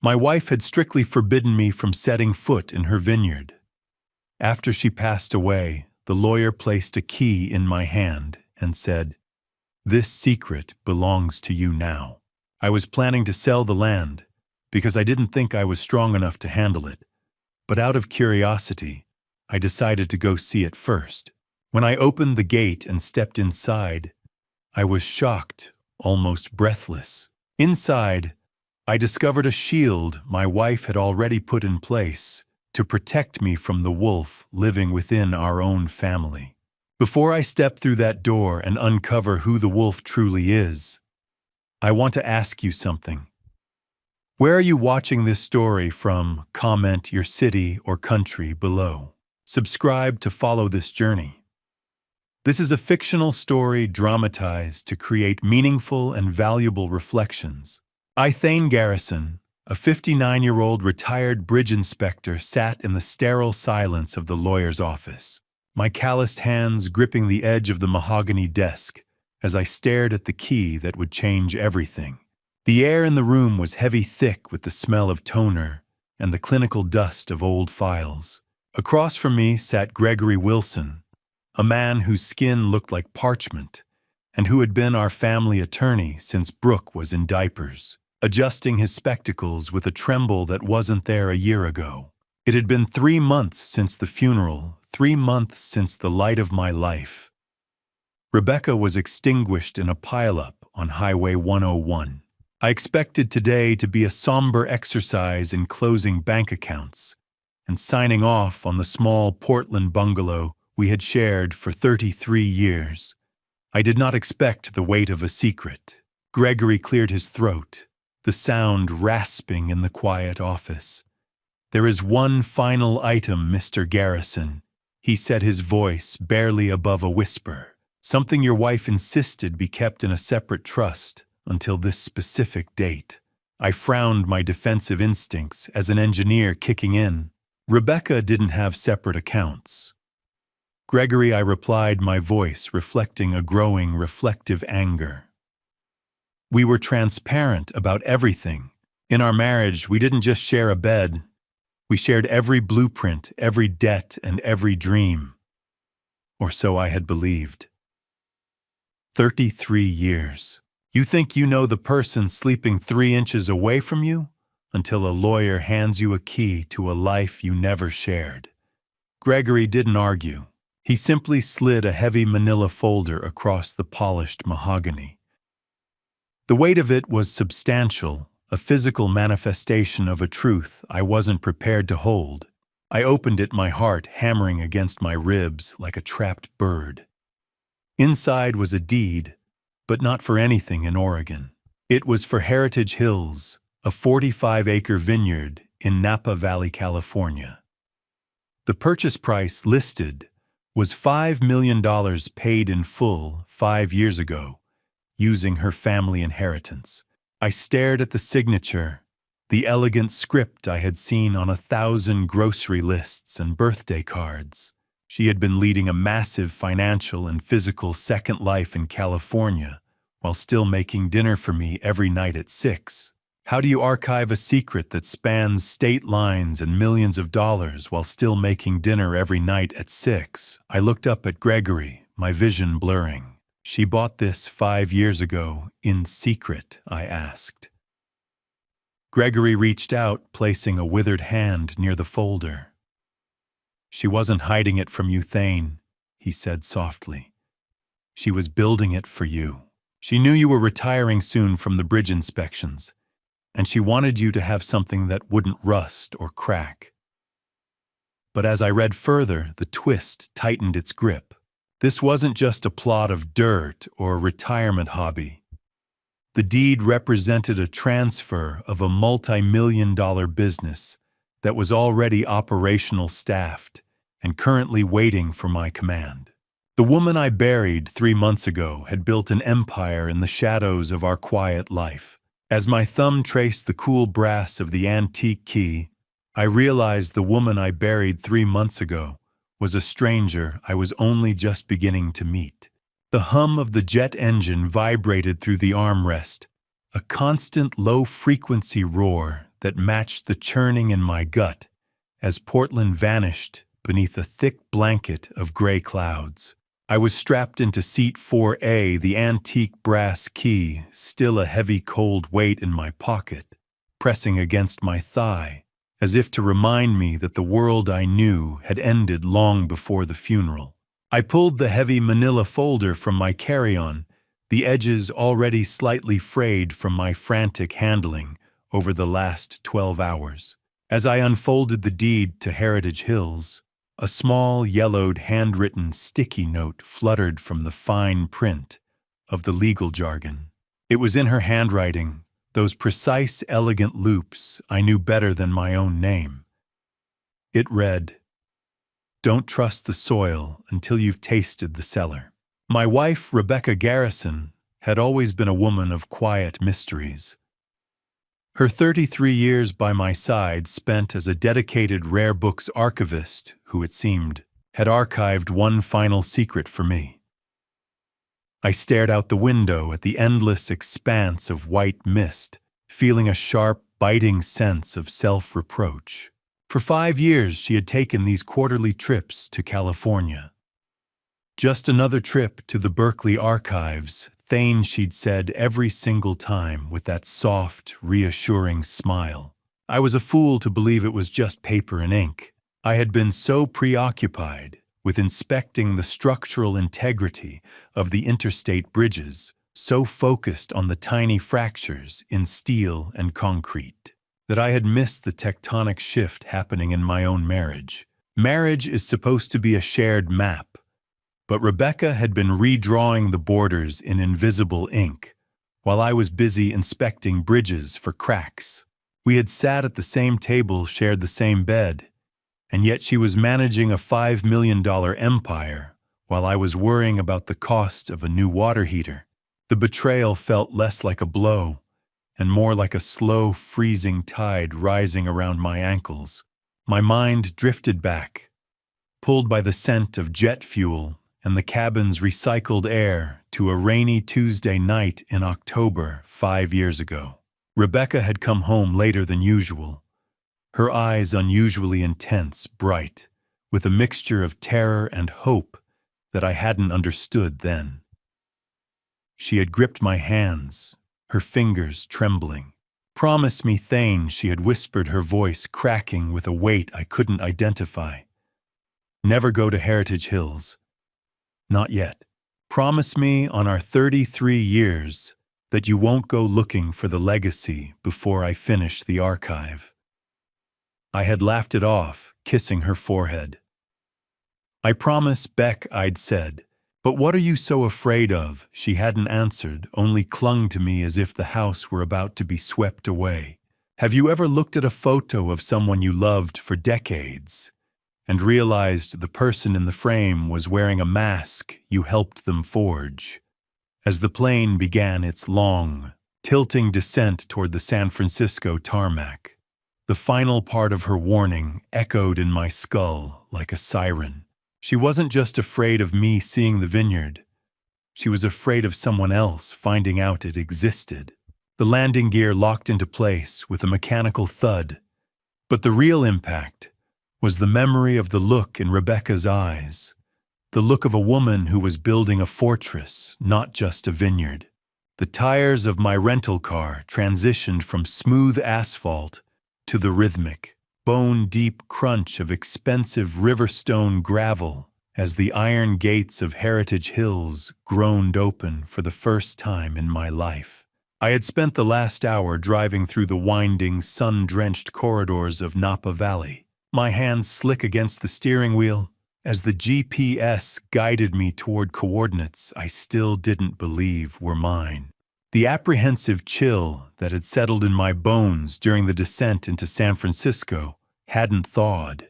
My wife had strictly forbidden me from setting foot in her vineyard. After she passed away, the lawyer placed a key in my hand and said, "This secret belongs to you now." I was planning to sell the land because I didn't think I was strong enough to handle it, but out of curiosity, I decided to go see it first. When I opened the gate and stepped inside, I was shocked, almost breathless. Inside, I discovered a shield my wife had already put in place to protect me from the wolf living within our own family. Before I step through that door and uncover who the wolf truly is, I want to ask you something. Where are you watching this story from? Comment your city or country below. Subscribe to follow this journey. This is a fictional story dramatized to create meaningful and valuable reflections. I, Thane Garrison, a 59-year-old retired bridge inspector, sat in the sterile silence of the lawyer's office, my calloused hands gripping the edge of the mahogany desk as I stared at the key that would change everything. The air in the room was heavy, thick with the smell of toner and the clinical dust of old files. Across from me sat Gregory Wilson, a man whose skin looked like parchment and who had been our family attorney since Brooke was in diapers, adjusting his spectacles with a tremble that wasn't there a year ago. It had been 3 months since the funeral, 3 months since the light of my life. Rebecca was extinguished in a pileup on Highway 101. I expected today to be a somber exercise in closing bank accounts and signing off on the small Portland bungalow we had shared for 33 years. I did not expect the weight of a secret. Gregory cleared his throat, the sound rasping in the quiet office. "There is one final item, Mr. Garrison," he said, his voice barely above a whisper. "Something your wife insisted be kept in a separate trust until this specific date." I frowned, my defensive instincts as an engineer kicking in. "Rebecca didn't have separate accounts." "Gregory," I replied, my voice reflecting a growing reflective anger. "We were transparent about everything. In our marriage, we didn't just share a bed. We shared every blueprint, every debt, and every dream. Or so I had believed. 33 years. You think you know the person sleeping 3 inches away from you until a lawyer hands you a key to a life you never shared." Gregory didn't argue. He simply slid a heavy manila folder across the polished mahogany. The weight of it was substantial, a physical manifestation of a truth I wasn't prepared to hold. I opened it, my heart hammering against my ribs like a trapped bird. Inside was a deed, but not for anything in Oregon. It was for Heritage Hills, a 45-acre vineyard in Napa Valley, California. The purchase price listed was $5 million paid in full 5 years ago, using her family inheritance. I stared at the signature, the elegant script I had seen on 1,000 grocery lists and birthday cards. She had been leading a massive financial and physical second life in California while still making dinner for me every night at 6. How do you archive a secret that spans state lines and millions of dollars while still making dinner every night at 6? I looked up at Gregory, my vision blurring. "She bought this 5 years ago, in secret?" I asked. Gregory reached out, placing a withered hand near the folder. "She wasn't hiding it from you, Thane," he said softly. "She was building it for you. She knew you were retiring soon from the bridge inspections, and she wanted you to have something that wouldn't rust or crack." But as I read further, the twist tightened its grip. This wasn't just a plot of dirt or a retirement hobby. The deed represented a transfer of a multi-million-dollar business that was already operational, staffed, and currently waiting for my command. The woman I buried 3 months ago had built an empire in the shadows of our quiet life. As my thumb traced the cool brass of the antique key, I realized the woman I buried 3 months ago was a stranger I was only just beginning to meet. The hum of the jet engine vibrated through the armrest, a constant low-frequency roar that matched the churning in my gut as Portland vanished beneath a thick blanket of gray clouds. I was strapped into seat 4A, the antique brass key, still a heavy cold weight in my pocket, pressing against my thigh, as if to remind me that the world I knew had ended long before the funeral. I pulled the heavy manila folder from my carry-on, the edges already slightly frayed from my frantic handling over the last 12 hours. As I unfolded the deed to Heritage Hills, a small, yellowed, handwritten sticky note fluttered from the fine print of the legal jargon. It was in her handwriting, those precise, elegant loops I knew better than my own name. It read, "Don't trust the soil until you've tasted the cellar." My wife, Rebecca Garrison, had always been a woman of quiet mysteries. Her 33 years by my side spent as a dedicated rare books archivist who, it seemed, had archived one final secret for me. I stared out the window at the endless expanse of white mist, feeling a sharp, biting sense of self-reproach. For 5 years she had taken these quarterly trips to California. Just another trip to the Berkeley archives, Thane, she'd said every single time with that soft, reassuring smile. I was a fool to believe it was just paper and ink. I had been so preoccupied with inspecting the structural integrity of the interstate bridges, so focused on the tiny fractures in steel and concrete, that I had missed the tectonic shift happening in my own marriage. Marriage is supposed to be a shared map, but Rebecca had been redrawing the borders in invisible ink, while I was busy inspecting bridges for cracks. We had sat at the same table, shared the same bed, and yet she was managing a $5 million empire, while I was worrying about the cost of a new water heater. The betrayal felt less like a blow, and more like a slow, freezing tide rising around my ankles. My mind drifted back, pulled by the scent of jet fuel and the cabin's recycled air, to a rainy Tuesday night in October 5 years ago. Rebecca had come home later than usual, her eyes unusually intense, bright, with a mixture of terror and hope that I hadn't understood then. She had gripped my hands, her fingers trembling. "Promise me, Thane," she had whispered, her voice cracking with a weight I couldn't identify. "Never go to Heritage Hills. Not yet. Promise me on our 33 years that you won't go looking for the legacy before I finish the archive." I had laughed it off, kissing her forehead. "I promise, Beck," I'd said. "But what are you so afraid of?" She hadn't answered, only clung to me as if the house were about to be swept away. "Have you ever looked at a photo of someone you loved for decades and realized the person in the frame was wearing a mask you helped them forge?" As the plane began its long, tilting descent toward the San Francisco tarmac, the final part of her warning echoed in my skull like a siren. She wasn't just afraid of me seeing the vineyard. She was afraid of someone else finding out it existed. The landing gear locked into place with a mechanical thud, but the real impact was the memory of the look in Rebecca's eyes, the look of a woman who was building a fortress, not just a vineyard. The tires of my rental car transitioned from smooth asphalt to the rhythmic, bone-deep crunch of expensive riverstone gravel as the iron gates of Heritage Hills groaned open for the first time in my life. I had spent the last hour driving through the winding, sun-drenched corridors of Napa Valley, my hands slick against the steering wheel as the GPS guided me toward coordinates I still didn't believe were mine. The apprehensive chill that had settled in my bones during the descent into San Francisco hadn't thawed.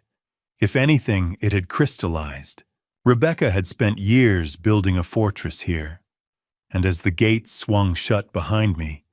If anything, it had crystallized. Rebecca had spent years building a fortress here, and as the gates swung shut behind me,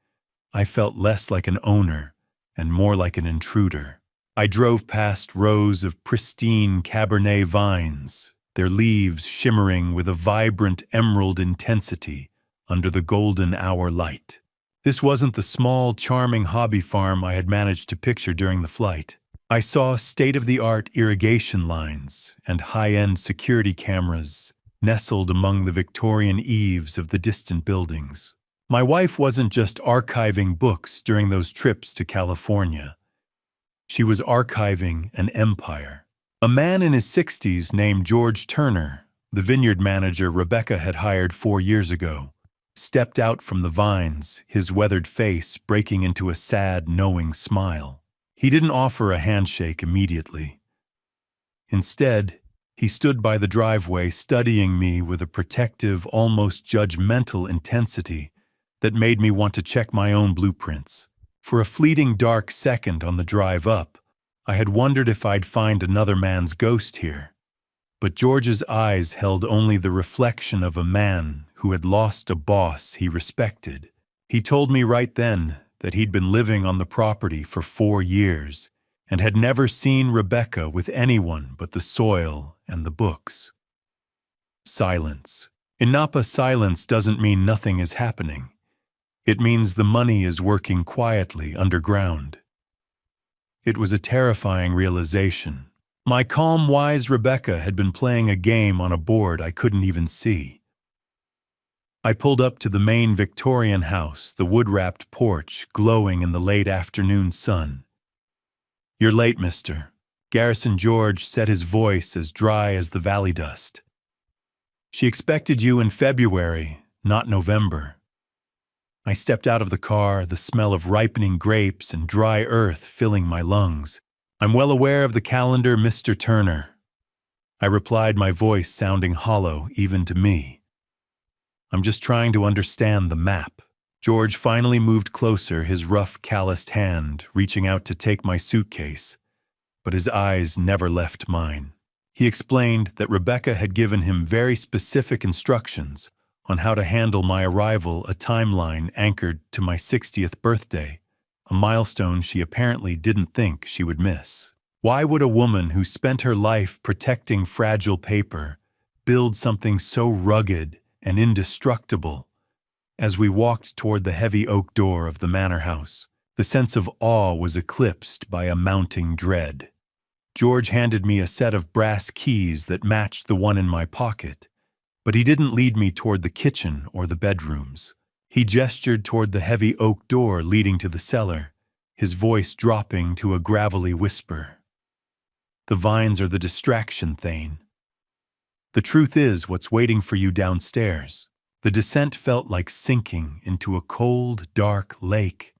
I felt less like an owner and more like an intruder. I drove past rows of pristine Cabernet vines, their leaves shimmering with a vibrant emerald intensity under the golden hour light. This wasn't the small, charming hobby farm I had managed to picture during the flight. I saw state-of-the-art irrigation lines and high-end security cameras nestled among the Victorian eaves of the distant buildings. My wife wasn't just archiving books during those trips to California. She was archiving an empire. A man in his 60s named George Turner, the vineyard manager Rebecca had hired 4 years ago, stepped out from the vines, his weathered face breaking into a sad, knowing smile. He didn't offer a handshake immediately. Instead, he stood by the driveway studying me with a protective, almost judgmental intensity that made me want to check my own blueprints. For a fleeting dark second on the drive up, I had wondered if I'd find another man's ghost here. But George's eyes held only the reflection of a man who had lost a boss he respected. He told me right then that he'd been living on the property for 4 years and had never seen Rebecca with anyone but the soil and the books. Silence. In Napa, silence doesn't mean nothing is happening. It means the money is working quietly underground. It was a terrifying realization. My calm, wise Rebecca had been playing a game on a board I couldn't even see. I pulled up to the main Victorian house, the wood-wrapped porch glowing in the late afternoon sun. "You're late, mister." Garrison George said, his voice as dry as the valley dust. "She expected you in February, not November." I stepped out of the car, the smell of ripening grapes and dry earth filling my lungs. "I'm well aware of the calendar, Mr. Turner," I replied, my voice sounding hollow even to me. "I'm just trying to understand the map." George finally moved closer, his rough, calloused hand reaching out to take my suitcase, but his eyes never left mine. He explained that Rebecca had given him very specific instructions on how to handle my arrival, a timeline anchored to my 60th birthday, a milestone she apparently didn't think she would miss. Why would a woman who spent her life protecting fragile paper build something so rugged and indestructible? As we walked toward the heavy oak door of the manor house, the sense of awe was eclipsed by a mounting dread. George handed me a set of brass keys that matched the one in my pocket, but he didn't lead me toward the kitchen or the bedrooms. He gestured toward the heavy oak door leading to the cellar, his voice dropping to a gravelly whisper. "The vines are the distraction, Thane. The truth is what's waiting for you downstairs." The descent felt like sinking into a cold, dark lake,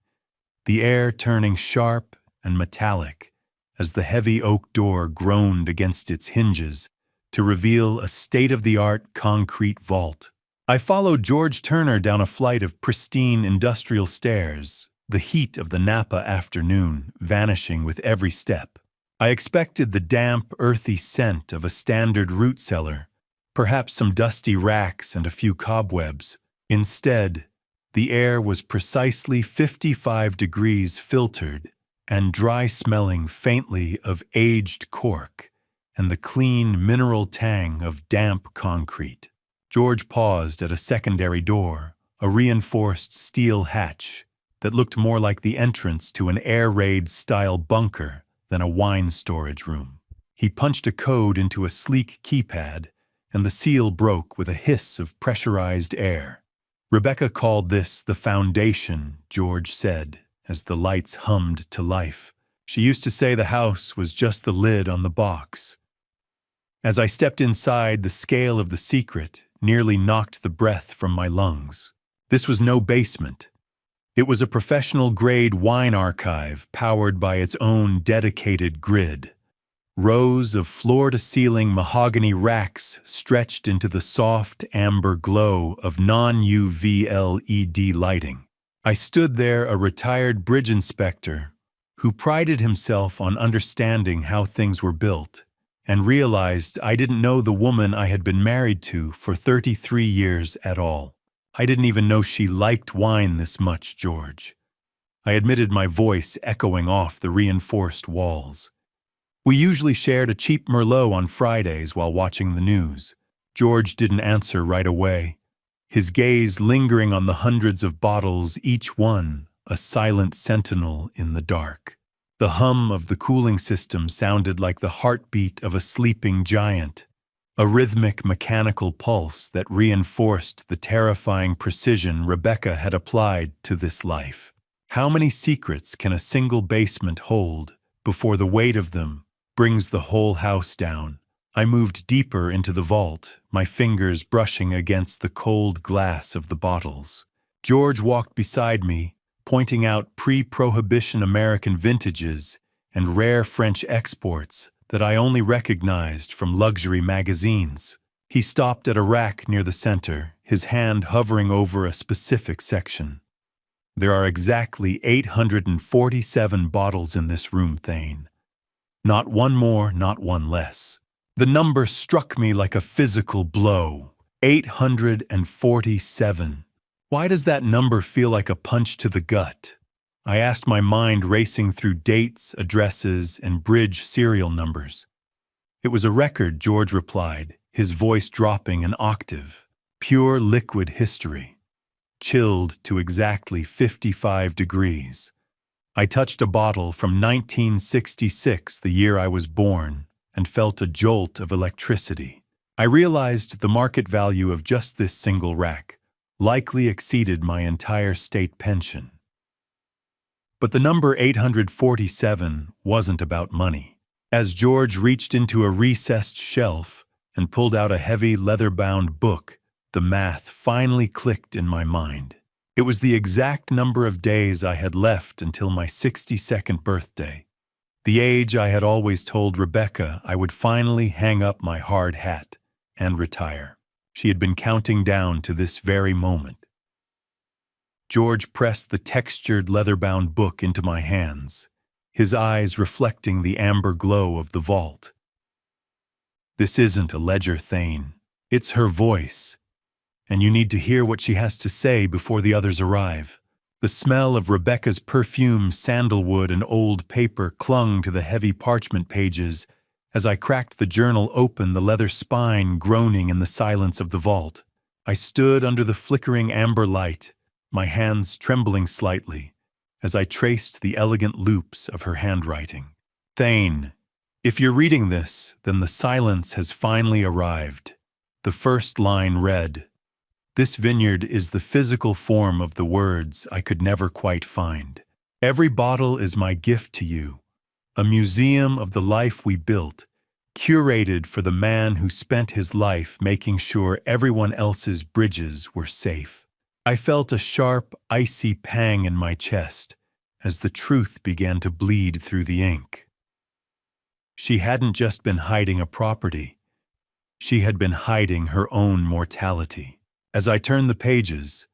the air turning sharp and metallic as the heavy oak door groaned against its hinges to reveal a state-of-the-art concrete vault. I followed George Turner down a flight of pristine industrial stairs, the heat of the Napa afternoon vanishing with every step. I expected the damp, earthy scent of a standard root cellar, perhaps some dusty racks and a few cobwebs. Instead, the air was precisely 55 degrees filtered and dry, smelling faintly of aged cork and the clean mineral tang of damp concrete. George paused at a secondary door, a reinforced steel hatch that looked more like the entrance to an air raid-style bunker than a wine storage room. He punched a code into a sleek keypad, and the seal broke with a hiss of pressurized air. "Rebecca called this the foundation," George said, as the lights hummed to life. "She used to say the house was just the lid on the box." As I stepped inside, the scale of the secret nearly knocked the breath from my lungs. This was no basement. It was a professional-grade wine archive powered by its own dedicated grid. Rows of floor-to-ceiling mahogany racks stretched into the soft amber glow of non-UV LED lighting. I stood there, a retired bridge inspector who prided himself on understanding how things were built, and realized I didn't know the woman I had been married to for 33 years at all. "I didn't even know she liked wine this much, George," I admitted, my voice echoing off the reinforced walls. "We usually shared a cheap Merlot on Fridays while watching the news." George didn't answer right away. his gaze lingering on the hundreds of bottles, each one a silent sentinel in the dark. The hum of the cooling system sounded like the heartbeat of a sleeping giant, a rhythmic mechanical pulse that reinforced the terrifying precision Rebecca had applied to this life. How many secrets can a single basement hold before the weight of them brings the whole house down? I moved deeper into the vault, my fingers brushing against the cold glass of the bottles. George walked beside me, pointing out pre-Prohibition American vintages and rare French exports that I only recognized from luxury magazines. He stopped at a rack near the center, his hand hovering over a specific section. There are exactly 847 bottles in this room, Thane. Not one more, not one less. The number struck me like a physical blow. 847. Why does that number feel like a punch to the gut? I asked, my mind racing through dates, addresses, and bridge serial numbers. It was a record, George replied, his voice dropping an octave. Pure liquid history. Chilled to exactly 55 degrees. I touched a bottle from 1966, the year I was born, and felt a jolt of electricity. I realized the market value of just this single rack likely exceeded my entire state pension. But the number 847 wasn't about money. As George reached into a recessed shelf and pulled out a heavy leather-bound book, the math finally clicked in my mind. It was the exact number of days I had left until my 62nd birthday. The age I had always told Rebecca I would finally hang up my hard hat and retire. She had been counting down to this very moment. George pressed the textured leather-bound book into my hands, his eyes reflecting the amber glow of the vault. This isn't a ledger, Thane. It's her voice, and you need to hear what she has to say before the others arrive. The smell of Rebecca's perfume, sandalwood, and old paper clung to the heavy parchment pages as I cracked the journal open, the leather spine groaning in the silence of the vault. I stood under the flickering amber light, my hands trembling slightly, as I traced the elegant loops of her handwriting. Thane, if you're reading this, then the silence has finally arrived. The first line read, "This vineyard is the physical form of the words I could never quite find. Every bottle is my gift to you, a museum of the life we built, curated for the man who spent his life making sure everyone else's bridges were safe." I felt a sharp, icy pang in my chest as the truth began to bleed through the ink. She hadn't just been hiding a property. She had been hiding her own mortality. As I turned the pages,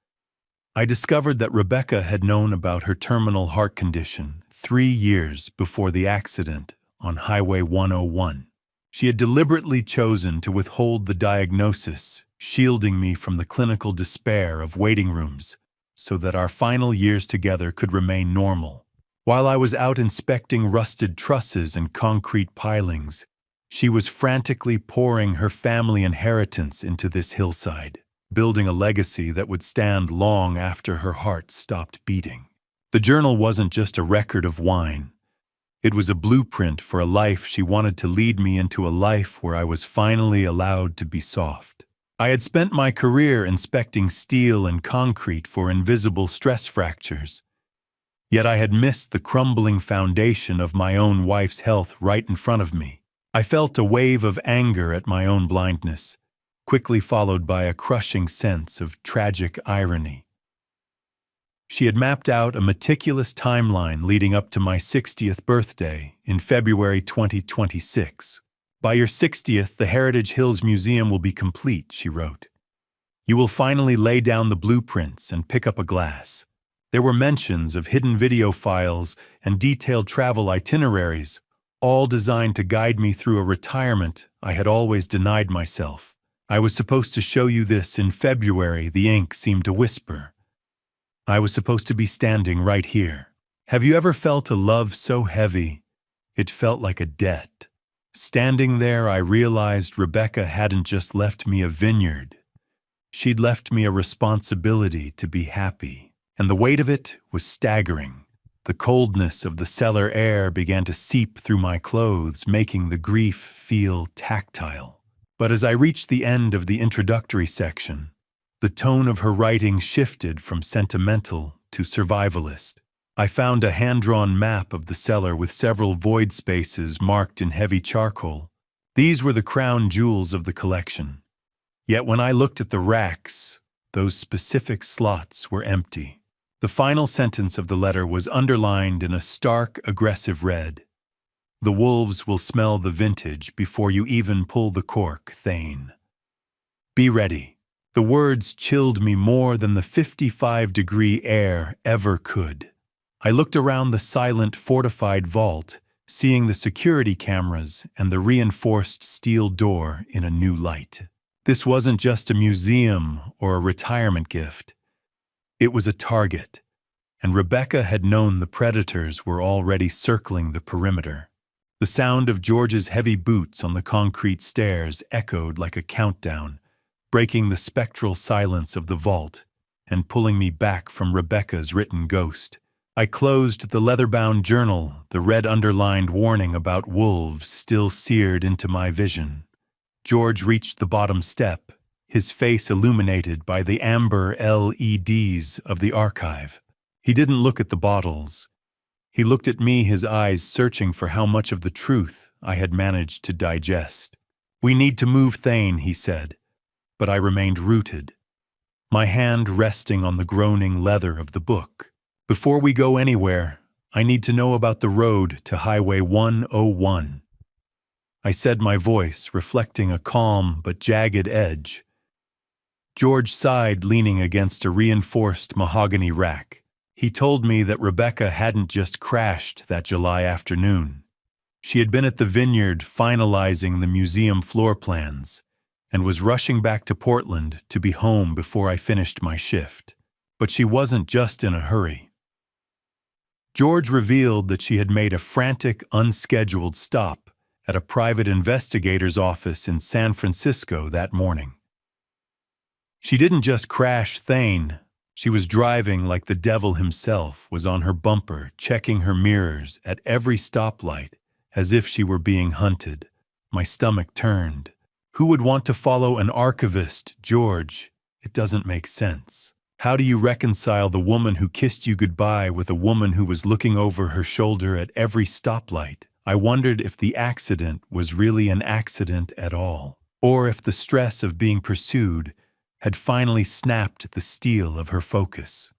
I discovered that Rebecca had known about her terminal heart condition 3 years before the accident on Highway 101. She had deliberately chosen to withhold the diagnosis, shielding me from the clinical despair of waiting rooms so that our final years together could remain normal. While I was out inspecting rusted trusses and concrete pilings, she was frantically pouring her family inheritance into this hillside, building a legacy that would stand long after her heart stopped beating. The journal wasn't just a record of wine. It was a blueprint for a life she wanted to lead me into, a life where I was finally allowed to be soft. I had spent my career inspecting steel and concrete for invisible stress fractures. Yet I had missed the crumbling foundation of my own wife's health right in front of me. I felt a wave of anger at my own blindness, quickly followed by a crushing sense of tragic irony. She had mapped out a meticulous timeline leading up to my 60th birthday in February 2026. "By your 60th, the Heritage Hills Museum will be complete," she wrote. "You will finally lay down the blueprints and pick up a glass." There were mentions of hidden video files and detailed travel itineraries, all designed to guide me through a retirement I had always denied myself. "I was supposed to show you this in February," the ink seemed to whisper. "I was supposed to be standing right here." Have you ever felt a love so heavy it felt like a debt? Standing there, I realized Rebecca hadn't just left me a vineyard. She'd left me a responsibility to be happy, and the weight of it was staggering. The coldness of the cellar air began to seep through my clothes, making the grief feel tactile. But as I reached the end of the introductory section, the tone of her writing shifted from sentimental to survivalist. I found a hand-drawn map of the cellar with several void spaces marked in heavy charcoal. These were the crown jewels of the collection. Yet when I looked at the racks, those specific slots were empty. The final sentence of the letter was underlined in a stark, aggressive red. "The wolves will smell the vintage before you even pull the cork, Thane. Be ready." The words chilled me more than the 55-degree air ever could. I looked around the silent, fortified vault, seeing the security cameras and the reinforced steel door in a new light. This wasn't just a museum or a retirement gift. It was a target, and Rebecca had known the predators were already circling the perimeter. The sound of George's heavy boots on the concrete stairs echoed like a countdown, breaking the spectral silence of the vault and pulling me back from Rebecca's written ghost. I closed the leather-bound journal, the red underlined warning about wolves still seared into my vision. George reached the bottom step, his face illuminated by the amber LEDs of the archive. He didn't look at the bottles. He looked at me, his eyes searching for how much of the truth I had managed to digest. "We need to move, Thane," he said, but I remained rooted, my hand resting on the groaning leather of the book. "Before we go anywhere, I need to know about the road to Highway 101. I said, my voice reflecting a calm but jagged edge. George sighed, leaning against a reinforced mahogany rack. He told me that Rebecca hadn't just crashed that July afternoon. She had been at the vineyard finalizing the museum floor plans and was rushing back to Portland to be home before I finished my shift. But she wasn't just in a hurry. George revealed that she had made a frantic, unscheduled stop at a private investigator's office in San Francisco that morning. She didn't just crash Thane. She was driving like the devil himself was on her bumper, checking her mirrors at every stoplight as if she were being hunted. My stomach turned. Who would want to follow an archivist, George? It doesn't make sense. How do you reconcile the woman who kissed you goodbye with a woman who was looking over her shoulder at every stoplight? I wondered if the accident was really an accident at all, or if the stress of being pursued had finally snapped the steel of her focus.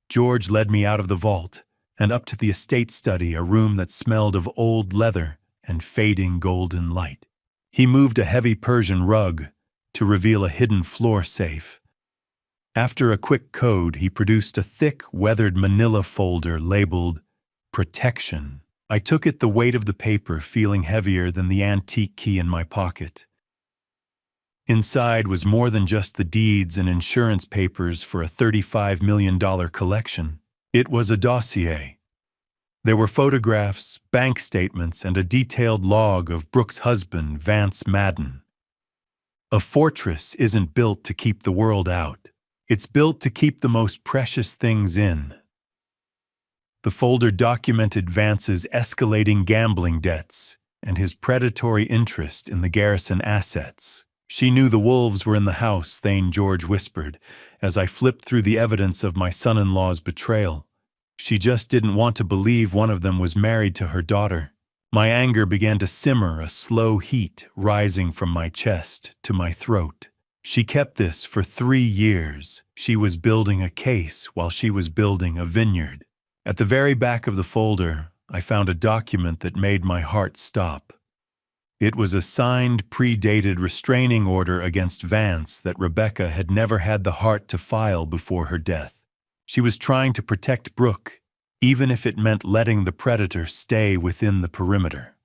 George led me out of the vault and up to the estate study, a room that smelled of old leather and fading golden light. He moved a heavy Persian rug to reveal a hidden floor safe. After a quick code, he produced a thick, weathered manila folder labeled Protection. I took it, the weight of the paper feeling heavier than the antique key in my pocket. Inside was more than just the deeds and insurance papers for a $35 million collection. It was a dossier. There were photographs, bank statements, and a detailed log of Brooke's husband, Vance Madden. A fortress isn't built to keep the world out. It's built to keep the most precious things in. The folder documented Vance's escalating gambling debts and his predatory interest in the Garrison assets. "She knew the wolves were in the house," Thane George whispered, as I flipped through the evidence of my son-in-law's betrayal. "She just didn't want to believe one of them was married to her daughter." My anger began to simmer, a slow heat rising from my chest to my throat. She kept this for 3 years. She was building a case while she was building a vineyard. At the very back of the folder, I found a document that made my heart stop. It was a signed, predated restraining order against Vance that Rebecca had never had the heart to file before her death. She was trying to protect Brooke, even if it meant letting the predator stay within the perimeter.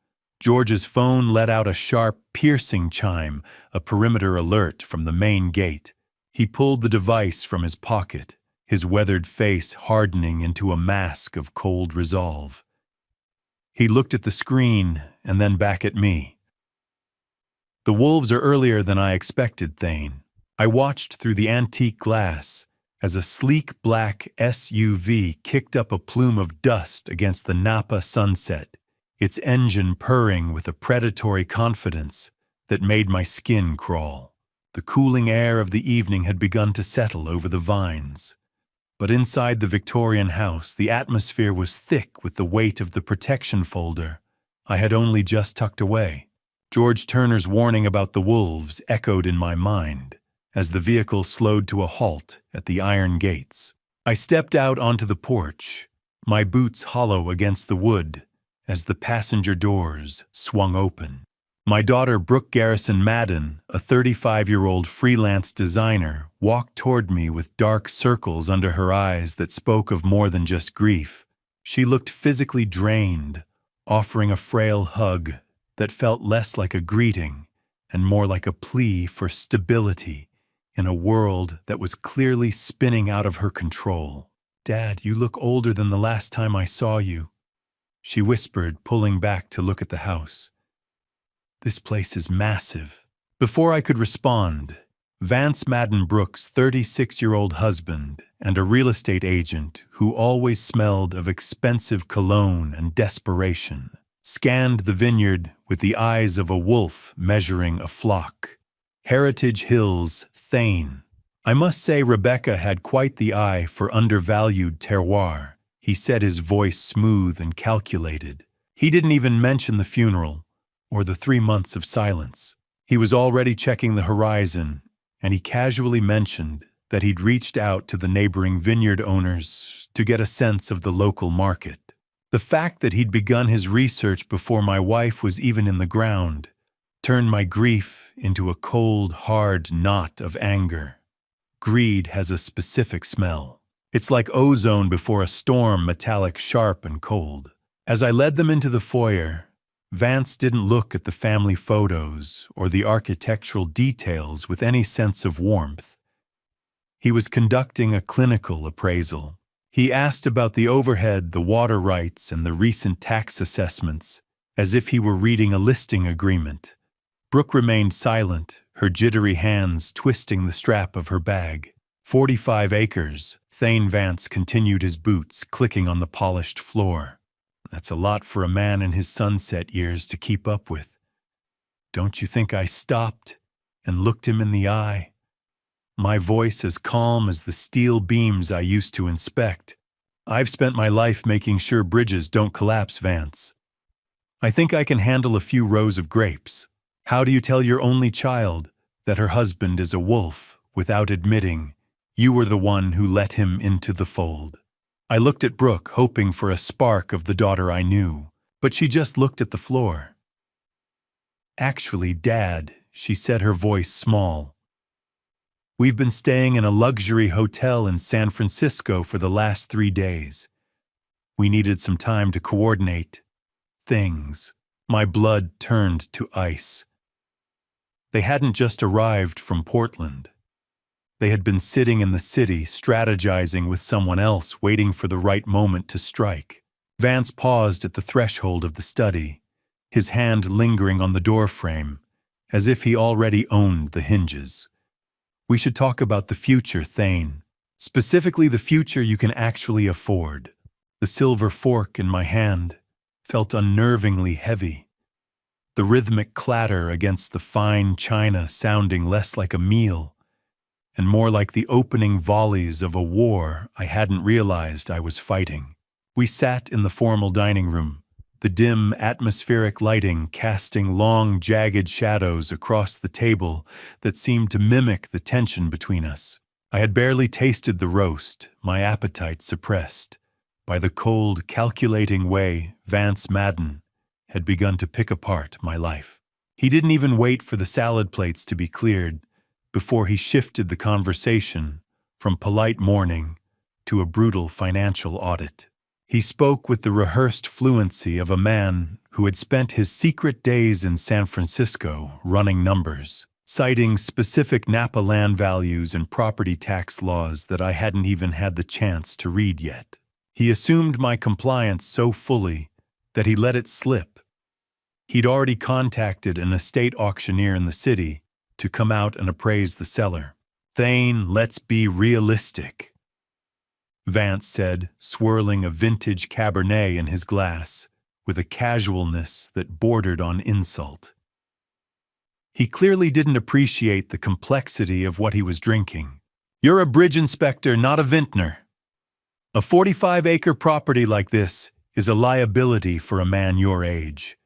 George's phone let out a sharp, piercing chime, a perimeter alert from the main gate. He pulled the device from his pocket, his weathered face hardening into a mask of cold resolve. He looked at the screen and then back at me. "The wolves are earlier than I expected, Thane. I watched through the antique glass as a sleek black SUV kicked up a plume of dust against the Napa sunset, its engine purring with a predatory confidence that made my skin crawl. The cooling air of the evening had begun to settle over the vines. But inside the Victorian house, the atmosphere was thick with the weight of the protection folder I had only just tucked away. George Turner's warning about the wolves echoed in my mind as the vehicle slowed to a halt at the iron gates. I stepped out onto the porch, my boots hollow against the wood as the passenger doors swung open. My daughter Brooke Garrison Madden, a 35-year-old freelance designer, walked toward me with dark circles under her eyes that spoke of more than just grief. She looked physically drained, offering a frail hug that felt less like a greeting and more like a plea for stability in a world that was clearly spinning out of her control. "Dad, you look older than the last time I saw you," she whispered, pulling back to look at the house. "This place is massive." Before I could respond, Vance Madden Brooks' 36-year-old husband and a real estate agent who always smelled of expensive cologne and desperation scanned the vineyard with the eyes of a wolf measuring a flock. "Heritage Hills, Thane. I must say Rebecca had quite the eye for undervalued terroir," he said, his voice smooth and calculated. He didn't even mention the funeral or the 3 months of silence. He was already checking the horizon, and he casually mentioned that he'd reached out to the neighboring vineyard owners to get a sense of the local market. The fact that he'd begun his research before my wife was even in the ground turned my grief into a cold, hard knot of anger. Greed has a specific smell. It's like ozone before a storm, metallic, sharp, and cold. As I led them into the foyer, Vance didn't look at the family photos or the architectural details with any sense of warmth. He was conducting a clinical appraisal. He asked about the overhead, the water rights, and the recent tax assessments, as if he were reading a listing agreement. Brooke remained silent, her jittery hands twisting the strap of her bag. 45 acres, Thane Vance continued, his boots clicking on the polished floor. "That's a lot for a man in his sunset years to keep up with. Don't you think?" I stopped and looked him in the eye, my voice as calm as the steel beams I used to inspect. "I've spent my life making sure bridges don't collapse, Vance. I think I can handle a few rows of grapes. How do you tell your only child that her husband is a wolf without admitting you were the one who let him into the fold?" I looked at Brooke, hoping for a spark of the daughter I knew, but she just looked at the floor. "Actually, Dad," she said, her voice small, "we've been staying in a luxury hotel in San Francisco for the last 3 days. We needed some time to coordinate things." My blood turned to ice. They hadn't just arrived from Portland. They had been sitting in the city, strategizing with someone else, waiting for the right moment to strike. Vance paused at the threshold of the study, his hand lingering on the doorframe, as if he already owned the hinges. "We should talk about the future, Thane. Specifically the future you can actually afford." The silver fork in my hand felt unnervingly heavy, the rhythmic clatter against the fine china sounding less like a meal and more like the opening volleys of a war I hadn't realized I was fighting. We sat in the formal dining room, the dim, atmospheric lighting casting long, jagged shadows across the table that seemed to mimic the tension between us. I had barely tasted the roast, my appetite suppressed by the cold, calculating way Vance Madden had begun to pick apart my life. He didn't even wait for the salad plates to be cleared before he shifted the conversation from polite mourning to a brutal financial audit. He spoke with the rehearsed fluency of a man who had spent his secret days in San Francisco running numbers, citing specific Napa land values and property tax laws that I hadn't even had the chance to read yet. He assumed my compliance so fully that he let it slip. He'd already contacted an estate auctioneer in the city to come out and appraise the seller. Thane, let's be realistic, Vance said, swirling a vintage Cabernet in his glass, with a casualness that bordered on insult. He clearly didn't appreciate the complexity of what he was drinking. You're a bridge inspector, not a vintner. A 45-acre property like this is a liability for a man your age.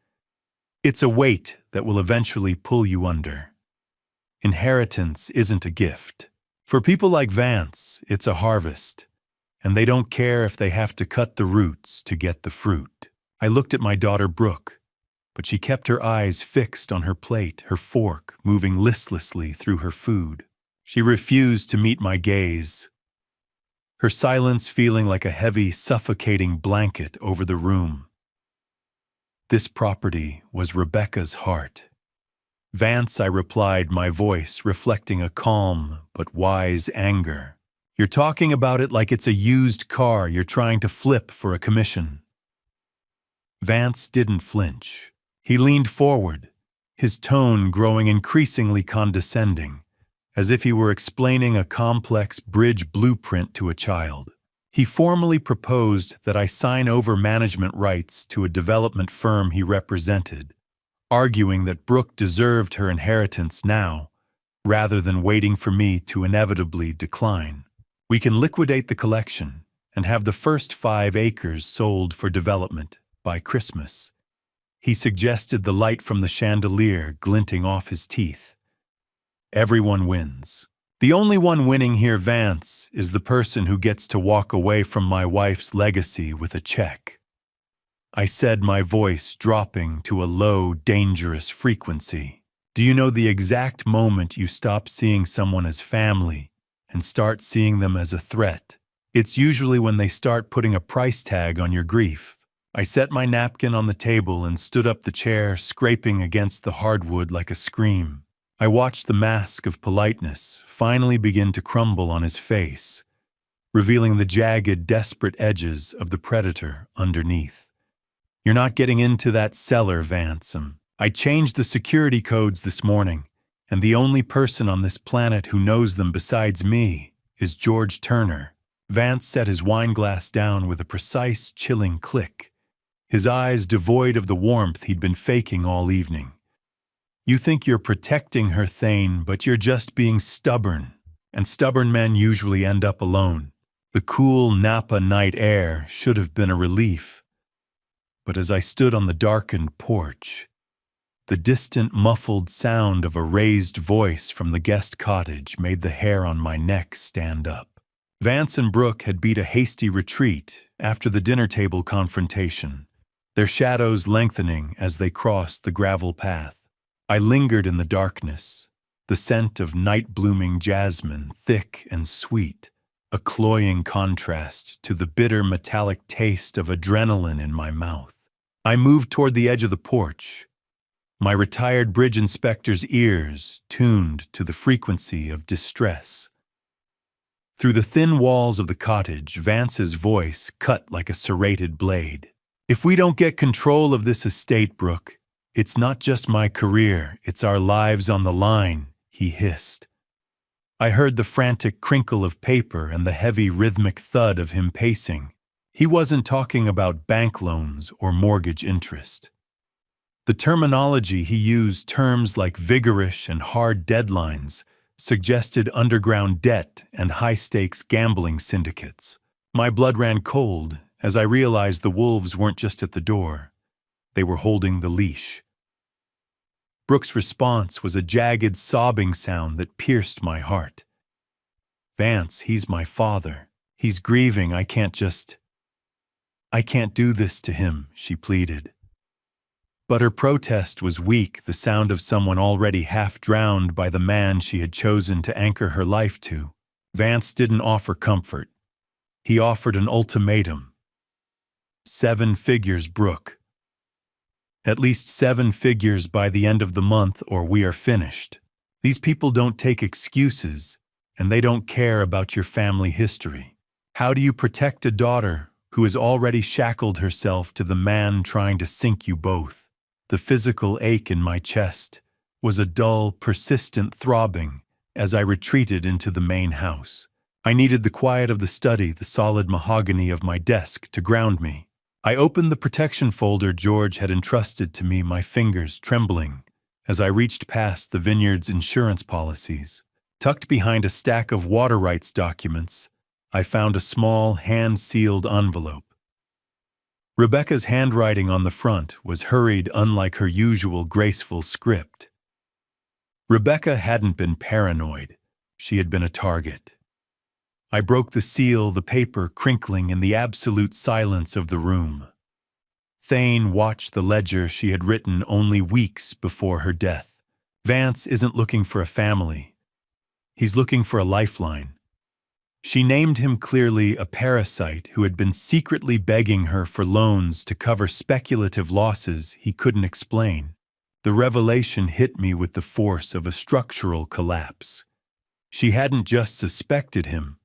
It's a weight that will eventually pull you under. Inheritance isn't a gift. For people like Vance, it's a harvest, and they don't care if they have to cut the roots to get the fruit. I looked at my daughter Brooke, but she kept her eyes fixed on her plate, her fork moving listlessly through her food. She refused to meet my gaze, her silence feeling like a heavy, suffocating blanket over the room. This property was Rebecca's heart. Vance, I replied, my voice reflecting a calm but wise anger. You're talking about it like it's a used car you're trying to flip for a commission. Vance didn't flinch. He leaned forward, his tone growing increasingly condescending, as if he were explaining a complex bridge blueprint to a child. He formally proposed that I sign over management rights to a development firm he represented, arguing that Brooke deserved her inheritance now, rather than waiting for me to inevitably decline. We can liquidate the collection and have the first 5 acres sold for development by Christmas. He suggested, the light from the chandelier glinting off his teeth. Everyone wins. The only one winning here, Vance, is the person who gets to walk away from my wife's legacy with a check. I said, my voice dropping to a low, dangerous frequency. Do you know the exact moment you stop seeing someone as family and start seeing them as a threat? It's usually when they start putting a price tag on your grief. I set my napkin on the table and stood up the chair, scraping against the hardwood like a scream. I watched the mask of politeness finally begin to crumble on his face, revealing the jagged, desperate edges of the predator underneath. You're not getting into that cellar, Vance. I changed the security codes this morning, and the only person on this planet who knows them besides me is George Turner. Vance set his wineglass down with a precise, chilling click, his eyes devoid of the warmth he'd been faking all evening. You think you're protecting her, Thane, but you're just being stubborn, and stubborn men usually end up alone. The cool Napa night air should have been a relief. But as I stood on the darkened porch, the distant, muffled sound of a raised voice from the guest cottage made the hair on my neck stand up. Vance and Brooke had beat a hasty retreat after the dinner table confrontation, their shadows lengthening as they crossed the gravel path. I lingered in the darkness, the scent of night-blooming jasmine, thick and sweet, a cloying contrast to the bitter metallic taste of adrenaline in my mouth. I moved toward the edge of the porch, my retired bridge inspector's ears tuned to the frequency of distress. Through the thin walls of the cottage, Vance's voice cut like a serrated blade. If we don't get control of this estate, Brooke, it's not just my career, it's our lives on the line, he hissed. I heard the frantic crinkle of paper and the heavy rhythmic thud of him pacing. He wasn't talking about bank loans or mortgage interest. The terminology he used, terms like vigorous and hard deadlines, suggested underground debt and high-stakes gambling syndicates. My blood ran cold as I realized the wolves weren't just at the door. They were holding the leash. Brooke's response was a jagged sobbing sound that pierced my heart. Vance, he's my father. He's grieving. I can't do this to him, she pleaded. But her protest was weak, the sound of someone already half drowned by the man she had chosen to anchor her life to. Vance didn't offer comfort. He offered an ultimatum. 7 figures, Brooke. At least 7 figures by the end of the month, or we are finished. These people don't take excuses, and they don't care about your family history. How do you protect a daughter who has already shackled herself to the man trying to sink you both? The physical ache in my chest was a dull, persistent throbbing as I retreated into the main house. I needed the quiet of the study, the solid mahogany of my desk to ground me. I opened the protection folder George had entrusted to me, my fingers trembling as I reached past the vineyard's insurance policies. Tucked behind a stack of water rights documents, I found a small, hand-sealed envelope. Rebecca's handwriting on the front was hurried, unlike her usual graceful script. Rebecca hadn't been paranoid. She had been a target. I broke the seal, the paper crinkling in the absolute silence of the room. Thane watched the ledger she had written only weeks before her death. Vance isn't looking for a family. He's looking for a lifeline. She named him clearly a parasite who had been secretly begging her for loans to cover speculative losses he couldn't explain. The revelation hit me with the force of a structural collapse. She hadn't just suspected him.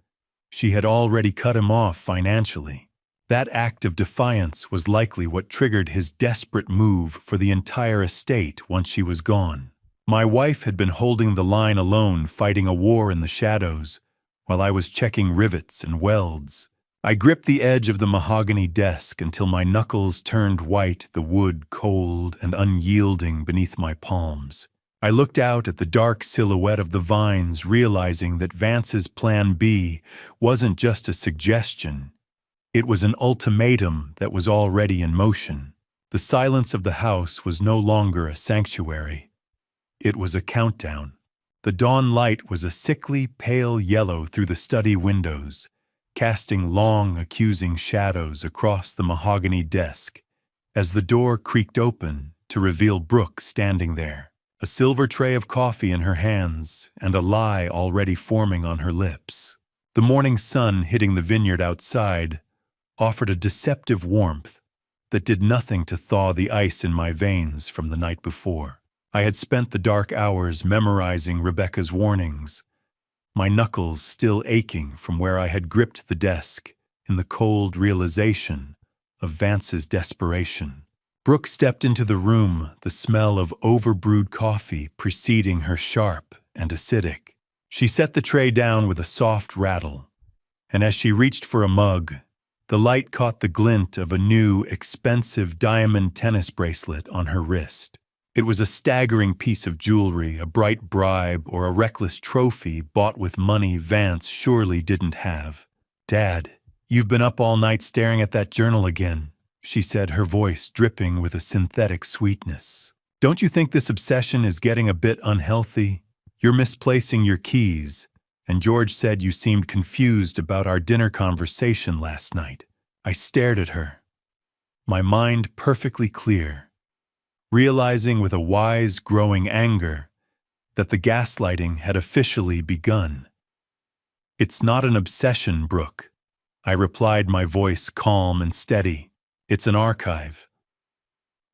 She had already cut him off financially. That act of defiance was likely what triggered his desperate move for the entire estate once she was gone. My wife had been holding the line alone, fighting a war in the shadows, while I was checking rivets and welds. I gripped the edge of the mahogany desk until my knuckles turned white, the wood cold and unyielding beneath my palms. I looked out at the dark silhouette of the vines, realizing that Vance's Plan B wasn't just a suggestion. It was an ultimatum that was already in motion. The silence of the house was no longer a sanctuary. It was a countdown. The dawn light was a sickly, pale yellow through the study windows, casting long, accusing shadows across the mahogany desk as the door creaked open to reveal Brooke standing there, a silver tray of coffee in her hands and a lie already forming on her lips. The morning sun hitting the vineyard outside offered a deceptive warmth that did nothing to thaw the ice in my veins from the night before. I had spent the dark hours memorizing Rebecca's warnings, my knuckles still aching from where I had gripped the desk in the cold realization of Vance's desperation. Brooke stepped into the room, the smell of overbrewed coffee preceding her, sharp and acidic. She set the tray down with a soft rattle, and as she reached for a mug, the light caught the glint of a new, expensive diamond tennis bracelet on her wrist. It was a staggering piece of jewelry, a bright bribe, or a reckless trophy bought with money Vance surely didn't have. "Dad, you've been up all night staring at that journal again," she said, her voice dripping with a synthetic sweetness. "Don't you think this obsession is getting a bit unhealthy? You're misplacing your keys, and George said you seemed confused about our dinner conversation last night." I stared at her, my mind perfectly clear, realizing with a wise, growing anger that the gaslighting had officially begun. "It's not an obsession, Brooke," I replied, my voice calm and steady. "It's an archive.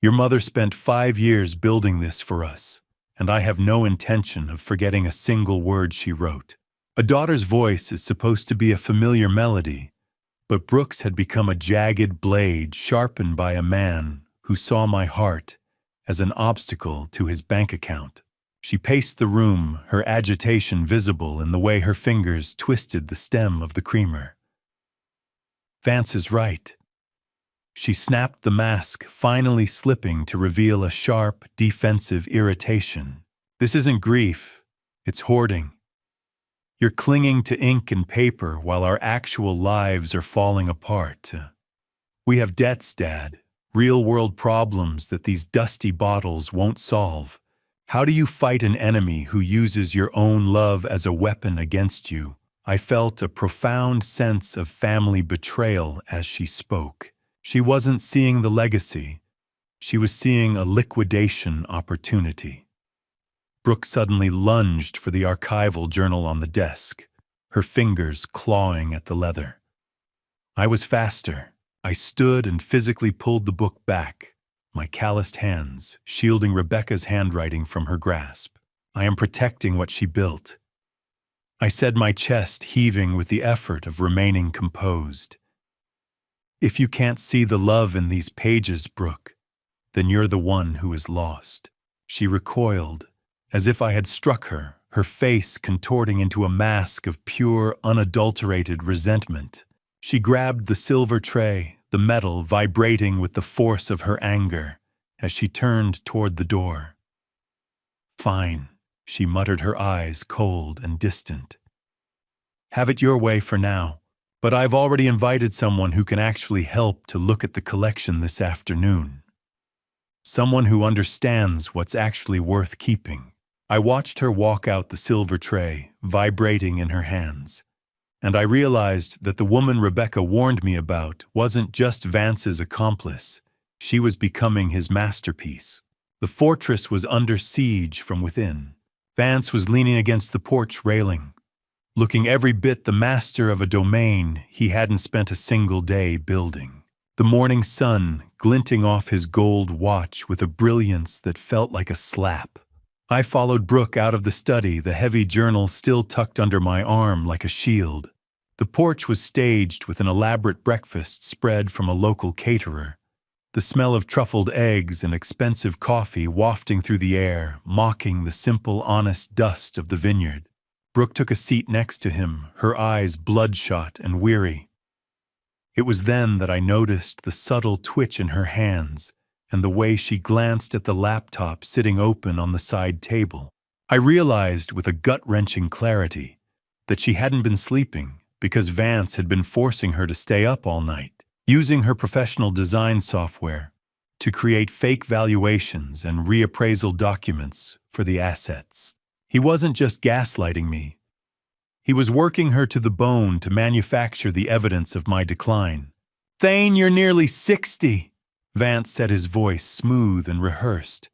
Your mother spent 5 years building this for us, and I have no intention of forgetting a single word she wrote. A daughter's voice is supposed to be a familiar melody, but Brooke's had become a jagged blade sharpened by a man who saw my heart as an obstacle to his bank account." She paced the room, her agitation visible in the way her fingers twisted the stem of the creamer. "Vance is right." She snapped the mask, finally slipping to reveal a sharp, defensive irritation. "This isn't grief, it's hoarding. You're clinging to ink and paper while our actual lives are falling apart. We have debts, Dad, real-world problems that these dusty bottles won't solve. How do you fight an enemy who uses your own love as a weapon against you?" I felt a profound sense of family betrayal as she spoke. She wasn't seeing the legacy. She was seeing a liquidation opportunity. Brooke suddenly lunged for the archival journal on the desk, her fingers clawing at the leather. I was faster. I stood and physically pulled the book back, my calloused hands shielding Rebecca's handwriting from her grasp. "I am protecting what she built," I said, my chest heaving with the effort of remaining composed. "If you can't see the love in these pages, Brooke, then you're the one who is lost." She recoiled, as if I had struck her, her face contorting into a mask of pure, unadulterated resentment. She grabbed the silver tray, the metal vibrating with the force of her anger, as she turned toward the door. "Fine," she muttered, her eyes cold and distant. "Have it your way for now, but I've already invited someone who can actually help to look at the collection this afternoon. Someone who understands what's actually worth keeping." I watched her walk out, the silver tray vibrating in her hands, and I realized that the woman Rebecca warned me about wasn't just Vance's accomplice. She was becoming his masterpiece. The fortress was under siege from within. Vance was leaning against the porch railing, looking every bit the master of a domain he hadn't spent a single day building. The morning sun glinting off his gold watch with a brilliance that felt like a slap. I followed Brooke out of the study, the heavy journal still tucked under my arm like a shield. The porch was staged with an elaborate breakfast spread from a local caterer, the smell of truffled eggs and expensive coffee wafting through the air, mocking the simple, honest dust of the vineyard. Brooke took a seat next to him, her eyes bloodshot and weary. It was then that I noticed the subtle twitch in her hands and the way she glanced at the laptop sitting open on the side table. I realized with a gut-wrenching clarity that she hadn't been sleeping because Vance had been forcing her to stay up all night, using her professional design software to create fake valuations and reappraisal documents for the assets. He wasn't just gaslighting me. He was working her to the bone to manufacture the evidence of my decline. "Thane, you're nearly 60. Vance said, his voice smooth and rehearsed,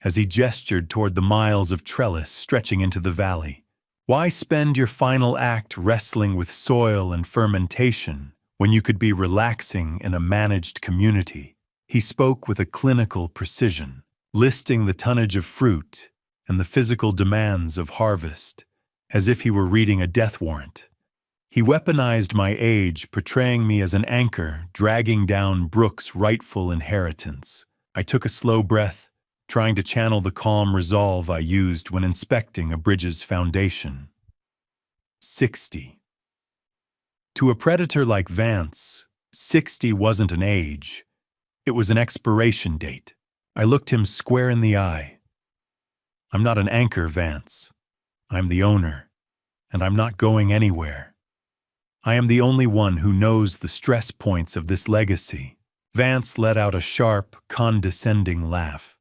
as he gestured toward the miles of trellis stretching into the valley. "Why spend your final act wrestling with soil and fermentation when you could be relaxing in a managed community?" He spoke with a clinical precision, listing the tonnage of fruit and the physical demands of harvest, as if he were reading a death warrant. He weaponized my age, portraying me as an anchor dragging down Brooke's rightful inheritance. I took a slow breath, trying to channel the calm resolve I used when inspecting a bridge's foundation. 60. To a predator like Vance, 60 wasn't an age. It was an expiration date. I looked him square in the eye. "I'm not an anchor, Vance. I'm the owner, and I'm not going anywhere. I am the only one who knows the stress points of this legacy." Vance let out a sharp, condescending laugh.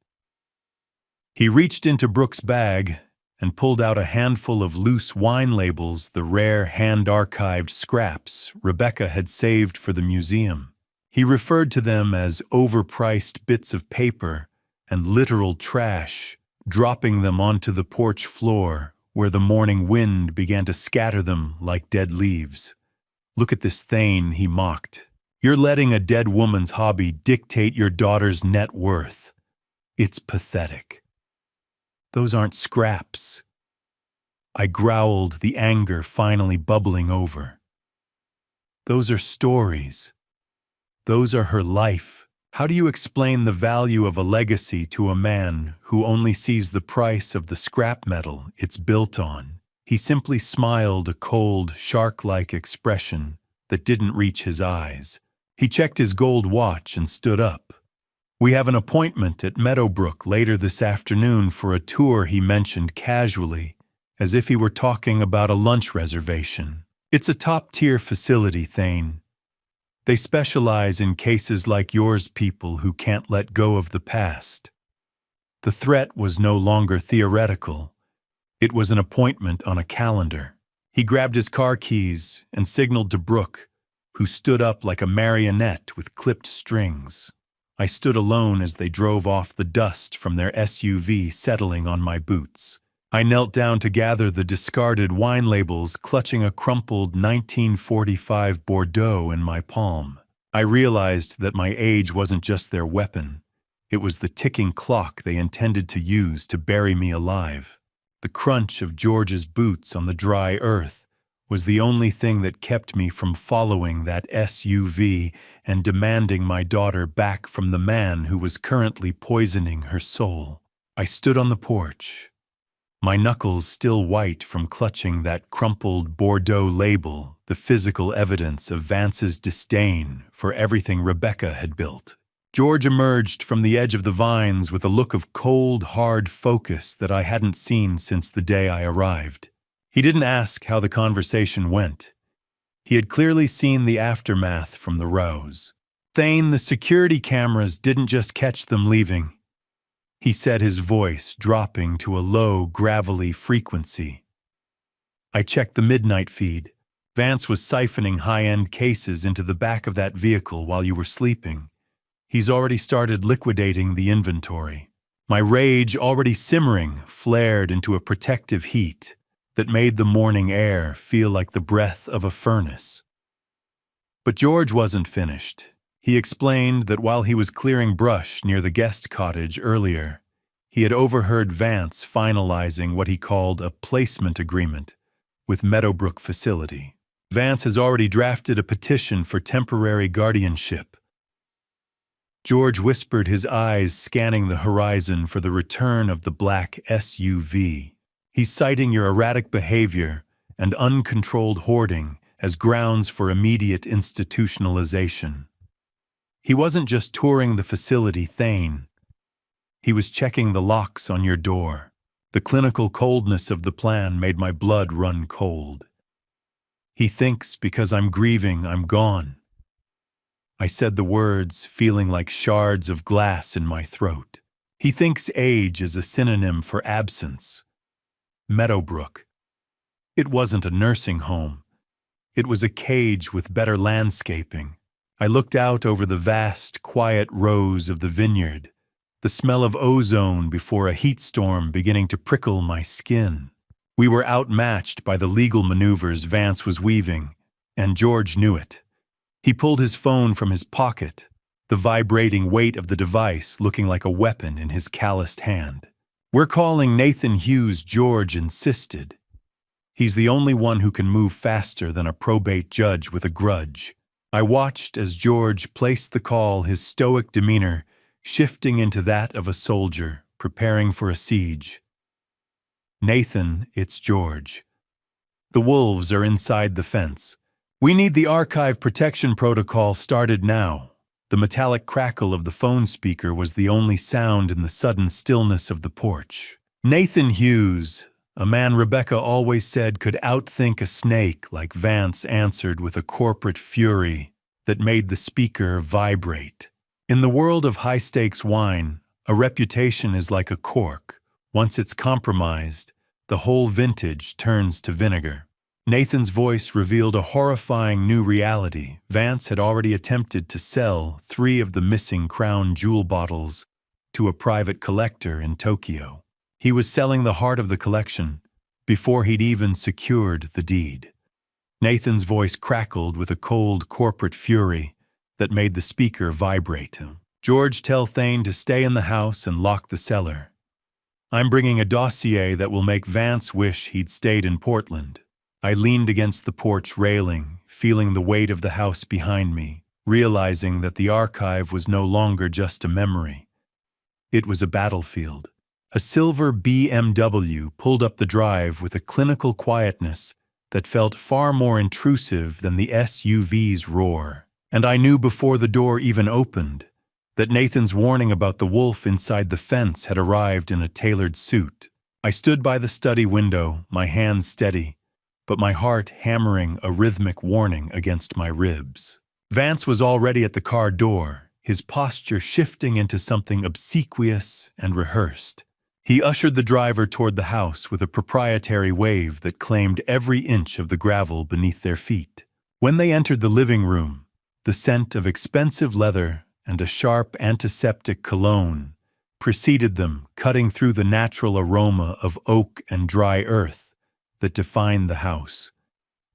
He reached into Brooke's bag and pulled out a handful of loose wine labels, the rare hand-archived scraps Rebecca had saved for the museum. He referred to them as overpriced bits of paper and literal trash, dropping them onto the porch floor where the morning wind began to scatter them like dead leaves. "Look at this Thane," he mocked. "You're letting a dead woman's hobby dictate your daughter's net worth. It's pathetic." "Those aren't scraps." I growled, the anger finally bubbling over. "Those are stories. Those are her life. How do you explain the value of a legacy to a man who only sees the price of the scrap metal it's built on?" He simply smiled, a cold, shark-like expression that didn't reach his eyes. He checked his gold watch and stood up. "We have an appointment at Meadowbrook later this afternoon for a tour," he mentioned casually, as if he were talking about a lunch reservation. "It's a top-tier facility, Thane. They specialize in cases like yours, people who can't let go of the past." The threat was no longer theoretical. It was an appointment on a calendar. He grabbed his car keys and signaled to Brooke, who stood up like a marionette with clipped strings. I stood alone as they drove off, the dust from their SUV settling on my boots. I knelt down to gather the discarded wine labels, clutching a crumpled 1945 Bordeaux in my palm. I realized that my age wasn't just their weapon. It was the ticking clock they intended to use to bury me alive. The crunch of George's boots on the dry earth was the only thing that kept me from following that SUV and demanding my daughter back from the man who was currently poisoning her soul. I stood on the porch, my knuckles still white from clutching that crumpled Bordeaux label, the physical evidence of Vance's disdain for everything Rebecca had built. George emerged from the edge of the vines with a look of cold, hard focus that I hadn't seen since the day I arrived. He didn't ask how the conversation went. He had clearly seen the aftermath from the rows. Thane, the security cameras didn't just catch them leaving. He said, his voice dropping to a low, gravelly frequency. I checked the midnight feed. Vance was siphoning high-end cases into the back of that vehicle while you were sleeping. He's already started liquidating the inventory. My rage, already simmering, flared into a protective heat that made the morning air feel like the breath of a furnace. But George wasn't finished. He explained that while he was clearing brush near the guest cottage earlier, he had overheard Vance finalizing what he called a placement agreement with Meadowbrook Facility. Vance has already drafted a petition for temporary guardianship. George whispered, his eyes scanning the horizon for the return of the black SUV. He's citing your erratic behavior and uncontrolled hoarding as grounds for immediate institutionalization. He wasn't just touring the facility, Thane. He was checking the locks on your door. The clinical coldness of the plan made my blood run cold. He thinks because I'm grieving, I'm gone. I said the words, feeling like shards of glass in my throat. He thinks age is a synonym for absence. Meadowbrook. It wasn't a nursing home. It was a cage with better landscaping. I looked out over the vast, quiet rows of the vineyard, the smell of ozone before a heat storm beginning to prickle my skin. We were outmatched by the legal maneuvers Vance was weaving, and George knew it. He pulled his phone from his pocket, the vibrating weight of the device looking like a weapon in his calloused hand. "We're calling Nathan Hughes," George insisted. He's the only one who can move faster than a probate judge with a grudge. I watched as George placed the call, his stoic demeanor shifting into that of a soldier preparing for a siege. "Nathan, it's George. The wolves are inside the fence. We need the archive protection protocol started now." The metallic crackle of the phone speaker was the only sound in the sudden stillness of the porch. Nathan Hughes, a man Rebecca always said could outthink a snake, like Vance, answered with a corporate fury that made the speaker vibrate. In the world of high-stakes wine, a reputation is like a cork. Once it's compromised, the whole vintage turns to vinegar. Nathan's voice revealed a horrifying new reality. Vance had already attempted to sell 3 of the missing crown jewel bottles to a private collector in Tokyo. He was selling the heart of the collection before he'd even secured the deed. Nathan's voice crackled with a cold corporate fury that made the speaker vibrate. "George, tell Thane to stay in the house and lock the cellar. I'm bringing a dossier that will make Vance wish he'd stayed in Portland." I leaned against the porch railing, feeling the weight of the house behind me, realizing that the archive was no longer just a memory. It was a battlefield. A silver BMW pulled up the drive with a clinical quietness that felt far more intrusive than the SUV's roar. And I knew before the door even opened that Nathan's warning about the wolf inside the fence had arrived in a tailored suit. I stood by the study window, my hands steady, but my heart hammering a rhythmic warning against my ribs. Vance was already at the car door, his posture shifting into something obsequious and rehearsed. He ushered the driver toward the house with a proprietary wave that claimed every inch of the gravel beneath their feet. When they entered the living room, the scent of expensive leather and a sharp antiseptic cologne preceded them, cutting through the natural aroma of oak and dry earth that defined the house.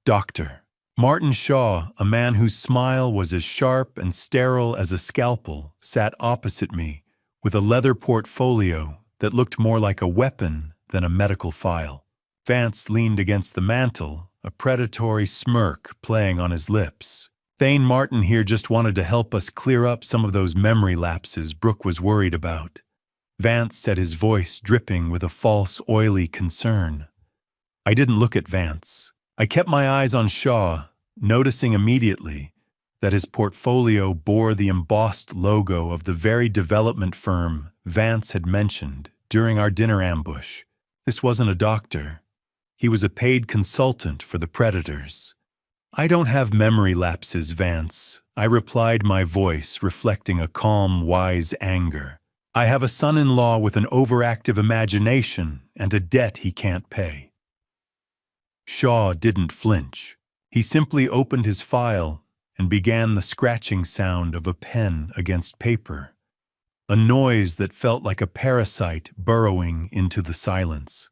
Dr. Martin Shaw, a man whose smile was as sharp and sterile as a scalpel, sat opposite me with a leather portfolio that looked more like a weapon than a medical file. Vance leaned against the mantel, a predatory smirk playing on his lips. "Thane, Martin here just wanted to help us clear up some of those memory lapses Brooke was worried about." Vance said, his voice dripping with a false, oily concern. I didn't look at Vance. I kept my eyes on Shaw, noticing immediately that his portfolio bore the embossed logo of the very development firm Vance had mentioned during our dinner ambush. This wasn't a doctor. He was a paid consultant for the predators. I don't have memory lapses, Vance, I replied, my voice reflecting a calm, wise anger. I have a son-in-law with an overactive imagination and a debt he can't pay. Shaw didn't flinch. He simply opened his file and began the scratching sound of a pen against paper, a noise that felt like a parasite burrowing into the silence.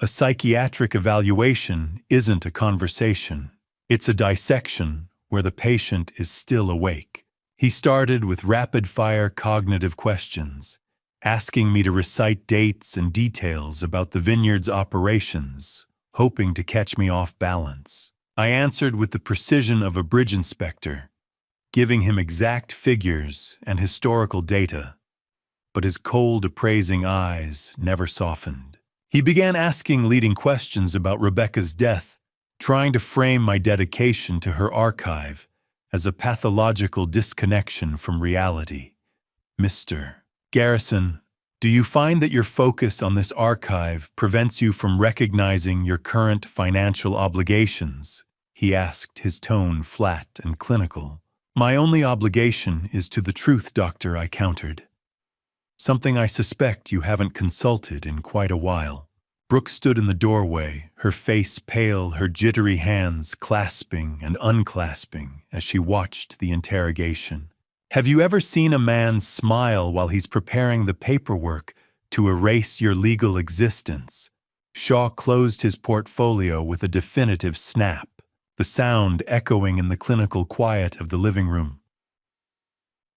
A psychiatric evaluation isn't a conversation. It's a dissection where the patient is still awake. He started with rapid-fire cognitive questions, asking me to recite dates and details about the vineyard's operations, hoping to catch me off balance. I answered with the precision of a bridge inspector, giving him exact figures and historical data, but his cold, appraising eyes never softened. He began asking leading questions about Rebecca's death, trying to frame my dedication to her archive as a pathological disconnection from reality. Mr. Garrison, do you find that your focus on this archive prevents you from recognizing your current financial obligations? He asked, his tone flat and clinical. My only obligation is to the truth, doctor, I countered. Something I suspect you haven't consulted in quite a while. Brooke stood in the doorway, her face pale, her jittery hands clasping and unclasping as she watched the interrogation. Have you ever seen a man smile while he's preparing the paperwork to erase your legal existence? Shaw closed his portfolio with a definitive snap, the sound echoing in the clinical quiet of the living room.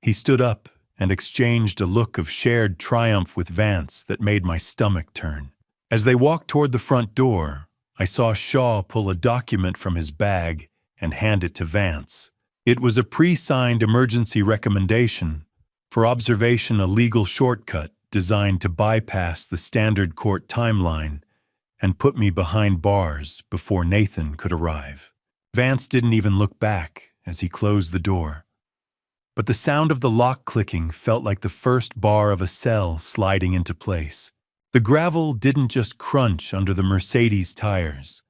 He stood up and exchanged a look of shared triumph with Vance that made my stomach turn. As they walked toward the front door, I saw Shaw pull a document from his bag and hand it to Vance. It was a pre-signed emergency recommendation for observation, a legal shortcut designed to bypass the standard court timeline and put me behind bars before Nathan could arrive. Vance didn't even look back as he closed the door. But the sound of the lock clicking felt like the first bar of a cell sliding into place. The gravel didn't just crunch under the Mercedes tires.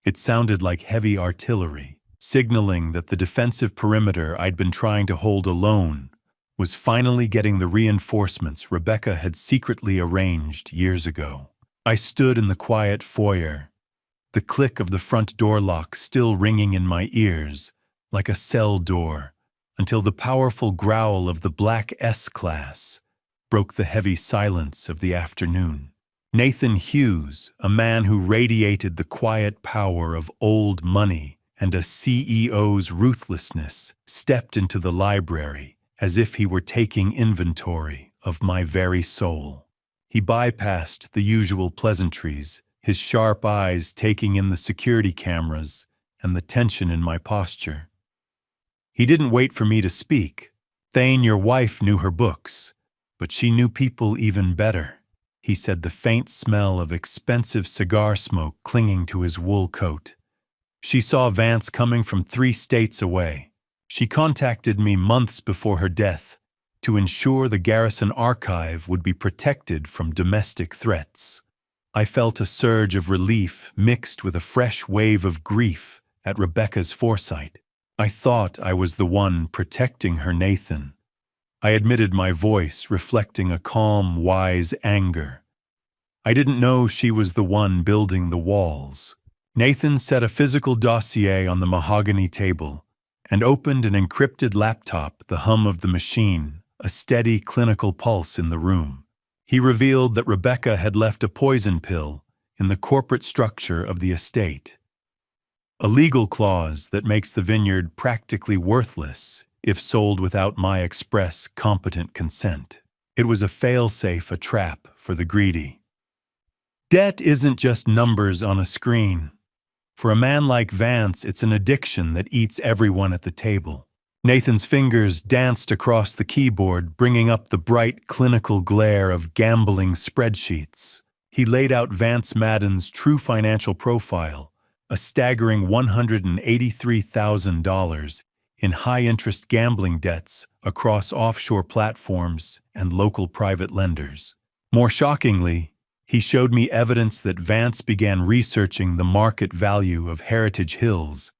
It sounded like heavy artillery, signaling that the defensive perimeter I'd been trying to hold alone was finally getting the reinforcements Rebecca had secretly arranged years ago. I stood in the quiet foyer, the click of the front door lock still ringing in my ears like a cell door, until the powerful growl of the black S-Class broke the heavy silence of the afternoon. Nathan Hughes, a man who radiated the quiet power of old money and a CEO's ruthlessness, stepped into the library as if he were taking inventory of my very soul. He bypassed the usual pleasantries, his sharp eyes taking in the security cameras and the tension in my posture. He didn't wait for me to speak. Thane, your wife, knew her books, but she knew people even better, he said, the faint smell of expensive cigar smoke clinging to his wool coat. She saw Vance coming from 3 states away. She contacted me months before her death to ensure the Garrison archive would be protected from domestic threats. I felt a surge of relief mixed with a fresh wave of grief at Rebecca's foresight. I thought I was the one protecting her, Nathan. I admitted, my voice reflecting a calm, wise anger. I didn't know she was the one building the walls. Nathan set a physical dossier on the mahogany table and opened an encrypted laptop, the hum of the machine, a steady clinical pulse in the room. He revealed that Rebecca had left a poison pill in the corporate structure of the estate, a legal clause that makes the vineyard practically worthless if sold without my express, competent consent. It was a fail-safe, a trap for the greedy. Debt isn't just numbers on a screen. For a man like Vance, it's an addiction that eats everyone at the table. Nathan's fingers danced across the keyboard, bringing up the bright clinical glare of gambling spreadsheets. He laid out Vance Madden's true financial profile, a staggering $183,000 in high-interest gambling debts across offshore platforms and local private lenders. More shockingly, he showed me evidence that Vance began researching the market value of Heritage Hills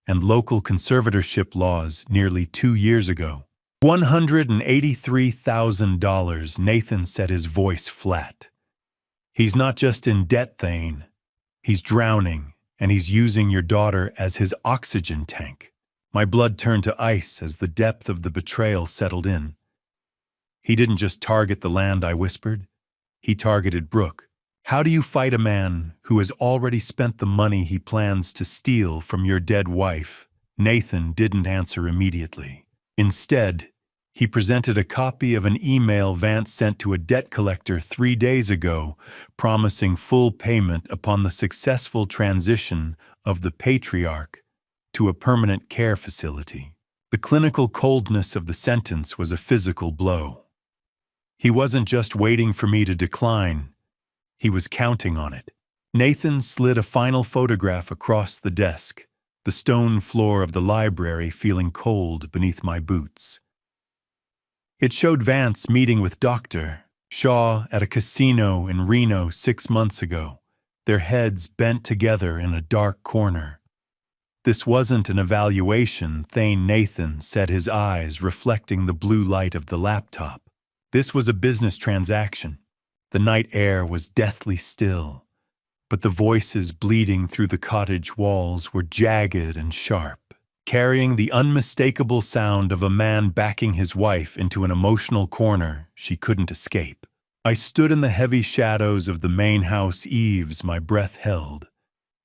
and local conservatorship laws nearly 2 years ago. $183,000, Nathan said, his voice flat. He's not just in debt, Thane. He's drowning, and he's using your daughter as his oxygen tank. My blood turned to ice as the depth of the betrayal settled in. He didn't just target the land, I whispered. He targeted Brooke. How do you fight a man who has already spent the money he plans to steal from your dead wife? Nathan didn't answer immediately. Instead, he presented a copy of an email Vance sent to a debt collector 3 days ago, promising full payment upon the successful transition of the patriarch to a permanent care facility. The clinical coldness of the sentence was a physical blow. He wasn't just waiting for me to decline. He was counting on it. Nathan slid a final photograph across the desk, the stone floor of the library feeling cold beneath my boots. It showed Vance meeting with Dr. Shaw at a casino in Reno 6 months ago, their heads bent together in a dark corner. This wasn't an evaluation, Thane Nathan said, his eyes reflecting the blue light of the laptop. This was a business transaction. The night air was deathly still, but the voices bleeding through the cottage walls were jagged and sharp, carrying the unmistakable sound of a man backing his wife into an emotional corner she couldn't escape. I stood in the heavy shadows of the main house eaves, my breath held,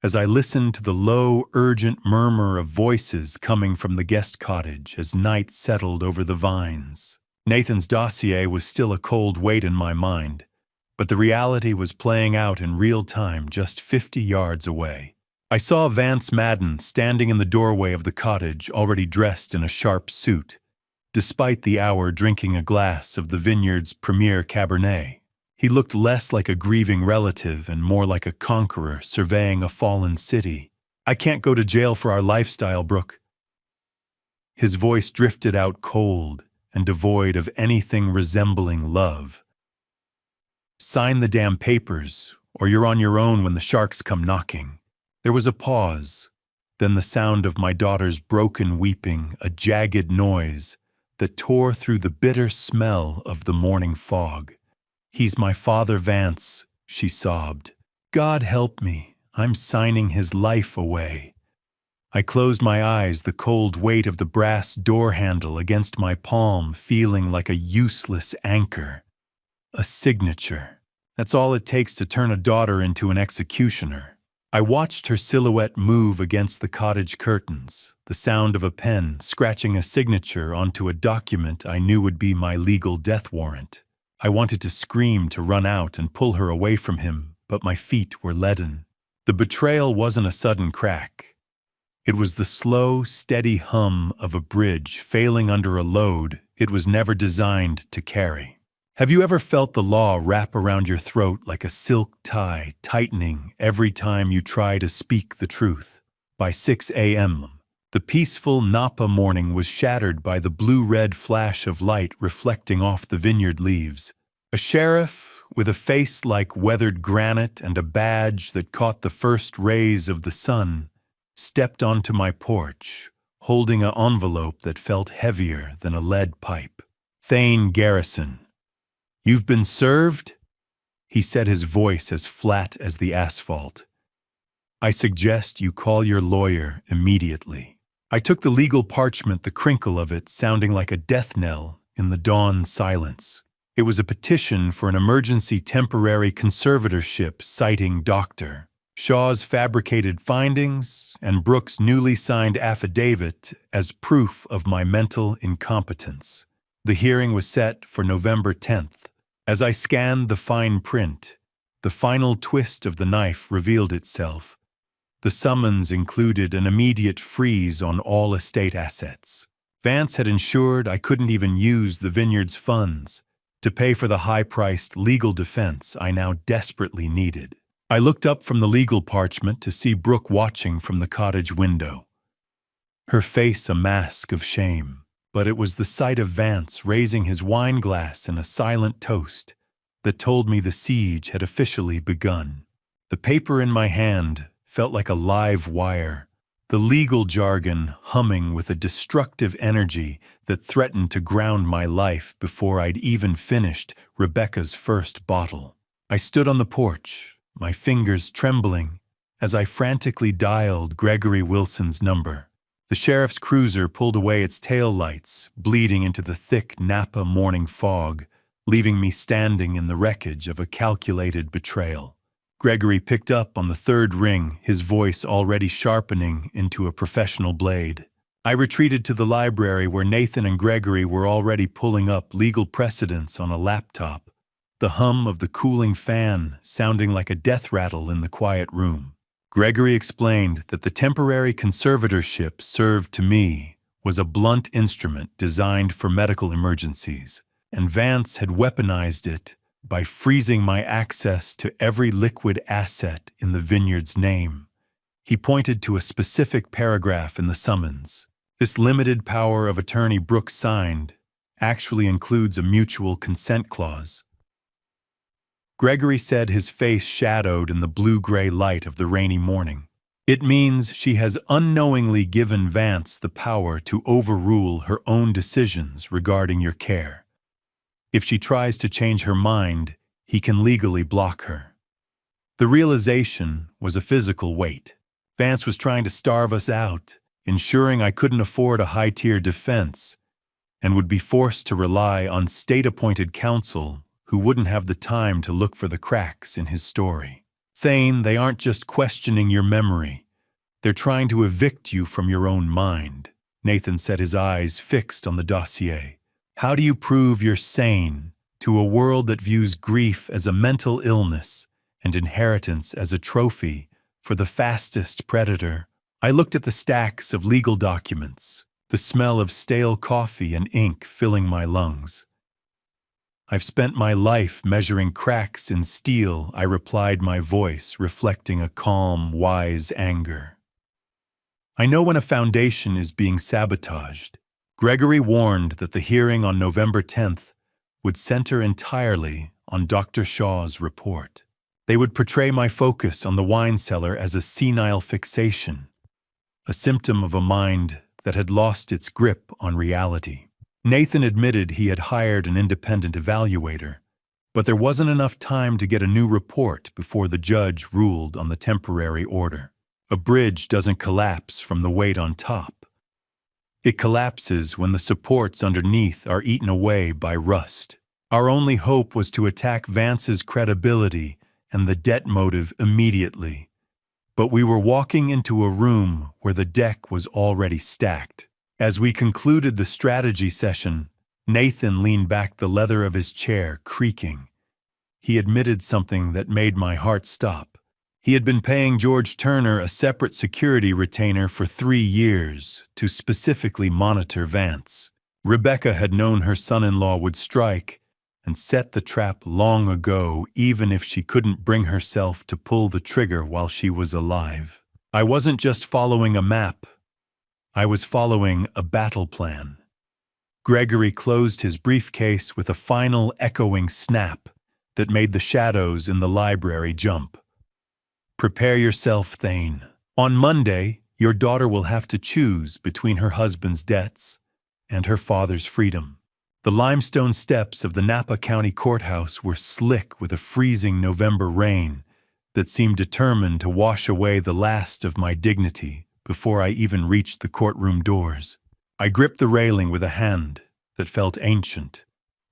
as I listened to the low, urgent murmur of voices coming from the guest cottage as night settled over the vines. Nathan's dossier was still a cold weight in my mind, but the reality was playing out in real time just 50 yards away. I saw Vance Madden standing in the doorway of the cottage, already dressed in a sharp suit, despite the hour drinking a glass of the vineyard's premier Cabernet. He looked less like a grieving relative and more like a conqueror surveying a fallen city. I can't go to jail for our lifestyle, Brooke. His voice drifted out cold and devoid of anything resembling love. Sign the damn papers, or you're on your own when the sharks come knocking. There was a pause, then the sound of my daughter's broken weeping, a jagged noise that tore through the bitter smell of the morning fog. He's my father, Vance, she sobbed. God help me, I'm signing his life away. I closed my eyes, the cold weight of the brass door handle against my palm feeling like a useless anchor. A signature. That's all it takes to turn a daughter into an executioner. I watched her silhouette move against the cottage curtains, the sound of a pen scratching a signature onto a document I knew would be my legal death warrant. I wanted to scream, to run out and pull her away from him, but my feet were leaden. The betrayal wasn't a sudden crack. It was the slow, steady hum of a bridge failing under a load it was never designed to carry. Have you ever felt the law wrap around your throat like a silk tie, tightening every time you try to speak the truth? By 6 a.m., the peaceful Napa morning was shattered by the blue-red flash of light reflecting off the vineyard leaves. A sheriff, with a face like weathered granite and a badge that caught the first rays of the sun, stepped onto my porch, holding an envelope that felt heavier than a lead pipe. Thane Garrison. You've been served? He said, his voice as flat as the asphalt. I suggest you call your lawyer immediately. I took the legal parchment, the crinkle of it sounding like a death knell in the dawn silence. It was a petition for an emergency temporary conservatorship citing Dr. Shaw's fabricated findings and Brooke's newly signed affidavit as proof of my mental incompetence. The hearing was set for November 10th. As I scanned the fine print, the final twist of the knife revealed itself. The summons included an immediate freeze on all estate assets. Vance had ensured I couldn't even use the vineyard's funds to pay for the high-priced legal defense I now desperately needed. I looked up from the legal parchment to see Brooke watching from the cottage window, her face a mask of shame. But it was the sight of Vance raising his wine glass in a silent toast that told me the siege had officially begun. The paper in my hand felt like a live wire, the legal jargon humming with a destructive energy that threatened to ground my life before I'd even finished Rebecca's first bottle. I stood on the porch, my fingers trembling as I frantically dialed Gregory Wilson's number. The sheriff's cruiser pulled away its tail lights, bleeding into the thick Napa morning fog, leaving me standing in the wreckage of a calculated betrayal. Gregory picked up on the third ring, his voice already sharpening into a professional blade. I retreated to the library where Nathan and Gregory were already pulling up legal precedents on a laptop, the hum of the cooling fan sounding like a death rattle in the quiet room. Gregory explained that the temporary conservatorship served to me was a blunt instrument designed for medical emergencies, and Vance had weaponized it by freezing my access to every liquid asset in the vineyard's name. He pointed to a specific paragraph in the summons. This limited power of attorney Brooke signed actually includes a mutual consent clause. Gregory said, his face shadowed in the blue-gray light of the rainy morning. It means she has unknowingly given Vance the power to overrule her own decisions regarding your care. If she tries to change her mind, he can legally block her. The realization was a physical weight. Vance was trying to starve us out, ensuring I couldn't afford a high-tier defense, and would be forced to rely on state-appointed counsel who wouldn't have the time to look for the cracks in his story. Thane, they aren't just questioning your memory. They're trying to evict you from your own mind. Nathan said, his eyes fixed on the dossier. How do you prove you're sane to a world that views grief as a mental illness and inheritance as a trophy for the fastest predator? I looked at the stacks of legal documents, the smell of stale coffee and ink filling my lungs. I've spent my life measuring cracks in steel, I replied, my voice reflecting a calm, wise anger. I know when a foundation is being sabotaged. Gregory warned that the hearing on November 10th would center entirely on Dr. Shaw's report. They would portray my focus on the wine cellar as a senile fixation, a symptom of a mind that had lost its grip on reality. Nathan admitted he had hired an independent evaluator, but there wasn't enough time to get a new report before the judge ruled on the temporary order. A bridge doesn't collapse from the weight on top. It collapses when the supports underneath are eaten away by rust. Our only hope was to attack Vance's credibility and the debt motive immediately, but we were walking into a room where the deck was already stacked. As we concluded the strategy session, Nathan leaned back, the leather of his chair creaking. He admitted something that made my heart stop. He had been paying George Turner a separate security retainer for 3 years to specifically monitor Vance. Rebecca had known her son-in-law would strike and set the trap long ago, even if she couldn't bring herself to pull the trigger while she was alive. I wasn't just following a map. I was following a battle plan. Gregory closed his briefcase with a final echoing snap that made the shadows in the library jump. Prepare yourself, Thane. On Monday, your daughter will have to choose between her husband's debts and her father's freedom. The limestone steps of the Napa County Courthouse were slick with a freezing November rain that seemed determined to wash away the last of my dignity before I even reached the courtroom doors. I gripped the railing with a hand that felt ancient,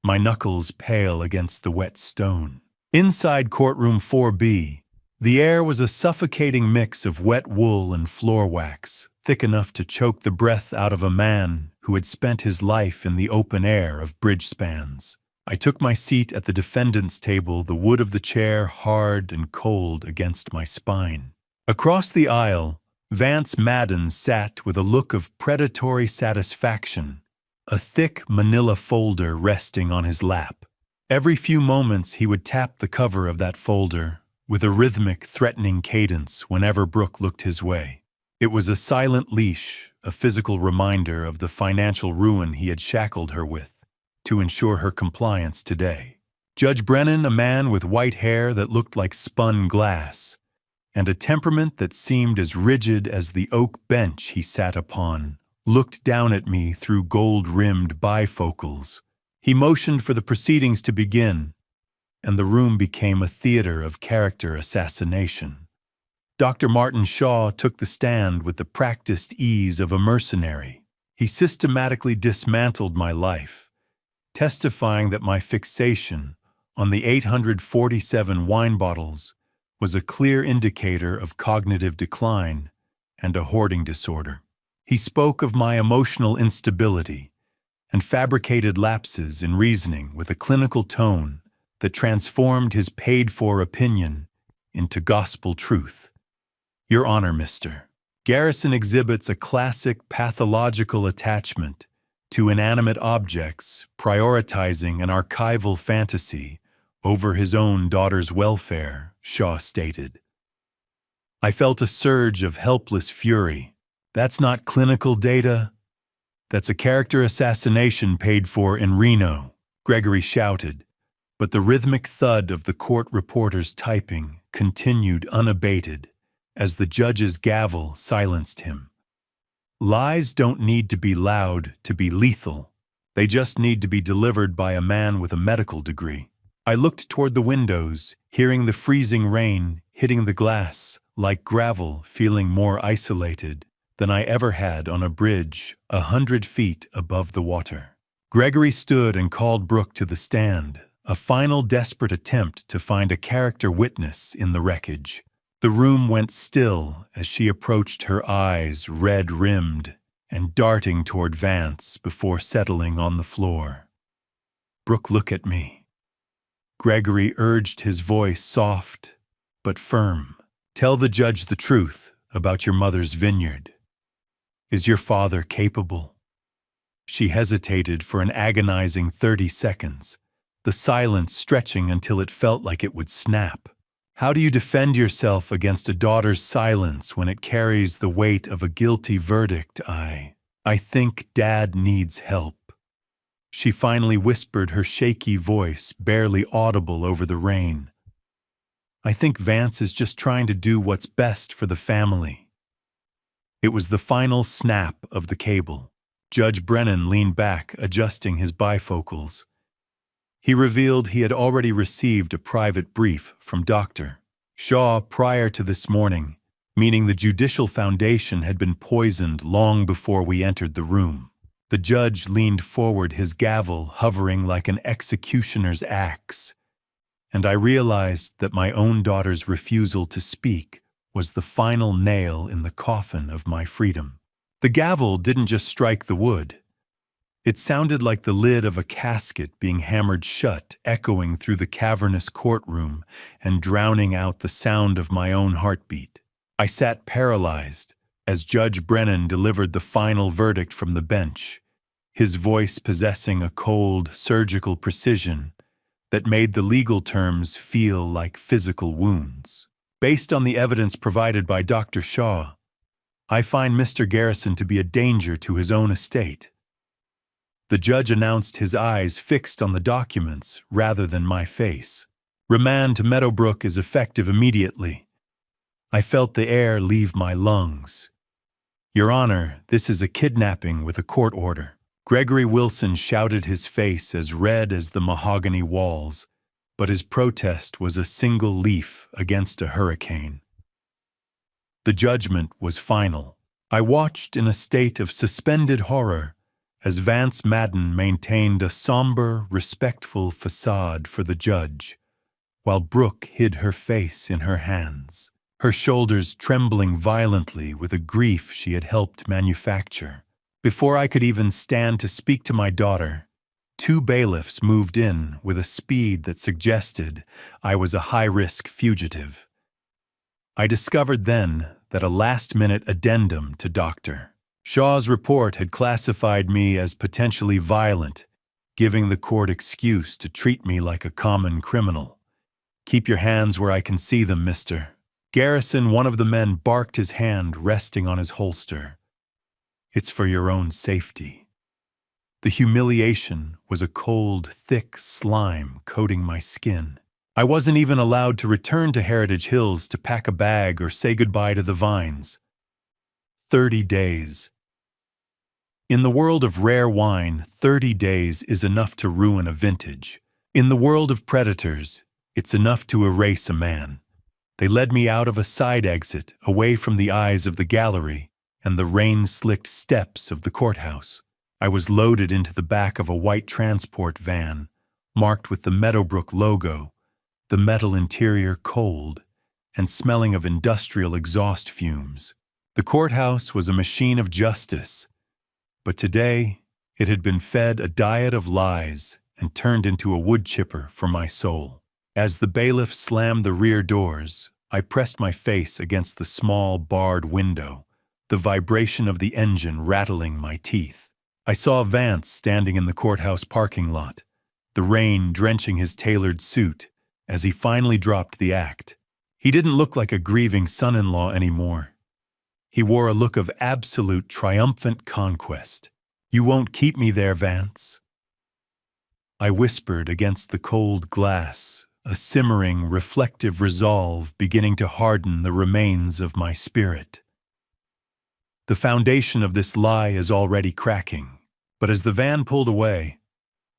my knuckles pale against the wet stone. Inside courtroom 4B, the air was a suffocating mix of wet wool and floor wax, thick enough to choke the breath out of a man who had spent his life in the open air of bridge spans. I took my seat at the defendant's table, the wood of the chair hard and cold against my spine. Across the aisle, Vance Madden sat with a look of predatory satisfaction, a thick manila folder resting on his lap. Every few moments he would tap the cover of that folder with a rhythmic, threatening cadence whenever Brooke looked his way. It was a silent leash, a physical reminder of the financial ruin he had shackled her with to ensure her compliance today. Judge Brennan, a man with white hair that looked like spun glass, and a temperament that seemed as rigid as the oak bench he sat upon, looked down at me through gold-rimmed bifocals. He motioned for the proceedings to begin, and the room became a theater of character assassination. Dr. Martin Shaw took the stand with the practiced ease of a mercenary. He systematically dismantled my life, testifying that my fixation on the 847 wine bottles was a clear indicator of cognitive decline and a hoarding disorder. He spoke of my emotional instability and fabricated lapses in reasoning with a clinical tone that transformed his paid-for opinion into gospel truth. Your Honor, Mr. Garrison exhibits a classic pathological attachment to inanimate objects, prioritizing an archival fantasy over his own daughter's welfare, Shaw stated. I felt a surge of helpless fury. That's not clinical data. That's a character assassination paid for in Reno, Gregory shouted, but the rhythmic thud of the court reporter's typing continued unabated as the judge's gavel silenced him. Lies don't need to be loud to be lethal. They just need to be delivered by a man with a medical degree. I looked toward the windows, hearing the freezing rain hitting the glass like gravel, feeling more isolated than I ever had on a bridge 100 feet above the water. Gregory stood and called Brooke to the stand, a final desperate attempt to find a character witness in the wreckage. The room went still as she approached, her eyes red-rimmed and darting toward Vance before settling on the floor. Brooke, look at me. Gregory urged, his voice soft but firm. Tell the judge the truth about your mother's vineyard. Is your father capable? She hesitated for an agonizing 30 seconds, the silence stretching until it felt like it would snap. How do you defend yourself against a daughter's silence when it carries the weight of a guilty verdict? I think Dad needs help. She finally whispered, her shaky voice barely audible over the rain. I think Vance is just trying to do what's best for the family. It was the final snap of the cable. Judge Brennan leaned back, adjusting his bifocals. He revealed he had already received a private brief from Dr. Shaw prior to this morning, meaning the judicial foundation had been poisoned long before we entered the room. The judge leaned forward, his gavel hovering like an executioner's axe, and I realized that my own daughter's refusal to speak was the final nail in the coffin of my freedom. The gavel didn't just strike the wood. It sounded like the lid of a casket being hammered shut, echoing through the cavernous courtroom and drowning out the sound of my own heartbeat. I sat paralyzed as Judge Brennan delivered the final verdict from the bench, his voice possessing a cold, surgical precision that made the legal terms feel like physical wounds. Based on the evidence provided by Dr. Shaw, I find Mr. Garrison to be a danger to his own estate. The judge announced, his eyes fixed on the documents rather than my face. Remand to Meadowbrook is effective immediately. I felt the air leave my lungs. Your Honor, this is a kidnapping with a court order. Gregory Wilson shouted, his face as red as the mahogany walls, but his protest was a single leaf against a hurricane. The judgment was final. I watched in a state of suspended horror as Vance Madden maintained a somber, respectful facade for the judge, while Brooke hid her face in her hands, her shoulders trembling violently with a grief she had helped manufacture. Before I could even stand to speak to my daughter, 2 bailiffs moved in with a speed that suggested I was a high-risk fugitive. I discovered then that a last-minute addendum to Dr. Shaw's report had classified me as potentially violent, giving the court excuse to treat me like a common criminal. "Keep your hands where I can see them, mister." Garrison, one of the men, barked, his hand resting on his holster. "It's for your own safety." The humiliation was a cold, thick slime coating my skin. I wasn't even allowed to return to Heritage Hills to pack a bag or say goodbye to the vines. 30 days. In the world of rare wine, 30 days is enough to ruin a vintage. In the world of predators, it's enough to erase a man. They led me out of a side exit, away from the eyes of the gallery and the rain-slicked steps of the courthouse. I was loaded into the back of a white transport van, marked with the Meadowbrook logo, the metal interior cold and smelling of industrial exhaust fumes. The courthouse was a machine of justice, but today it had been fed a diet of lies and turned into a wood chipper for my soul. As the bailiff slammed the rear doors, I pressed my face against the small barred window, the vibration of the engine rattling my teeth. I saw Vance standing in the courthouse parking lot, the rain drenching his tailored suit as he finally dropped the act. He didn't look like a grieving son-in-law anymore. He wore a look of absolute triumphant conquest. "You won't keep me there, Vance." I whispered against the cold glass, a simmering, reflective resolve beginning to harden the remains of my spirit. The foundation of this lie is already cracking, but as the van pulled away,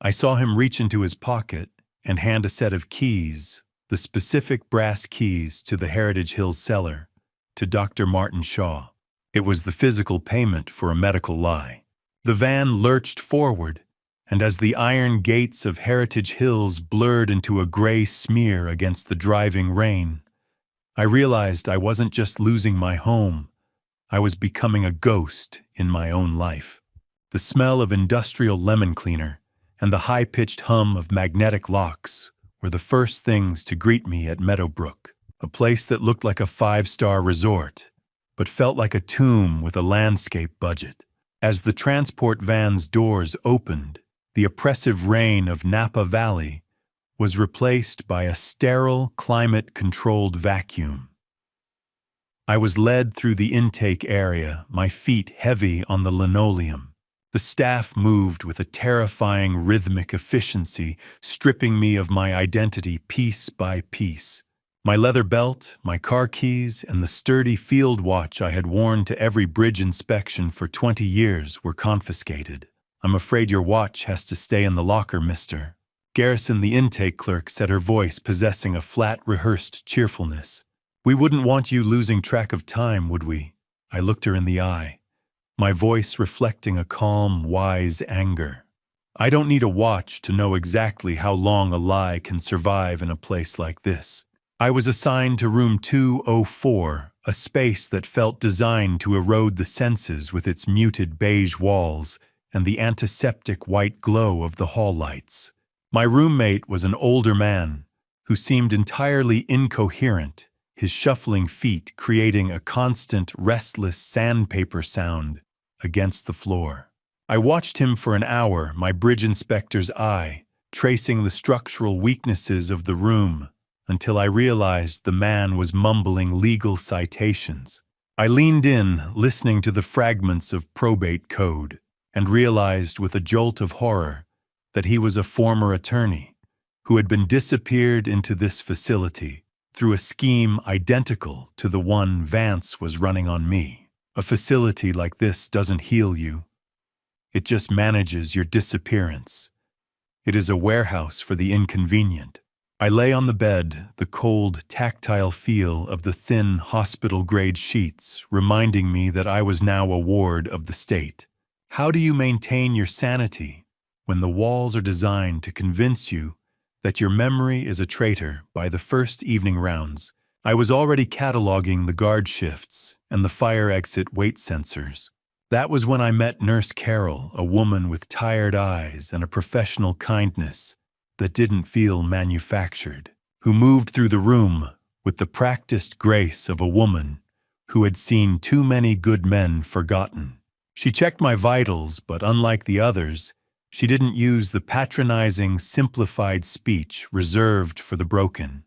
I saw him reach into his pocket and hand a set of keys, the specific brass keys to the Heritage Hills cellar, to Dr. Martin Shaw. It was the physical payment for a medical lie. The van lurched forward, and as the iron gates of Heritage Hills blurred into a gray smear against the driving rain, I realized I wasn't just losing my home, I was becoming a ghost in my own life. The smell of industrial lemon cleaner and the high-pitched hum of magnetic locks were the first things to greet me at Meadowbrook, a place that looked like a 5-star resort, but felt like a tomb with a landscape budget. As the transport van's doors opened, the oppressive rain of Napa Valley was replaced by a sterile, climate-controlled vacuum. I was led through the intake area, my feet heavy on the linoleum. The staff moved with a terrifying rhythmic efficiency, stripping me of my identity piece by piece. My leather belt, my car keys, and the sturdy field watch I had worn to every bridge inspection for 20 years were confiscated. "I'm afraid your watch has to stay in the locker, mister." Garrison, the intake clerk, said, her voice possessing a flat, rehearsed cheerfulness. "We wouldn't want you losing track of time, would we?" I looked her in the eye, my voice reflecting a calm, wise anger. "I don't need a watch to know exactly how long a lie can survive in a place like this." I was assigned to room 204, a space that felt designed to erode the senses with its muted beige walls and the antiseptic white glow of the hall lights. My roommate was an older man who seemed entirely incoherent, his shuffling feet creating a constant, restless sandpaper sound against the floor. I watched him for an hour, my bridge inspector's eye, tracing the structural weaknesses of the room, until I realized the man was mumbling legal citations. I leaned in, listening to the fragments of probate code, and realized with a jolt of horror that he was a former attorney who had been disappeared into this facility through a scheme identical to the one Vance was running on me. A facility like this doesn't heal you. It just manages your disappearance. It is a warehouse for the inconvenient. I lay on the bed, the cold, tactile feel of the thin, hospital-grade sheets reminding me that I was now a ward of the state. How do you maintain your sanity when the walls are designed to convince you that your memory is a traitor by the first evening rounds? I was already cataloging the guard shifts and the fire exit weight sensors. That was when I met Nurse Carol, a woman with tired eyes and a professional kindness that didn't feel manufactured, who moved through the room with the practiced grace of a woman who had seen too many good men forgotten. She checked my vitals, but unlike the others, she didn't use the patronizing, simplified speech reserved for the broken.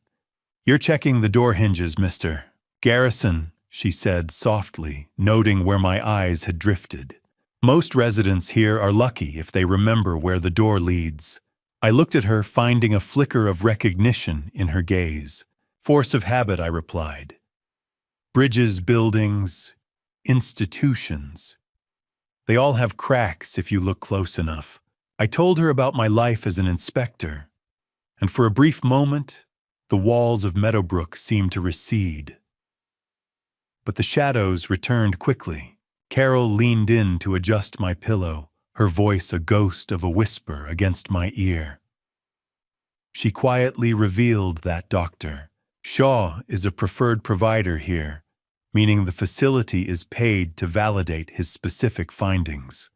"You're checking the door hinges, Mr. Garrison," she said softly, noting where my eyes had drifted. "Most residents here are lucky if they remember where the door leads." I looked at her, finding a flicker of recognition in her gaze. "Force of habit," I replied. "Bridges, buildings, institutions. They all have cracks if you look close enough." I told her about my life as an inspector, and for a brief moment, the walls of Meadowbrook seemed to recede. But the shadows returned quickly. Carol leaned in to adjust my pillow, her voice a ghost of a whisper against my ear. She quietly revealed that, "Doctor Shaw is a preferred provider here, meaning the facility is paid to validate his specific findings.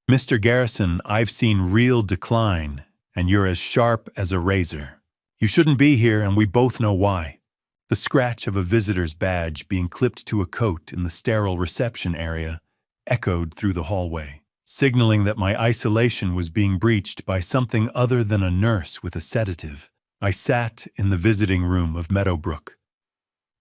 Mr. Garrison, I've seen real decline, and you're as sharp as a razor. You shouldn't be here, and we both know why." The scratch of a visitor's badge being clipped to a coat in the sterile reception area echoed through the hallway, signaling that my isolation was being breached by something other than a nurse with a sedative. I sat in the visiting room of Meadowbrook,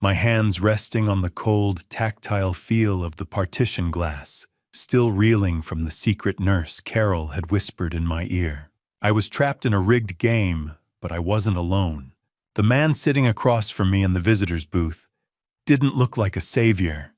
my hands resting on the cold, tactile feel of the partition glass, still reeling from the secret nurse Carol had whispered in my ear. I was trapped in a rigged game, but I wasn't alone. The man sitting across from me in the visitor's booth didn't look like a savior.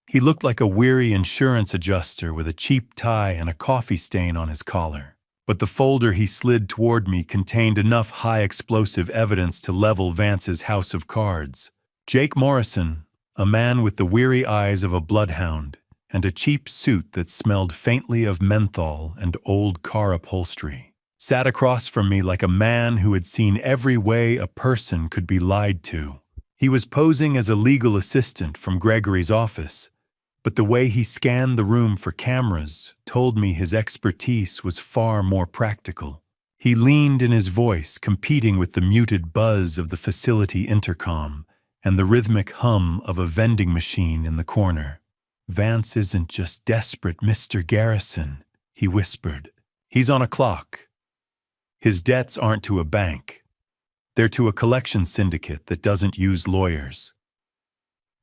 He looked like a weary insurance adjuster with a cheap tie and a coffee stain on his collar. But the folder he slid toward me contained enough high-explosive evidence to level Vance's house of cards. Jake Morrison, a man with the weary eyes of a bloodhound, and a cheap suit that smelled faintly of menthol and old car upholstery, sat across from me like a man who had seen every way a person could be lied to. He was posing as a legal assistant from Gregory's office, but the way he scanned the room for cameras told me his expertise was far more practical. He leaned in his voice, competing with the muted buzz of the facility intercom and the rhythmic hum of a vending machine in the corner. "Vance isn't just desperate, Mr. Garrison," he whispered. "He's on a clock. His debts aren't to a bank. They're to a collection syndicate that doesn't use lawyers.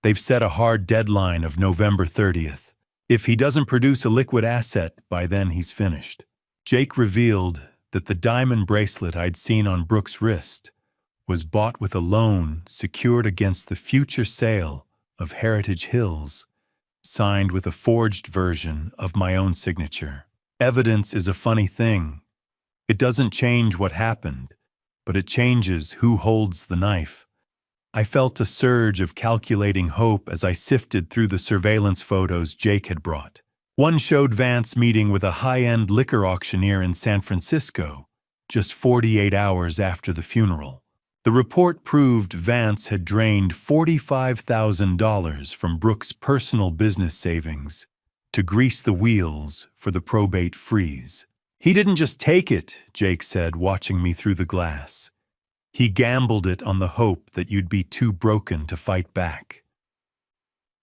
They've set a hard deadline of November 30th. If he doesn't produce a liquid asset, by then he's finished." Jake revealed that the diamond bracelet I'd seen on Brooke's wrist was bought with a loan secured against the future sale of Heritage Hills, signed with a forged version of my own signature. Evidence is a funny thing. It doesn't change what happened, but it changes who holds the knife. I felt a surge of calculating hope as I sifted through the surveillance photos Jake had brought. One showed Vance meeting with a high-end liquor auctioneer in San Francisco, just 48 hours after the funeral. The report proved Vance had drained $45,000 from Brooke's personal business savings to grease the wheels for the probate freeze. "He didn't just take it," Jake said, watching me through the glass. "He gambled it on the hope that you'd be too broken to fight back."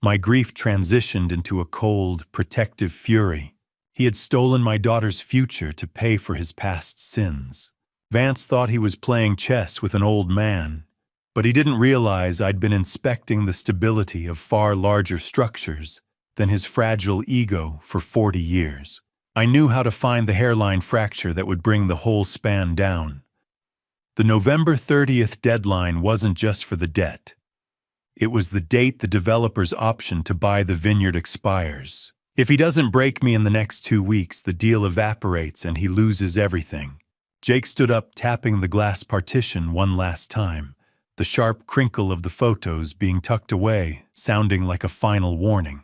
My grief transitioned into a cold, protective fury. He had stolen my daughter's future to pay for his past sins. Vance thought he was playing chess with an old man, but he didn't realize I'd been inspecting the stability of far larger structures than his fragile ego for 40 years. I knew how to find the hairline fracture that would bring the whole span down. The November 30th deadline wasn't just for the debt. It was the date the developer's option to buy the vineyard expires. If he doesn't break me in the next 2 weeks, the deal evaporates and he loses everything. Jake stood up, tapping the glass partition one last time, the sharp crinkle of the photos being tucked away, sounding like a final warning.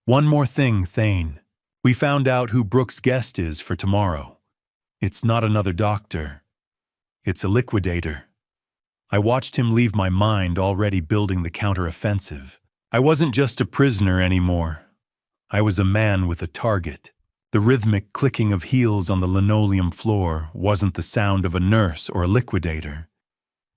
"One more thing, Thane. We found out who Brooke's guest is for tomorrow. It's not another doctor. It's a liquidator." I watched him leave my mind, already building the counteroffensive. I wasn't just a prisoner anymore. I was a man with a target. The rhythmic clicking of heels on the linoleum floor wasn't the sound of a nurse or a liquidator.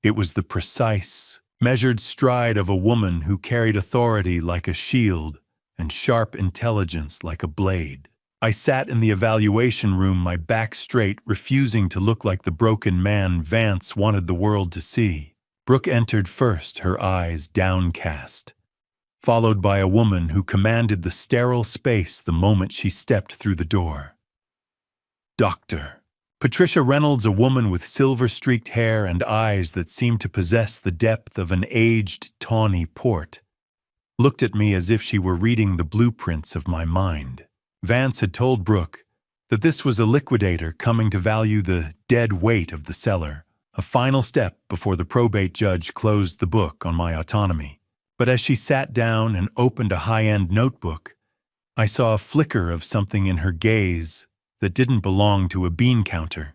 It was the precise, measured stride of a woman who carried authority like a shield and sharp intelligence like a blade. I sat in the evaluation room, my back straight, refusing to look like the broken man Vance wanted the world to see. Brooke entered first, her eyes downcast, followed by a woman who commanded the sterile space the moment she stepped through the door. Dr. Patricia Reynolds, a woman with silver-streaked hair and eyes that seemed to possess the depth of an aged, tawny port, looked at me as if she were reading the blueprints of my mind. Vance had told Brooke that this was a liquidator coming to value the dead weight of the cellar, a final step before the probate judge closed the book on my autonomy. But as she sat down and opened a high-end notebook, I saw a flicker of something in her gaze that didn't belong to a bean counter.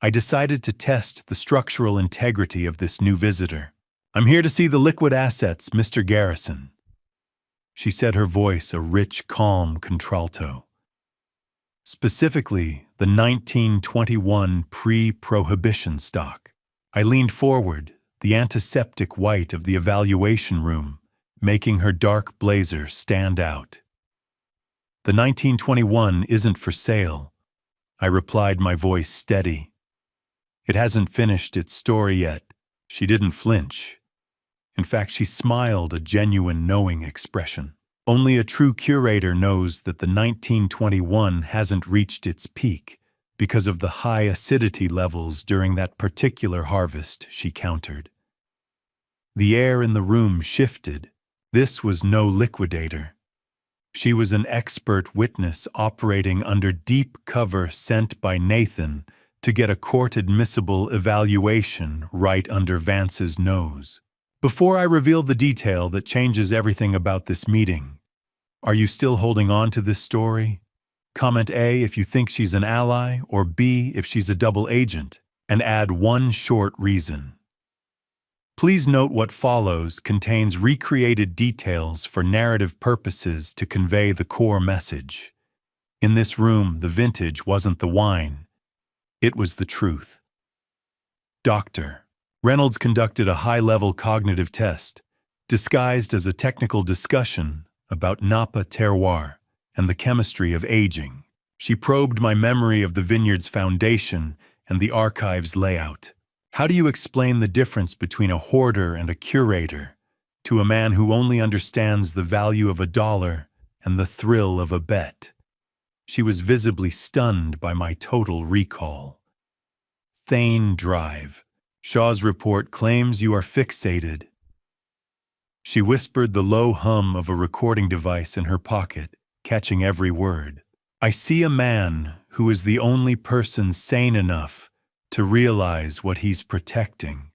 I decided to test the structural integrity of this new visitor. "I'm here to see the liquid assets, Mr. Garrison," she said, her voice a rich, calm contralto. "Specifically, the 1921 pre-prohibition stock." I leaned forward, the antiseptic white of the evaluation room making her dark blazer stand out. "The 1921 isn't for sale," I replied, my voice steady. "It hasn't finished its story yet." She didn't flinch. In fact, she smiled, a genuine knowing expression. "Only a true curator knows that the 1921 hasn't reached its peak because of the high acidity levels during that particular harvest," she countered. The air in the room shifted. This was no liquidator. She was an expert witness operating under deep cover sent by Nathan to get a court-admissible evaluation right under Vance's nose. "Before I reveal the detail that changes everything about this meeting, are you still holding on to this story? Comment A if you think she's an ally, or B if she's a double agent, and add one short reason. Please note what follows contains recreated details for narrative purposes to convey the core message. In this room, the vintage wasn't the wine. It was the truth." Dr. Reynolds conducted a high-level cognitive test, disguised as a technical discussion about Napa terroir and the chemistry of aging. She probed my memory of the vineyard's foundation and the archive's layout. "How do you explain the difference between a hoarder and a curator to a man who only understands the value of $1 and the thrill of a bet?" She was visibly stunned by my total recall. "Thane Drive. Shaw's report claims you are fixated." She whispered, the low hum of a recording device in her pocket, catching every word. "I see a man who is the only person sane enough to realize what he's protecting.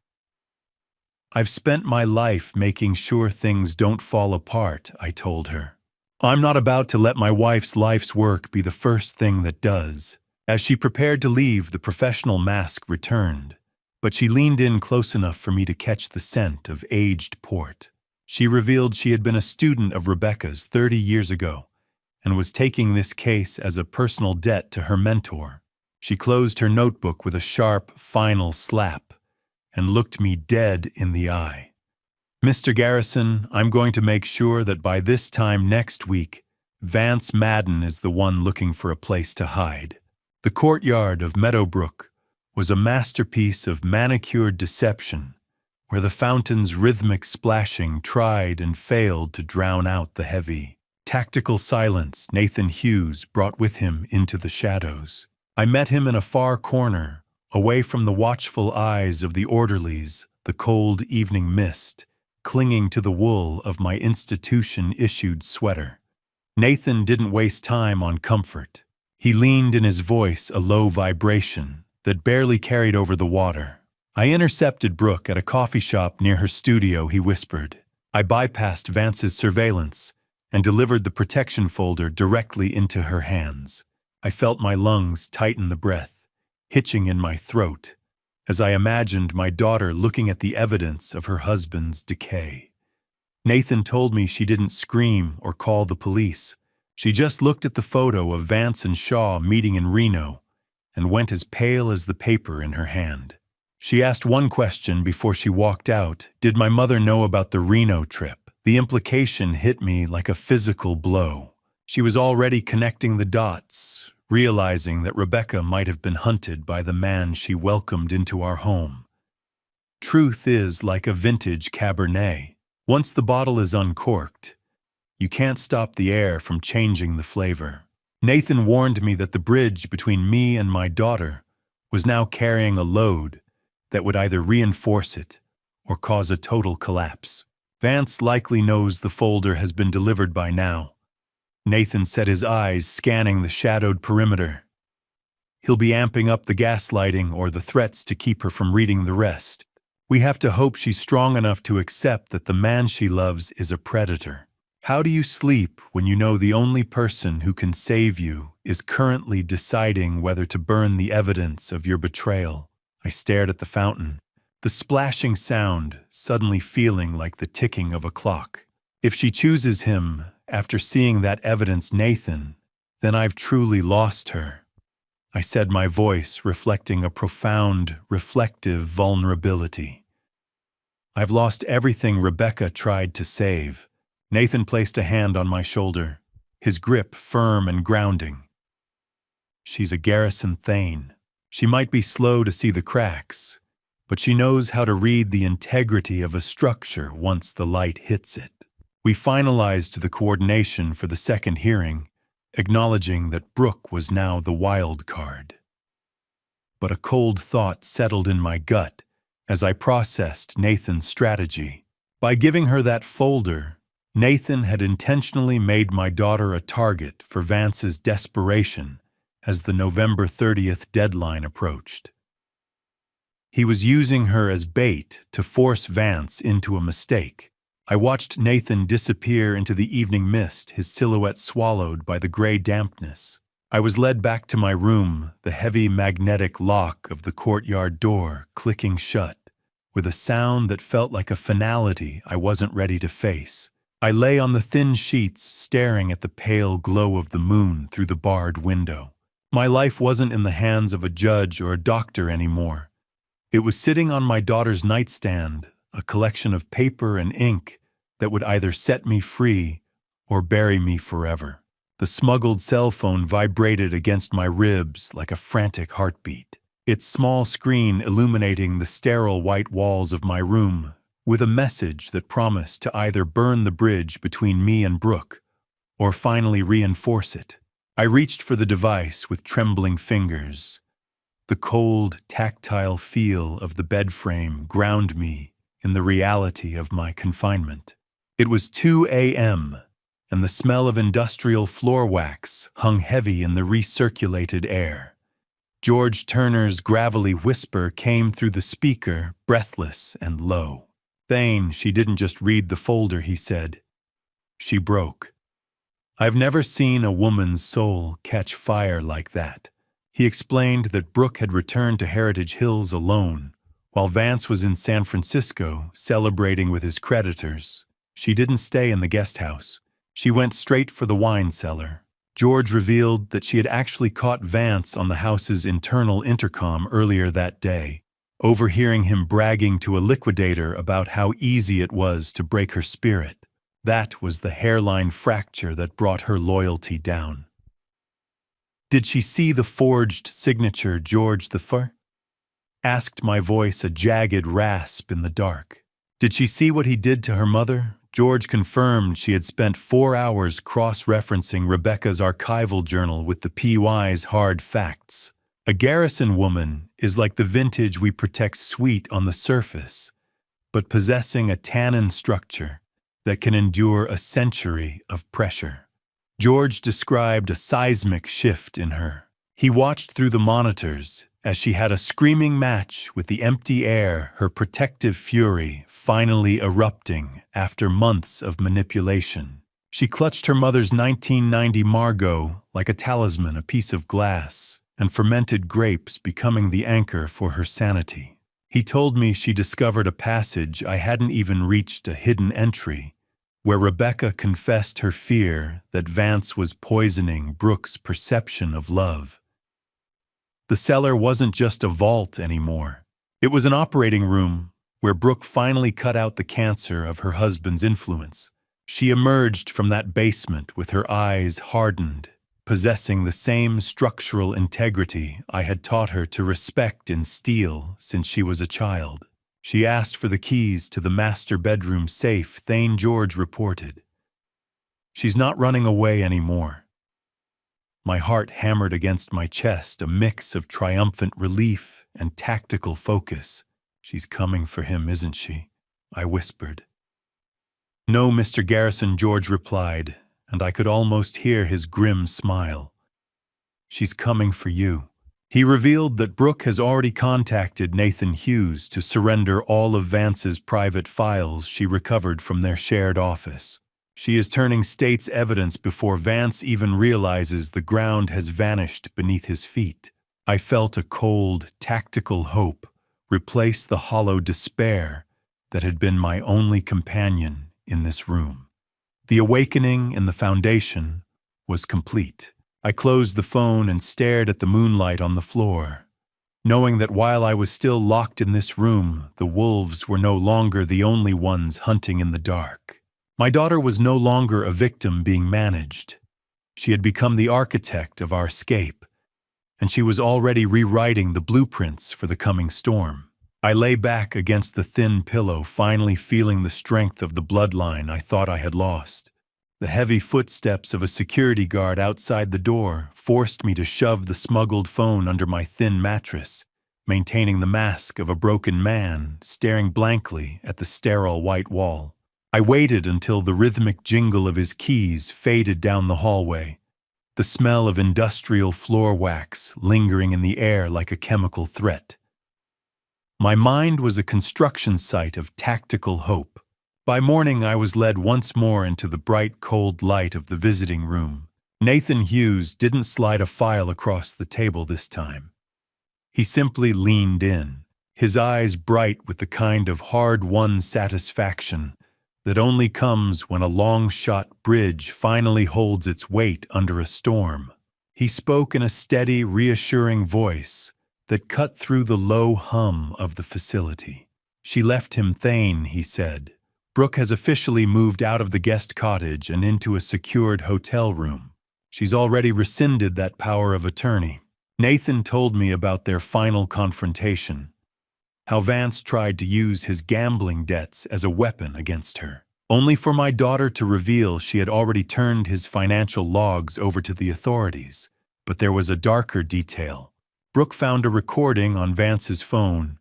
I've spent my life making sure things don't fall apart," I told her. "I'm not about to let my wife's life's work be the first thing that does." As she prepared to leave, the professional mask returned, but she leaned in close enough for me to catch the scent of aged port. She revealed she had been a student of Rebecca's 30 years ago and was taking this case as a personal debt to her mentor. She closed her notebook with a sharp, final slap and looked me dead in the eye. "Mr. Garrison, I'm going to make sure that by this time next week, Vance Madden is the one looking for a place to hide." The courtyard of Meadowbrook was a masterpiece of manicured deception, where the fountain's rhythmic splashing tried and failed to drown out the heavy, tactical silence Nathan Hughes brought with him into the shadows. I met him in a far corner, away from the watchful eyes of the orderlies, the cold evening mist clinging to the wool of my institution-issued sweater. Nathan didn't waste time on comfort. He leaned, in his voice a low vibration that barely carried over the water. "I intercepted Brooke at a coffee shop near her studio," he whispered. "I bypassed Vance's surveillance and delivered the protection folder directly into her hands." I felt my lungs tighten, the breath hitching in my throat, as I imagined my daughter looking at the evidence of her husband's decay. Nathan told me she didn't scream or call the police. She just looked at the photo of Vance and Shaw meeting in Reno and went as pale as the paper in her hand. She asked one question before she walked out. Did my mother know about the Reno trip? The implication hit me like a physical blow. She was already connecting the dots, realizing that Rebecca might have been hunted by the man she welcomed into our home. Truth is like a vintage Cabernet. Once the bottle is uncorked, you can't stop the air from changing the flavor. Nathan warned me that the bridge between me and my daughter was now carrying a load that would either reinforce it or cause a total collapse. Vance likely knows the folder has been delivered by now. Nathan set his eyes scanning the shadowed perimeter. He'll be amping up the gaslighting or the threats to keep her from reading the rest. We have to hope she's strong enough to accept that the man she loves is a predator. How do you sleep when you know the only person who can save you is currently deciding whether to burn the evidence of your betrayal? I stared at the fountain, the splashing sound suddenly feeling like the ticking of a clock. If she chooses him after seeing that evidence, Nathan, then I've truly lost her. I said, my voice reflecting a profound, reflective vulnerability. I've lost everything Rebecca tried to save. Nathan placed a hand on my shoulder, his grip firm and grounding. She's a Garrison Thane. She might be slow to see the cracks, but she knows how to read the integrity of a structure once the light hits it. We finalized the coordination for the second hearing, acknowledging that Brooke was now the wild card. But a cold thought settled in my gut as I processed Nathan's strategy. By giving her that folder, Nathan had intentionally made my daughter a target for Vance's desperation as the November 30th deadline approached. He was using her as bait to force Vance into a mistake. I watched Nathan disappear into the evening mist, his silhouette swallowed by the gray dampness. I was led back to my room, the heavy magnetic lock of the courtyard door clicking shut, with a sound that felt like a finality I wasn't ready to face. I lay on the thin sheets, staring at the pale glow of the moon through the barred window. My life wasn't in the hands of a judge or a doctor anymore. It was sitting on my daughter's nightstand, a collection of paper and ink that would either set me free or bury me forever. The smuggled cell phone vibrated against my ribs like a frantic heartbeat, its small screen illuminating the sterile white walls of my room with a message that promised to either burn the bridge between me and Brooke or finally reinforce it. I reached for the device with trembling fingers. The cold, tactile feel of the bed frame ground me in the reality of my confinement. It was 2 a.m., and the smell of industrial floor wax hung heavy in the recirculated air. George Turner's gravelly whisper came through the speaker, breathless and low. Thane, she didn't just read the folder, he said. She broke. I've never seen a woman's soul catch fire like that. He explained that Brooke had returned to Heritage Hills alone, while Vance was in San Francisco celebrating with his creditors. She didn't stay in the guest house. She went straight for the wine cellar. George revealed that she had actually caught Vance on the house's internal intercom earlier that day, overhearing him bragging to a liquidator about how easy it was to break her spirit. That was the hairline fracture that brought her loyalty down. Did she see the forged signature George the Fur? Asked my voice, a jagged rasp in the dark. Did she see what he did to her mother? George confirmed she had spent 4 hours cross-referencing Rebecca's archival journal with the PY's hard facts. A Garrison woman is like the vintage we protect sweet on the surface, but possessing a tannin structure that can endure a century of pressure. George described a seismic shift in her. He watched through the monitors as she had a screaming match with the empty air, her protective fury finally erupting after months of manipulation. She clutched her mother's 1990 Margot like a talisman, a piece of glass, and fermented grapes becoming the anchor for her sanity. He told me she discovered a passage I hadn't even reached, a hidden entry, where Rebecca confessed her fear that Vance was poisoning Brooke's perception of love. The cellar wasn't just a vault anymore. It was an operating room where Brooke finally cut out the cancer of her husband's influence. She emerged from that basement with her eyes hardened, possessing the same structural integrity I had taught her to respect in steel since she was a child. She asked for the keys to the master bedroom safe, Thane George reported. She's not running away anymore. My heart hammered against my chest, a mix of triumphant relief and tactical focus. She's coming for him, isn't she? I whispered. No, Mr. Garrison, George replied, and I could almost hear his grim smile. She's coming for you. He revealed that Brooke has already contacted Nathan Hughes to surrender all of Vance's private files she recovered from their shared office. She is turning state's evidence before Vance even realizes the ground has vanished beneath his feet. I felt a cold, tactical hope replace the hollow despair that had been my only companion in this room. The awakening in the foundation was complete. I closed the phone and stared at the moonlight on the floor, knowing that while I was still locked in this room, the wolves were no longer the only ones hunting in the dark. My daughter was no longer a victim being managed. She had become the architect of our escape, and she was already rewriting the blueprints for the coming storm. I lay back against the thin pillow, finally feeling the strength of the bloodline I thought I had lost. The heavy footsteps of a security guard outside the door forced me to shove the smuggled phone under my thin mattress, maintaining the mask of a broken man staring blankly at the sterile white wall. I waited until the rhythmic jingle of his keys faded down the hallway, the smell of industrial floor wax lingering in the air like a chemical threat. My mind was a construction site of tactical hope. By morning, I was led once more into the bright, cold light of the visiting room. Nathan Hughes didn't slide a file across the table this time. He simply leaned in, his eyes bright with the kind of hard-won satisfaction that only comes when a long-shot bridge finally holds its weight under a storm. He spoke in a steady, reassuring voice that cut through the low hum of the facility. She left him Thane, he said. Brooke has officially moved out of the guest cottage and into a secured hotel room. She's already rescinded that power of attorney. Nathan told me about their final confrontation, how Vance tried to use his gambling debts as a weapon against her, only for my daughter to reveal she had already turned his financial logs over to the authorities. But there was a darker detail. Brooke found a recording on Vance's phone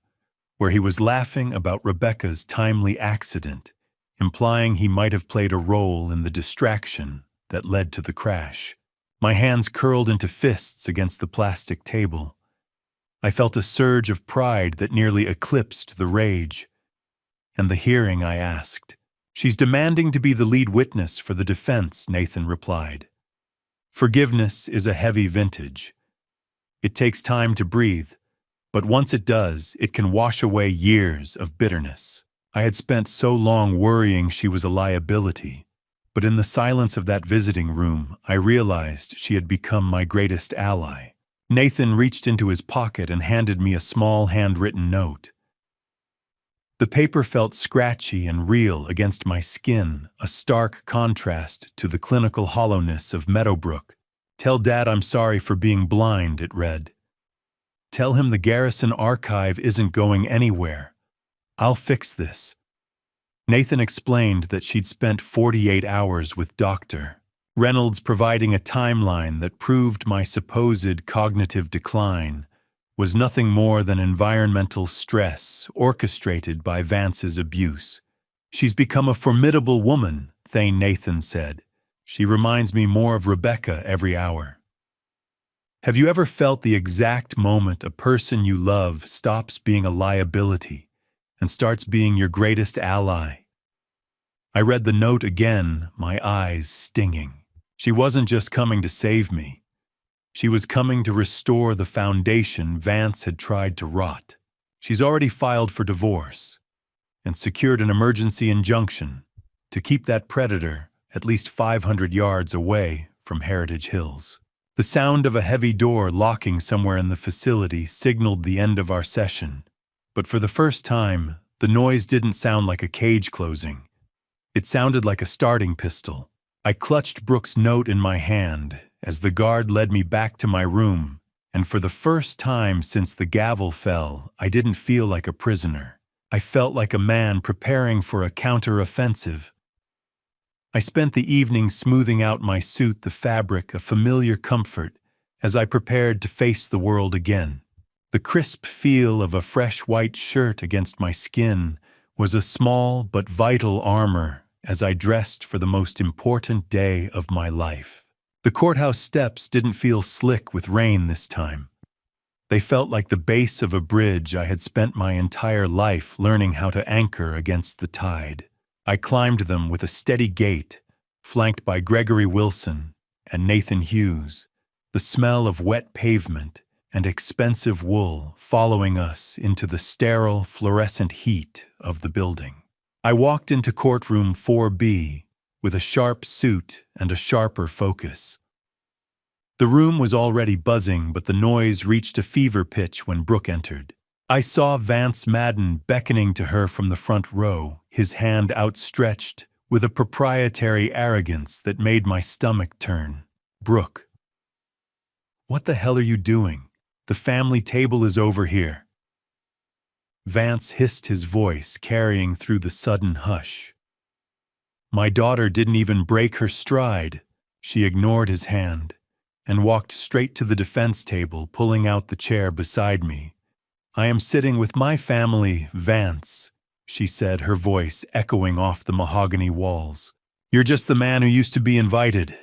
where he was laughing about Rebecca's timely accident, implying he might have played a role in the distraction that led to the crash. My hands curled into fists against the plastic table. I felt a surge of pride that nearly eclipsed the rage. And the hearing, I asked. She's demanding to be the lead witness for the defense, Nathan replied. Forgiveness is a heavy vintage. It takes time to breathe, but once it does, it can wash away years of bitterness. I had spent so long worrying she was a liability, but in the silence of that visiting room, I realized she had become my greatest ally. Nathan reached into his pocket and handed me a small handwritten note. The paper felt scratchy and real against my skin, a stark contrast to the clinical hollowness of Meadowbrook. Tell Dad I'm sorry for being blind, it read. Tell him the Garrison archive isn't going anywhere. I'll fix this. Nathan explained that she'd spent 48 hours with Dr. Reynolds, providing a timeline that proved my supposed cognitive decline was nothing more than environmental stress orchestrated by Vance's abuse. She's become a formidable woman, Thane Nathan said. She reminds me more of Rebecca every hour. Have you ever felt the exact moment a person you love stops being a liability and starts being your greatest ally? I read the note again, my eyes stinging. She wasn't just coming to save me. She was coming to restore the foundation Vance had tried to rot. She's already filed for divorce and secured an emergency injunction to keep that predator at least 500 yards away from Heritage Hills. The sound of a heavy door locking somewhere in the facility signaled the end of our session, But for the first time, the noise didn't sound like a cage closing. It sounded like a starting pistol. I clutched Brooke's note in my hand as the guard led me back to my room, and for the first time since the gavel fell, I didn't feel like a prisoner. I felt like a man preparing for a counter-offensive. I spent the evening smoothing out my suit, the fabric of familiar comfort, as I prepared to face the world again. The crisp feel of a fresh white shirt against my skin was a small but vital armor as I dressed for the most important day of my life. The courthouse steps didn't feel slick with rain this time. They felt like the base of a bridge I had spent my entire life learning how to anchor against the tide. I climbed them with a steady gait, flanked by Gregory Wilson and Nathan Hughes, the smell of wet pavement and expensive wool following us into the sterile, fluorescent heat of the building. I walked into courtroom 4B with a sharp suit and a sharper focus. The room was already buzzing, but the noise reached a fever pitch when Brooke entered. I saw Vance Madden beckoning to her from the front row, his hand outstretched with a proprietary arrogance that made my stomach turn. "Brooke, what the hell are you doing? The family table is over here." Vance hissed, his voice carrying through the sudden hush. My daughter didn't even break her stride. She ignored his hand and walked straight to the defense table, pulling out the chair beside me. "I am sitting with my family, Vance," she said, her voice echoing off the mahogany walls. "You're just the man who used to be invited."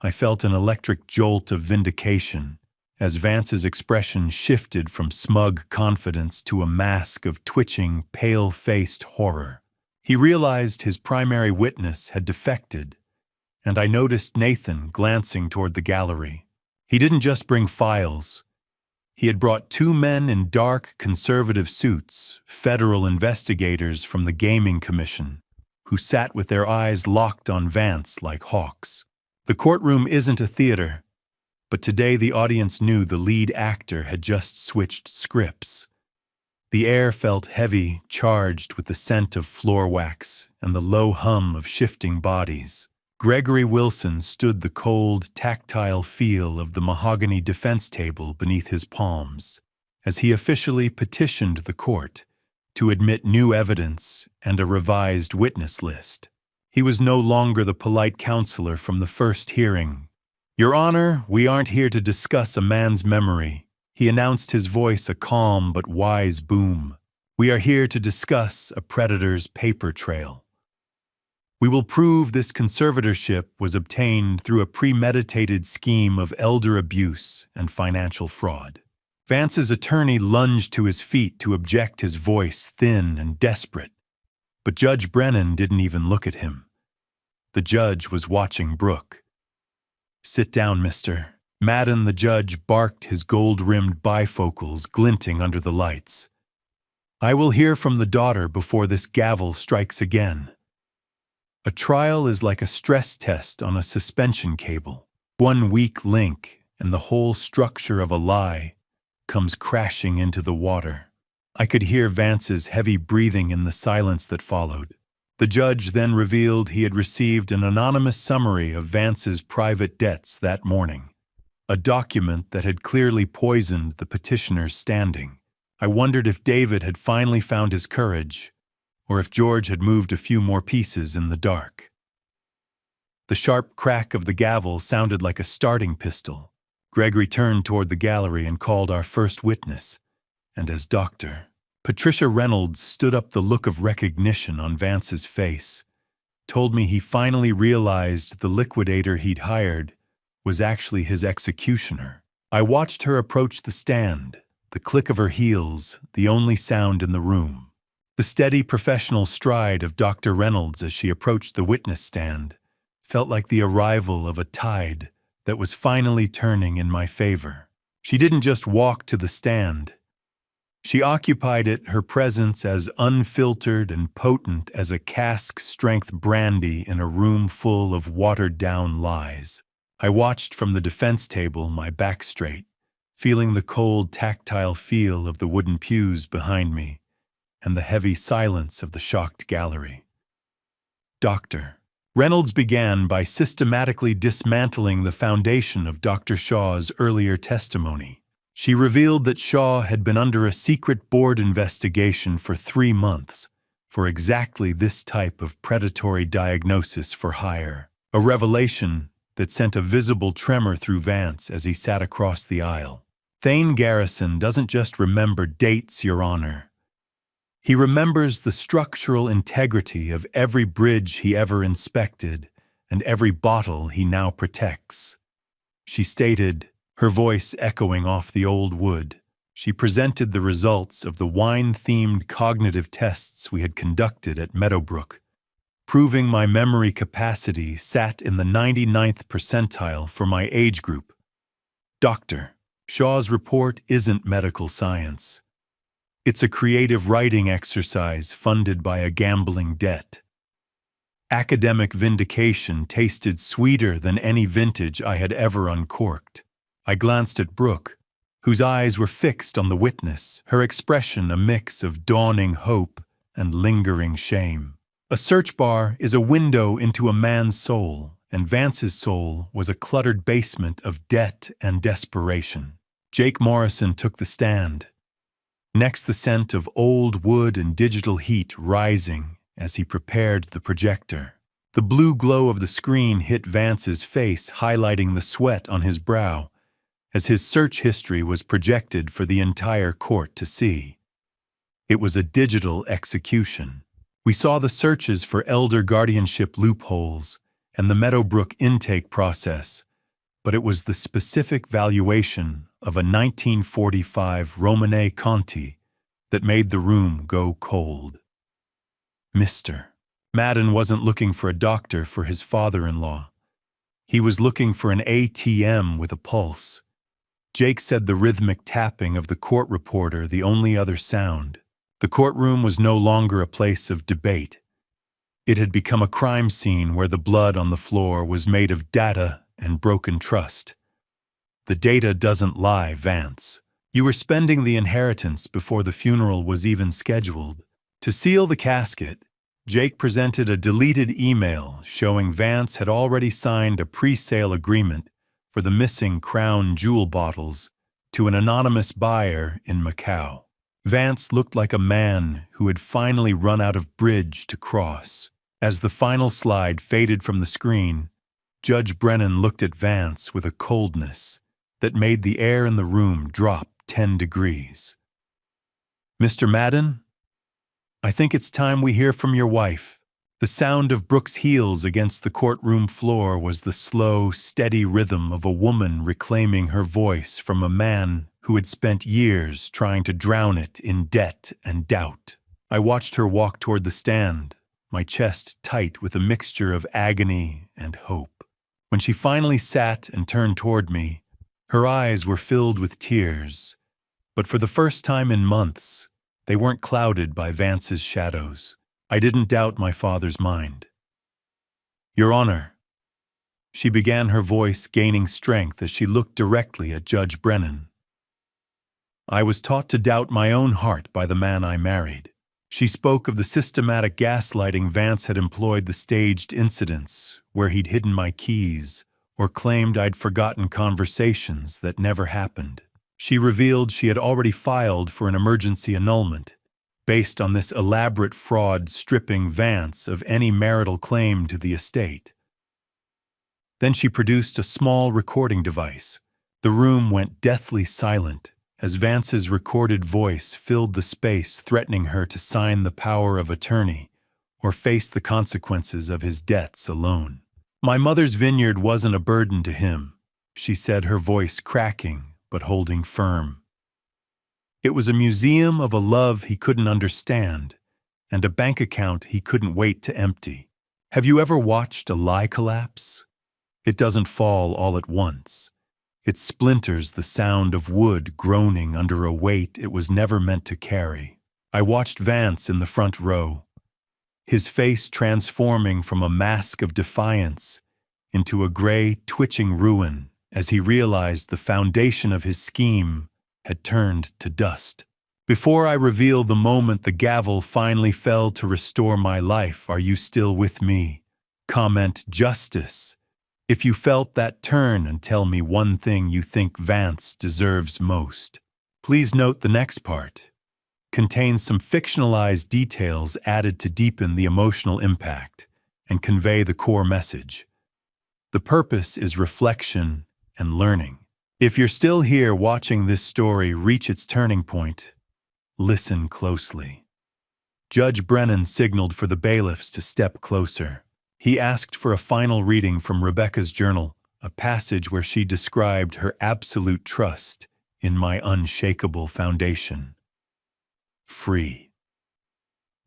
I felt an electric jolt of vindication as Vance's expression shifted from smug confidence to a mask of twitching, pale-faced horror. He realized his primary witness had defected, and I noticed Nathan glancing toward the gallery. He didn't just bring files. He had brought two men in dark, conservative suits, federal investigators from the Gaming Commission, who sat with their eyes locked on Vance like hawks. The courtroom isn't a theater, but today the audience knew the lead actor had just switched scripts. The air felt heavy, charged with the scent of floor wax and the low hum of shifting bodies. Gregory Wilson stood the cold, tactile feel of the mahogany defense table beneath his palms as he officially petitioned the court to admit new evidence and a revised witness list. He was no longer the polite counselor from the first hearing. "Your Honor, we aren't here to discuss a man's memory," he announced, his voice a calm but wise boom. "We are here to discuss a predator's paper trail. We will prove this conservatorship was obtained through a premeditated scheme of elder abuse and financial fraud." Vance's attorney lunged to his feet to object, his voice thin and desperate. But Judge Brennan didn't even look at him. The judge was watching Brooke. "Sit down, mister." Madden, the judge, barked, his gold-rimmed bifocals glinting under the lights. "I will hear from the daughter before this gavel strikes again." A trial is like a stress test on a suspension cable. One weak link, and the whole structure of a lie comes crashing into the water. I could hear Vance's heavy breathing in the silence that followed. The judge then revealed he had received an anonymous summary of Vance's private debts that morning, a document that had clearly poisoned the petitioner's standing. I wondered if David had finally found his courage, or if George had moved a few more pieces in the dark. The sharp crack of the gavel sounded like a starting pistol. Gregory turned toward the gallery and called our first witness, and as Dr. Patricia Reynolds stood up, the look of recognition on Vance's face told me he finally realized the liquidator he'd hired was actually his executioner. I watched her approach the stand, the click of her heels the only sound in the room. The steady professional stride of Dr. Reynolds as she approached the witness stand felt like the arrival of a tide that was finally turning in my favor. She didn't just walk to the stand. She occupied it, her presence as unfiltered and potent as a cask-strength brandy in a room full of watered-down lies. I watched from the defense table, my back straight, feeling the cold, tactile feel of the wooden pews behind me, and the heavy silence of the shocked gallery. Doctor. Reynolds began by systematically dismantling the foundation of Dr. Shaw's earlier testimony. She revealed that Shaw had been under a secret board investigation for 3 months for exactly this type of predatory diagnosis for hire, a revelation that sent a visible tremor through Vance as he sat across the aisle. Thane Garrison doesn't just remember dates, Your Honor. He remembers the structural integrity of every bridge he ever inspected and every bottle he now protects. She stated, her voice echoing off the old wood. She presented the results of the wine-themed cognitive tests we had conducted at Meadowbrook, proving my memory capacity sat in the 99th percentile for my age group. Doctor, Shaw's report isn't medical science. It's a creative writing exercise funded by a gambling debt. Academic vindication tasted sweeter than any vintage I had ever uncorked. I glanced at Brooke, whose eyes were fixed on the witness, her expression a mix of dawning hope and lingering shame. A search bar is a window into a man's soul, and Vance's soul was a cluttered basement of debt and desperation. Jake Morrison took the stand. Next, the scent of old wood and digital heat rising as he prepared the projector. The blue glow of the screen hit Vance's face, highlighting the sweat on his brow, as his search history was projected for the entire court to see. It was a digital execution. We saw the searches for elder guardianship loopholes and the Meadowbrook intake process, but it was the specific valuation of a 1945 Romane Conti that made the room go cold. Mr. Madden wasn't looking for a doctor for his father-in-law. He was looking for an ATM with a pulse. Jake said the rhythmic tapping of the court reporter the only other sound. The courtroom was no longer a place of debate. It had become a crime scene where the blood on the floor was made of data and broken trust. The data doesn't lie, Vance. You were spending the inheritance before the funeral was even scheduled. To seal the casket, Jake presented a deleted email showing Vance had already signed a pre-sale agreement for the missing crown jewel bottles to an anonymous buyer in Macau. Vance looked like a man who had finally run out of bridge to cross. As the final slide faded from the screen, Judge Brennan looked at Vance with a coldness that made the air in the room drop 10 degrees. Mr. Madden, I think it's time we hear from your wife. The sound of Brooke's heels against the courtroom floor was the slow, steady rhythm of a woman reclaiming her voice from a man who had spent years trying to drown it in debt and doubt. I watched her walk toward the stand, my chest tight with a mixture of agony and hope. When she finally sat and turned toward me, her eyes were filled with tears, but for the first time in months, they weren't clouded by Vance's shadows. I didn't doubt my father's mind. Your Honor, she began, her voice gaining strength as she looked directly at Judge Brennan. I was taught to doubt my own heart by the man I married. She spoke of the systematic gaslighting Vance had employed, the staged incidents where he'd hidden my keys or claimed I'd forgotten conversations that never happened. She revealed she had already filed for an emergency annulment, based on this elaborate fraud stripping Vance of any marital claim to the estate. Then she produced a small recording device. The room went deathly silent as Vance's recorded voice filled the space, threatening her to sign the power of attorney or face the consequences of his debts alone. My mother's vineyard wasn't a burden to him, she said, her voice cracking but holding firm. It was a museum of a love he couldn't understand and a bank account he couldn't wait to empty. Have you ever watched a lie collapse? It doesn't fall all at once. It splinters, the sound of wood groaning under a weight it was never meant to carry. I watched Vance in the front row, his face transforming from a mask of defiance into a gray, twitching ruin as he realized the foundation of his scheme had turned to dust. Before I reveal the moment the gavel finally fell to restore my life, are you still with me? Comment justice if you felt that turn, and tell me one thing you think Vance deserves most. Please note the next part contains some fictionalized details added to deepen the emotional impact and convey the core message. The purpose is reflection and learning. If you're still here watching this story reach its turning point, listen closely. Judge Brennan signaled for the bailiffs to step closer. He asked for a final reading from Rebecca's journal, a passage where she described her absolute trust in my unshakable foundation. Free.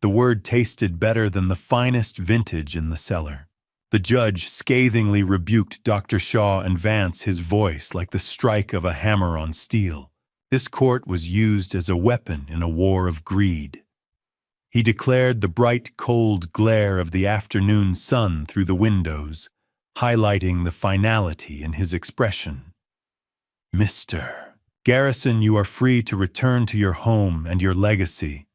The word tasted better than the finest vintage in the cellar. The judge scathingly rebuked Dr. Shaw and Vance, his voice like the strike of a hammer on steel. This court was used as a weapon in a war of greed. He declared the bright, cold glare of the afternoon sun through the windows, highlighting the finality in his expression. Mr. Garrison, you are free to return to your home and your legacy.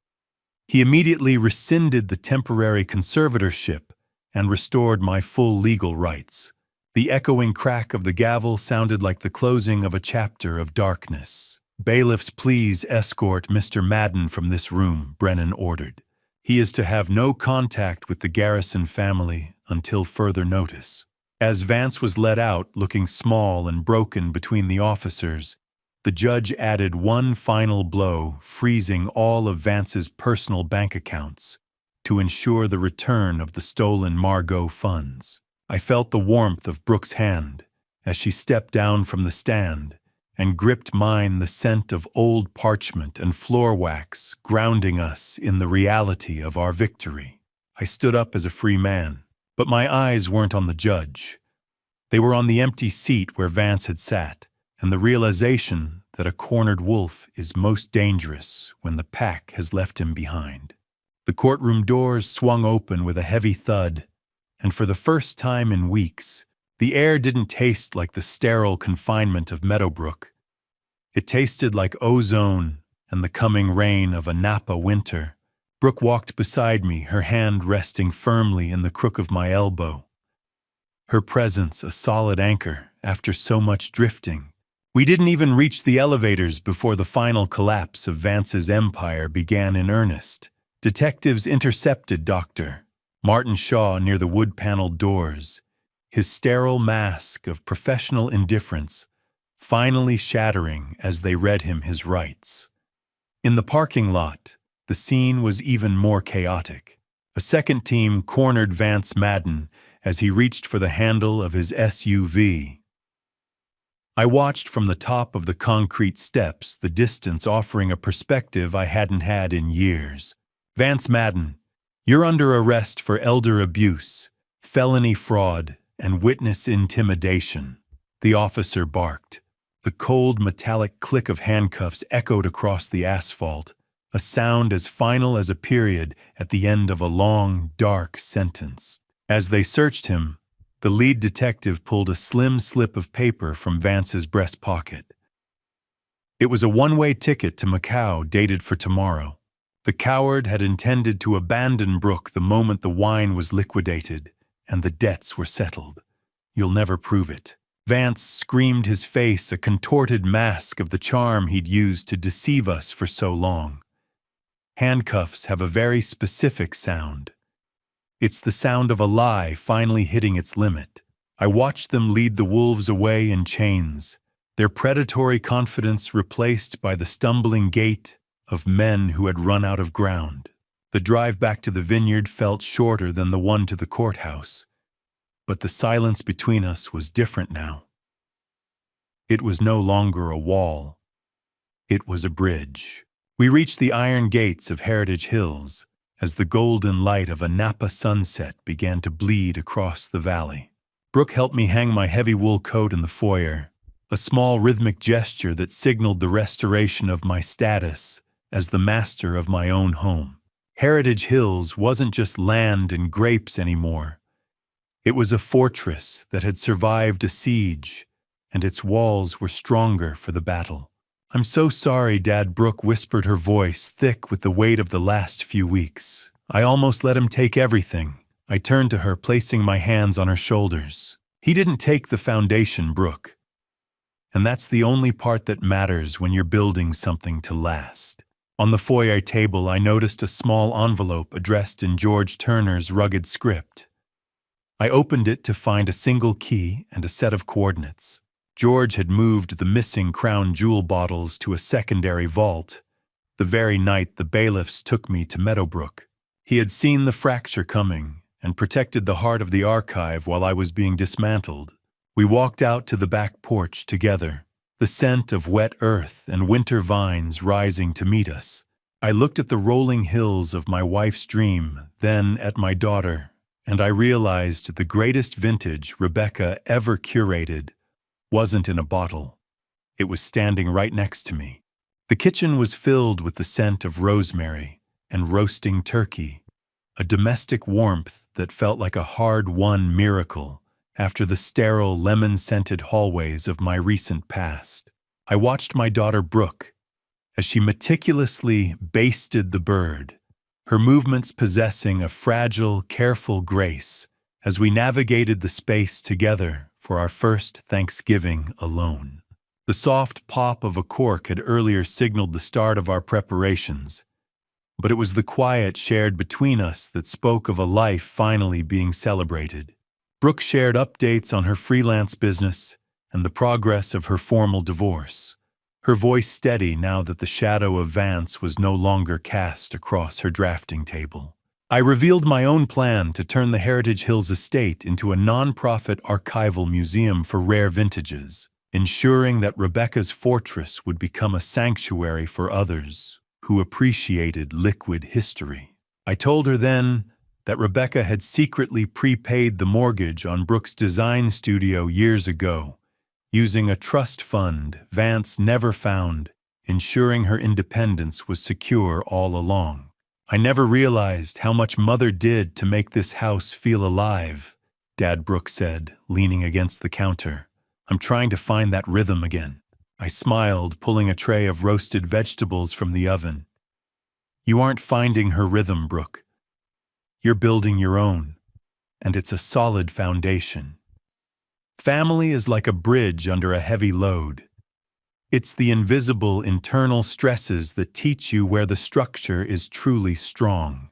He immediately rescinded the temporary conservatorship and restored my full legal rights. The echoing crack of the gavel sounded like the closing of a chapter of darkness. Bailiffs, please escort Mr. Madden from this room, Brennan ordered. He is to have no contact with the Garrison family until further notice. As Vance was led out, looking small and broken between the officers, the judge added one final blow, freezing all of Vance's personal bank accounts to ensure the return of the stolen Margot funds. I felt the warmth of Brooke's hand as she stepped down from the stand and gripped mine, the scent of old parchment and floor wax grounding us in the reality of our victory. I stood up as a free man, but my eyes weren't on the judge. They were on the empty seat where Vance had sat, and the realization that a cornered wolf is most dangerous when the pack has left him behind. The courtroom doors swung open with a heavy thud, and for the first time in weeks, the air didn't taste like the sterile confinement of Meadowbrook. It tasted like ozone and the coming rain of a Napa winter. Brooke walked beside me, her hand resting firmly in the crook of my elbow. Her presence a solid anchor after so much drifting. We didn't even reach the elevators before the final collapse of Vance's empire began in earnest. Detectives intercepted Dr. Martin Shaw near the wood-paneled doors, his sterile mask of professional indifference finally shattering as they read him his rights. In the parking lot, the scene was even more chaotic. A second team cornered Vance Madden as he reached for the handle of his SUV. I watched from the top of the concrete steps, the distance offering a perspective I hadn't had in years. Vance Madden, you're under arrest for elder abuse, felony fraud, and witness intimidation, the officer barked. The cold metallic click of handcuffs echoed across the asphalt, a sound as final as a period at the end of a long, dark sentence. As they searched him, the lead detective pulled a slim slip of paper from Vance's breast pocket. It was a one-way ticket to Macau dated for tomorrow. The coward had intended to abandon Brooke the moment the wine was liquidated and the debts were settled. You'll never prove it. Vance screamed, his face a contorted mask of the charm he'd used to deceive us for so long. Handcuffs have a very specific sound. It's the sound of a lie finally hitting its limit. I watched them lead the wolves away in chains, their predatory confidence replaced by the stumbling gait of men who had run out of ground. The drive back to the vineyard felt shorter than the one to the courthouse, but the silence between us was different now. It was no longer a wall. It was a bridge. We reached the iron gates of Heritage Hills as the golden light of a Napa sunset began to bleed across the valley. Brooke helped me hang my heavy wool coat in the foyer, a small rhythmic gesture that signaled the restoration of my status as the master of my own home. Heritage Hills wasn't just land and grapes anymore. It was a fortress that had survived a siege, and its walls were stronger for the battle. "I'm so sorry, Dad," Brooke whispered, her voice thick with the weight of the last few weeks. "I almost let him take everything." I turned to her, placing my hands on her shoulders. "He didn't take the foundation, Brooke. And that's the only part that matters when you're building something to last." On the foyer table, I noticed a small envelope addressed in George Turner's rugged script. I opened it to find a single key and a set of coordinates. George had moved the missing crown jewel bottles to a secondary vault the very night the bailiffs took me to Meadowbrook. He had seen the fracture coming and protected the heart of the archive while I was being dismantled. We walked out to the back porch together, the scent of wet earth and winter vines rising to meet us. I looked at the rolling hills of my wife's dream, then at my daughter, and I realized the greatest vintage Rebecca ever curated wasn't in a bottle. It was standing right next to me. The kitchen was filled with the scent of rosemary and roasting turkey, a domestic warmth that felt like a hard-won miracle after the sterile, lemon-scented hallways of my recent past. I watched my daughter Brooke as she meticulously basted the bird, her movements possessing a fragile, careful grace as we navigated the space together for our first Thanksgiving alone. The soft pop of a cork had earlier signaled the start of our preparations, but it was the quiet shared between us that spoke of a life finally being celebrated. Brooke shared updates on her freelance business and the progress of her formal divorce, her voice steady now that the shadow of Vance was no longer cast across her drafting table. I revealed my own plan to turn the Heritage Hills estate into a non-profit archival museum for rare vintages, ensuring that Rebecca's fortress would become a sanctuary for others who appreciated liquid history. I told her then that Rebecca had secretly prepaid the mortgage on Brooke's design studio years ago, using a trust fund Vance never found, ensuring her independence was secure all along. "I never realized how much Mother did to make this house feel alive," Dad Brooke said, leaning against the counter. "I'm trying to find that rhythm again." I smiled, pulling a tray of roasted vegetables from the oven. "You aren't finding her rhythm, Brooke. You're building your own, and it's a solid foundation. Family is like a bridge under a heavy load. It's the invisible internal stresses that teach you where the structure is truly strong.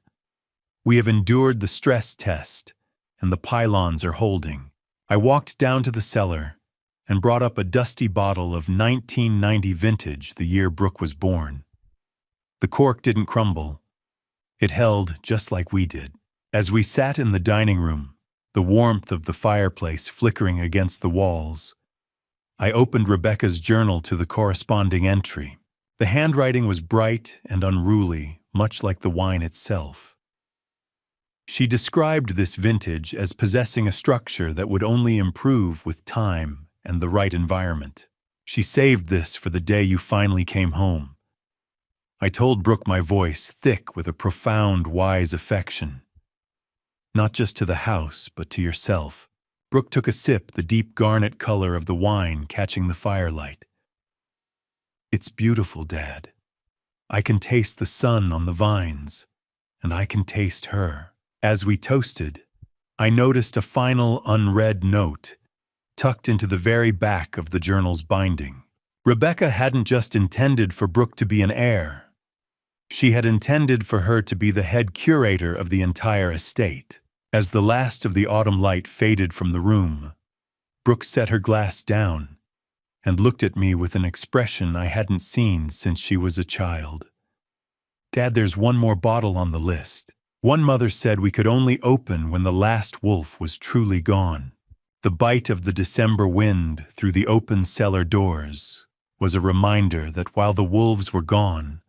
We have endured the stress test, and the pylons are holding." I walked down to the cellar and brought up a dusty bottle of 1990 vintage, the year Brooke was born. The cork didn't crumble. It held just like we did. As we sat in the dining room, the warmth of the fireplace flickering against the walls, I opened Rebecca's journal to the corresponding entry. The handwriting was bright and unruly, much like the wine itself. She described this vintage as possessing a structure that would only improve with time and the right environment. "She saved this for the day you finally came home." I told Brooke, my voice thick with a profound, wise affection. "Not just to the house, but to yourself." Brooke took a sip, the deep garnet color of the wine catching the firelight. "It's beautiful, Dad. I can taste the sun on the vines, and I can taste her." As we toasted, I noticed a final unread note tucked into the very back of the journal's binding. Rebecca hadn't just intended for Brooke to be an heir. She had intended for her to be the head curator of the entire estate. As the last of the autumn light faded from the room, Brooke set her glass down and looked at me with an expression I hadn't seen since she was a child. "Dad, there's one more bottle on the list. One mother said we could only open when the last wolf was truly gone." The bite of the December wind through the open cellar doors was a reminder that while the wolves were gone,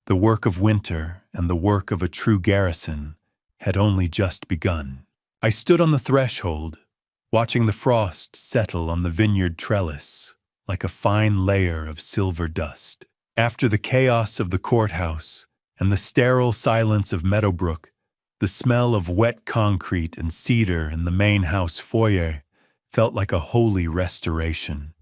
the work of winter and the work of a true garrison had only just begun. I stood on the threshold, watching the frost settle on the vineyard trellis like a fine layer of silver dust. After the chaos of the courthouse and the sterile silence of Meadowbrook, the smell of wet concrete and cedar in the main house foyer felt like a holy restoration.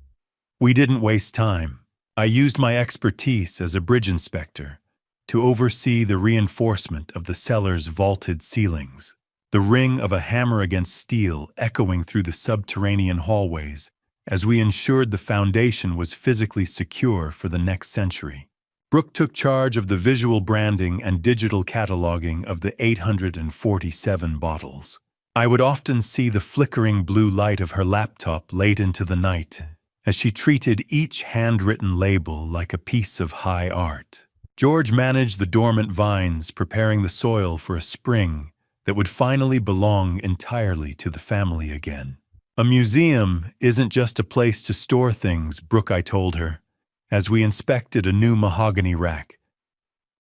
We didn't waste time. I used my expertise as a bridge inspector to oversee the reinforcement of the cellar's vaulted ceilings, the ring of a hammer against steel echoing through the subterranean hallways as we ensured the foundation was physically secure for the next century. Brooke took charge of the visual branding and digital cataloging of the 847 bottles. I would often see the flickering blue light of her laptop late into the night as she treated each handwritten label like a piece of high art. George managed the dormant vines, preparing the soil for a spring that would finally belong entirely to the family again. A museum isn't just a place to store things, Brooke, I told her, as we inspected a new mahogany rack.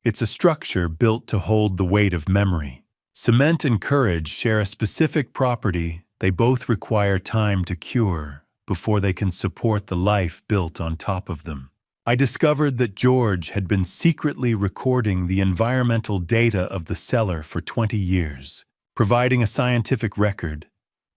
It's a structure built to hold the weight of memory. Cement and courage share a specific property. They both require time to cure before they can support the life built on top of them. I discovered that George had been secretly recording the environmental data of the cellar for 20 years, providing a scientific record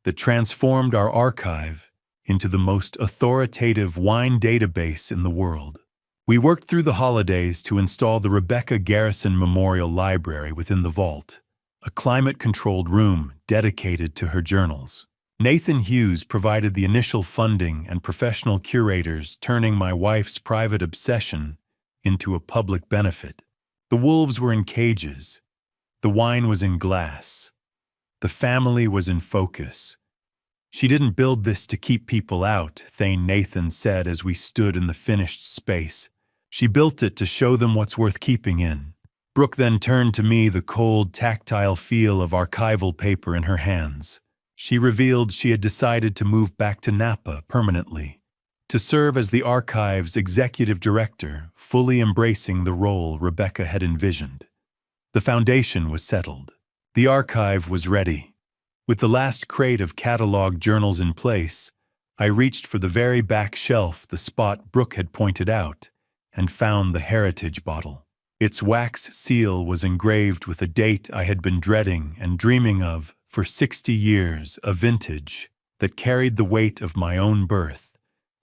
that transformed our archive into the most authoritative wine database in the world. We worked through the holidays to install the Rebecca Garrison Memorial Library within the vault, a climate-controlled room dedicated to her journals. Nathan Hughes provided the initial funding and professional curators, turning my wife's private obsession into a public benefit. The wolves were in cages. The wine was in glass. The family was in focus. She didn't build this to keep people out, Thane Nathan said as we stood in the finished space. She built it to show them what's worth keeping in. Brooke then turned to me, the cold, tactile feel of archival paper in her hands. She revealed she had decided to move back to Napa permanently, to serve as the archive's executive director, fully embracing the role Rebecca had envisioned. The foundation was settled. The archive was ready. With the last crate of cataloged journals in place, I reached for the very back shelf, the spot Brooke had pointed out, and found the heritage bottle. Its wax seal was engraved with a date I had been dreading and dreaming of for 60 years, a vintage that carried the weight of my own birth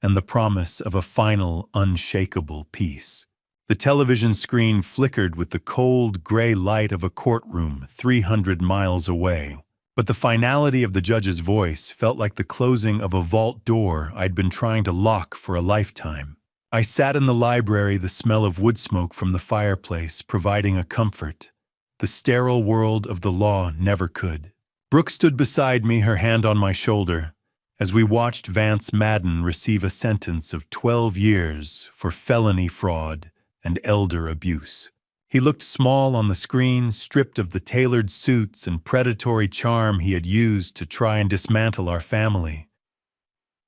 and the promise of a final, unshakable peace. The television screen flickered with the cold, gray light of a courtroom 300 miles away, but the finality of the judge's voice felt like the closing of a vault door I'd been trying to lock for a lifetime. I sat in the library, the smell of wood smoke from the fireplace providing a comfort the sterile world of the law never could. Brooke stood beside me, her hand on my shoulder, as we watched Vance Madden receive a sentence of 12 years for felony fraud and elder abuse. He looked small on the screen, stripped of the tailored suits and predatory charm he had used to try and dismantle our family.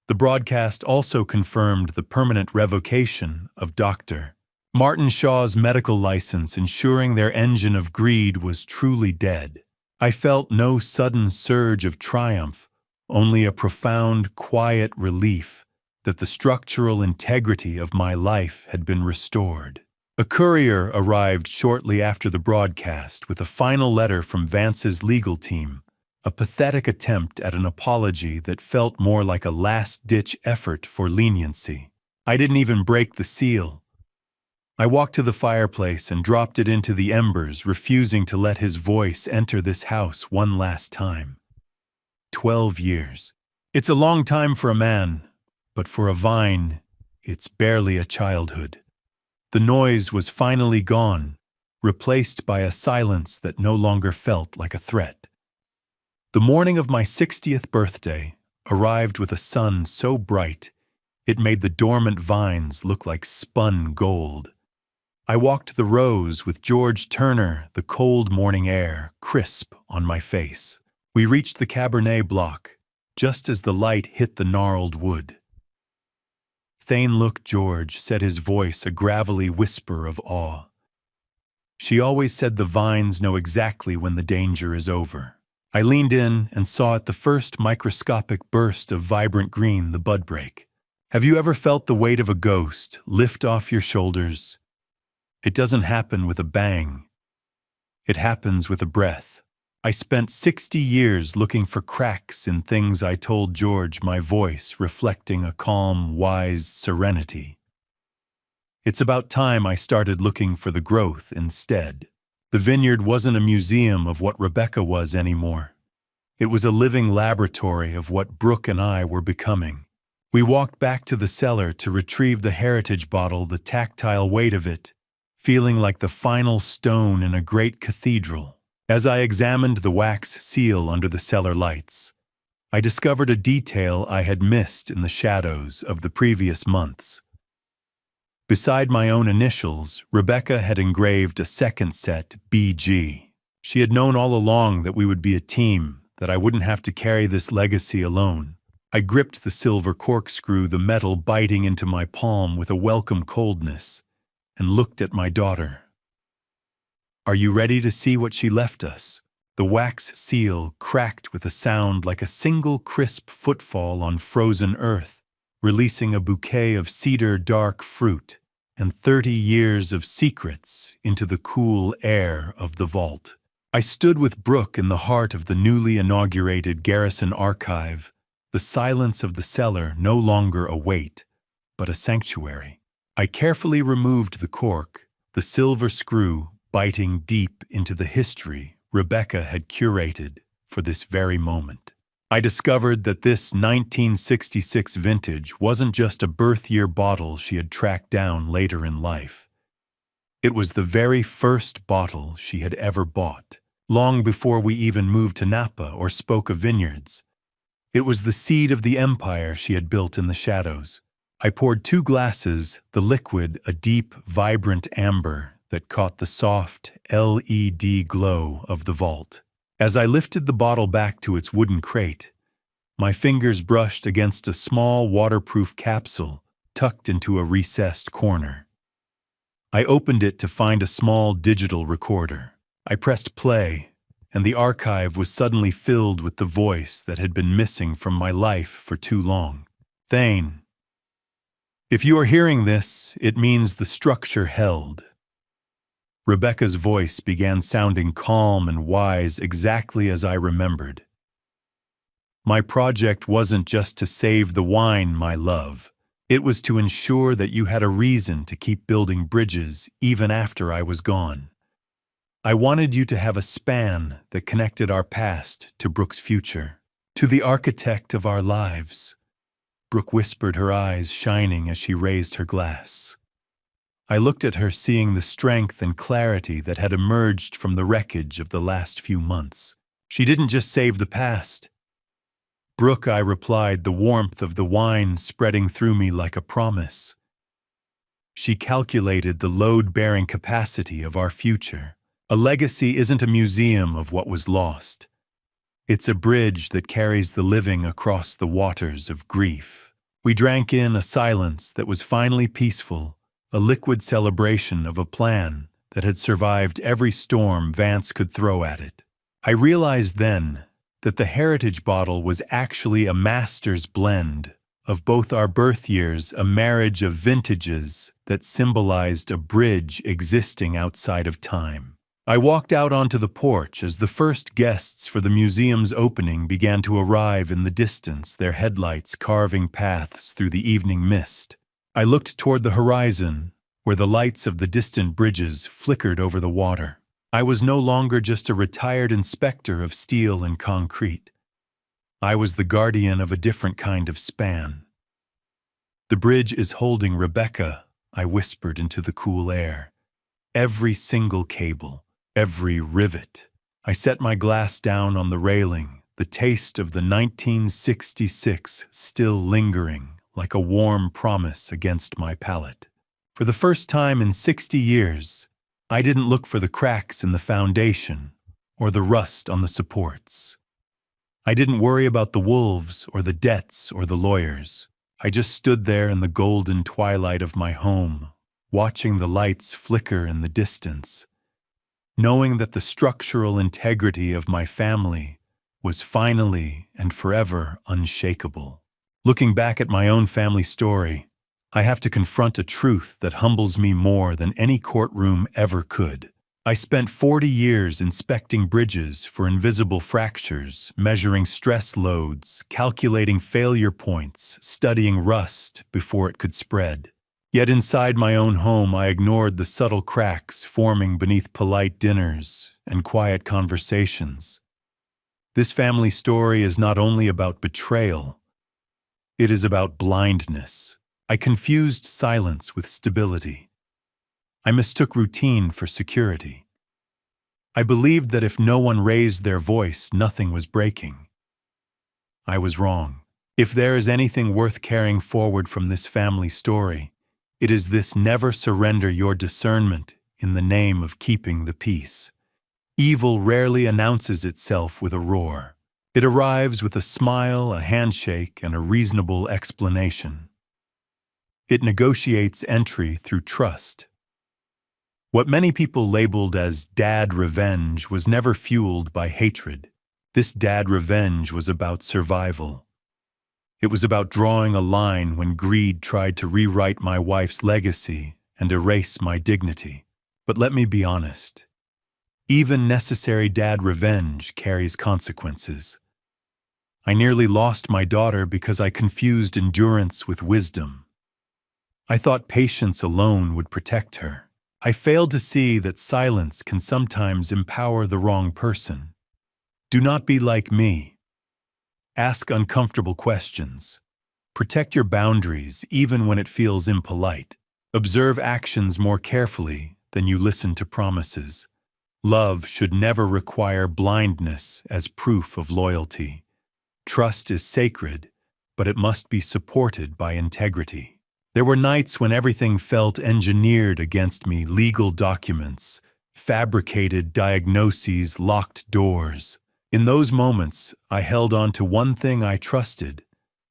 The broadcast also confirmed the permanent revocation of Dr. Martin Shaw's medical license, ensuring their engine of greed was truly dead. I felt no sudden surge of triumph, only a profound, quiet relief that the structural integrity of my life had been restored. A courier arrived shortly after the broadcast with a final letter from Vance's legal team, a pathetic attempt at an apology that felt more like a last-ditch effort for leniency. I didn't even break the seal. I walked to the fireplace and dropped it into the embers, refusing to let his voice enter this house one last time. 12 years. It's a long time for a man, but for a vine, it's barely a childhood. The noise was finally gone, replaced by a silence that no longer felt like a threat. The morning of my 60th birthday arrived with a sun so bright it made the dormant vines look like spun gold. I walked the rows with George Turner, the cold morning air crisp on my face. We reached the Cabernet block, just as the light hit the gnarled wood. Thane looked, George said, his voice a gravelly whisper of awe. She always said the vines know exactly when the danger is over. I leaned in and saw at the first microscopic burst of vibrant green the bud break. Have you ever felt the weight of a ghost lift off your shoulders? It doesn't happen with a bang. It happens with a breath. I spent 60 years looking for cracks in things I told George, my voice reflecting a calm, wise serenity. It's about time I started looking for the growth instead. The vineyard wasn't a museum of what Rebecca was anymore. It was a living laboratory of what Brooke and I were becoming. We walked back to the cellar to retrieve the heritage bottle, the tactile weight of it, feeling like the final stone in a great cathedral. As I examined the wax seal under the cellar lights, I discovered a detail I had missed in the shadows of the previous months. Beside my own initials, Rebecca had engraved a second set, BG. She had known all along that we would be a team, that I wouldn't have to carry this legacy alone. I gripped the silver corkscrew, the metal biting into my palm with a welcome coldness, and looked at my daughter. Are you ready to see what she left us? The wax seal cracked with a sound like a single crisp footfall on frozen earth, releasing a bouquet of cedar dark fruit and 30 years of secrets into the cool air of the vault. I stood with Brooke in the heart of the newly inaugurated Garrison Archive, the silence of the cellar no longer a weight, but a sanctuary. I carefully removed the cork, the silver screw biting deep into the history Rebecca had curated for this very moment. I discovered that this 1966 vintage wasn't just a birth year bottle she had tracked down later in life. It was the very first bottle she had ever bought, long before we even moved to Napa or spoke of vineyards. It was the seed of the empire she had built in the shadows. I poured 2 glasses, the liquid a deep, vibrant amber that caught the soft LED glow of the vault. As I lifted the bottle back to its wooden crate, my fingers brushed against a small waterproof capsule tucked into a recessed corner. I opened it to find a small digital recorder. I pressed play, and the archive was suddenly filled with the voice that had been missing from my life for too long. Thane. If you are hearing this, it means the structure held. Rebecca's voice began sounding calm and wise, exactly as I remembered. My project wasn't just to save the wine, my love. It was to ensure that you had a reason to keep building bridges even after I was gone. I wanted you to have a span that connected our past to Brooke's future, to the architect of our lives. Brooke whispered, her eyes shining as she raised her glass. I looked at her, seeing the strength and clarity that had emerged from the wreckage of the last few months. She didn't just save the past. Brooke, I replied, the warmth of the wine spreading through me like a promise. She calculated the load-bearing capacity of our future. A legacy isn't a museum of what was lost. It's a bridge that carries the living across the waters of grief. We drank in a silence that was finally peaceful, a liquid celebration of a plan that had survived every storm Vance could throw at it. I realized then that the heritage bottle was actually a master's blend of both our birth years, a marriage of vintages that symbolized a bridge existing outside of time. I walked out onto the porch as the first guests for the museum's opening began to arrive in the distance, their headlights carving paths through the evening mist. I looked toward the horizon, where the lights of the distant bridges flickered over the water. I was no longer just a retired inspector of steel and concrete. I was the guardian of a different kind of span. The bridge is holding Rebecca, I whispered into the cool air. Every single cable, every rivet. I set my glass down on the railing, the taste of the 1966 still lingering like a warm promise against my palate. For the first time in 60 years, I didn't look for the cracks in the foundation or the rust on the supports. I didn't worry about the wolves or the debts or the lawyers. I just stood there in the golden twilight of my home, watching the lights flicker in the distance, knowing that the structural integrity of my family was finally and forever unshakable. Looking back at my own family story, I have to confront a truth that humbles me more than any courtroom ever could. I spent 40 years inspecting bridges for invisible fractures, measuring stress loads, calculating failure points, studying rust before it could spread. Yet inside my own home, I ignored the subtle cracks forming beneath polite dinners and quiet conversations. This family story is not only about betrayal, it is about blindness. I confused silence with stability. I mistook routine for security. I believed that if no one raised their voice, nothing was breaking. I was wrong. If there is anything worth carrying forward from this family story, it is this: never surrender your discernment in the name of keeping the peace. Evil rarely announces itself with a roar. It arrives with a smile, a handshake, and a reasonable explanation. It negotiates entry through trust. What many people labeled as dad revenge was never fueled by hatred. This dad revenge was about survival. It was about drawing a line when greed tried to rewrite my wife's legacy and erase my dignity. But let me be honest. Even necessary dad revenge carries consequences. I nearly lost my daughter because I confused endurance with wisdom. I thought patience alone would protect her. I failed to see that silence can sometimes empower the wrong person. Do not be like me. Ask uncomfortable questions. Protect your boundaries even when it feels impolite. Observe actions more carefully than you listen to promises. Love should never require blindness as proof of loyalty. Trust is sacred, but it must be supported by integrity. There were nights when everything felt engineered against me: legal documents, fabricated diagnoses, locked doors. In those moments, I held on to one thing I trusted: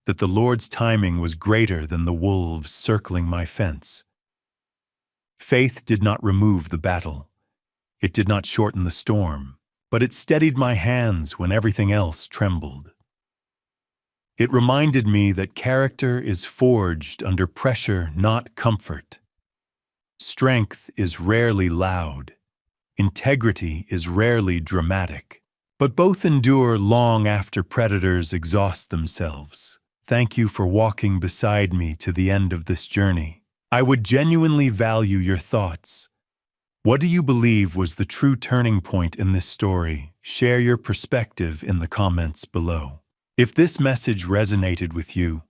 that the Lord's timing was greater than the wolves circling my fence. Faith did not remove the battle. It did not shorten the storm, but it steadied my hands when everything else trembled. It reminded me that character is forged under pressure, not comfort. Strength is rarely loud. Integrity is rarely dramatic. But both endure long after predators exhaust themselves. Thank you for walking beside me to the end of this journey. I would genuinely value your thoughts. What do you believe was the true turning point in this story? Share your perspective in the comments below. If this message resonated with you,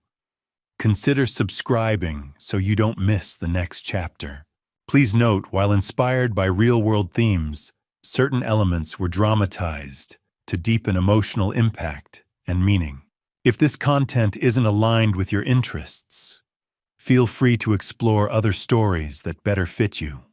consider subscribing so you don't miss the next chapter. Please note, while inspired by real-world themes, certain elements were dramatized to deepen emotional impact and meaning. If this content isn't aligned with your interests, feel free to explore other stories that better fit you.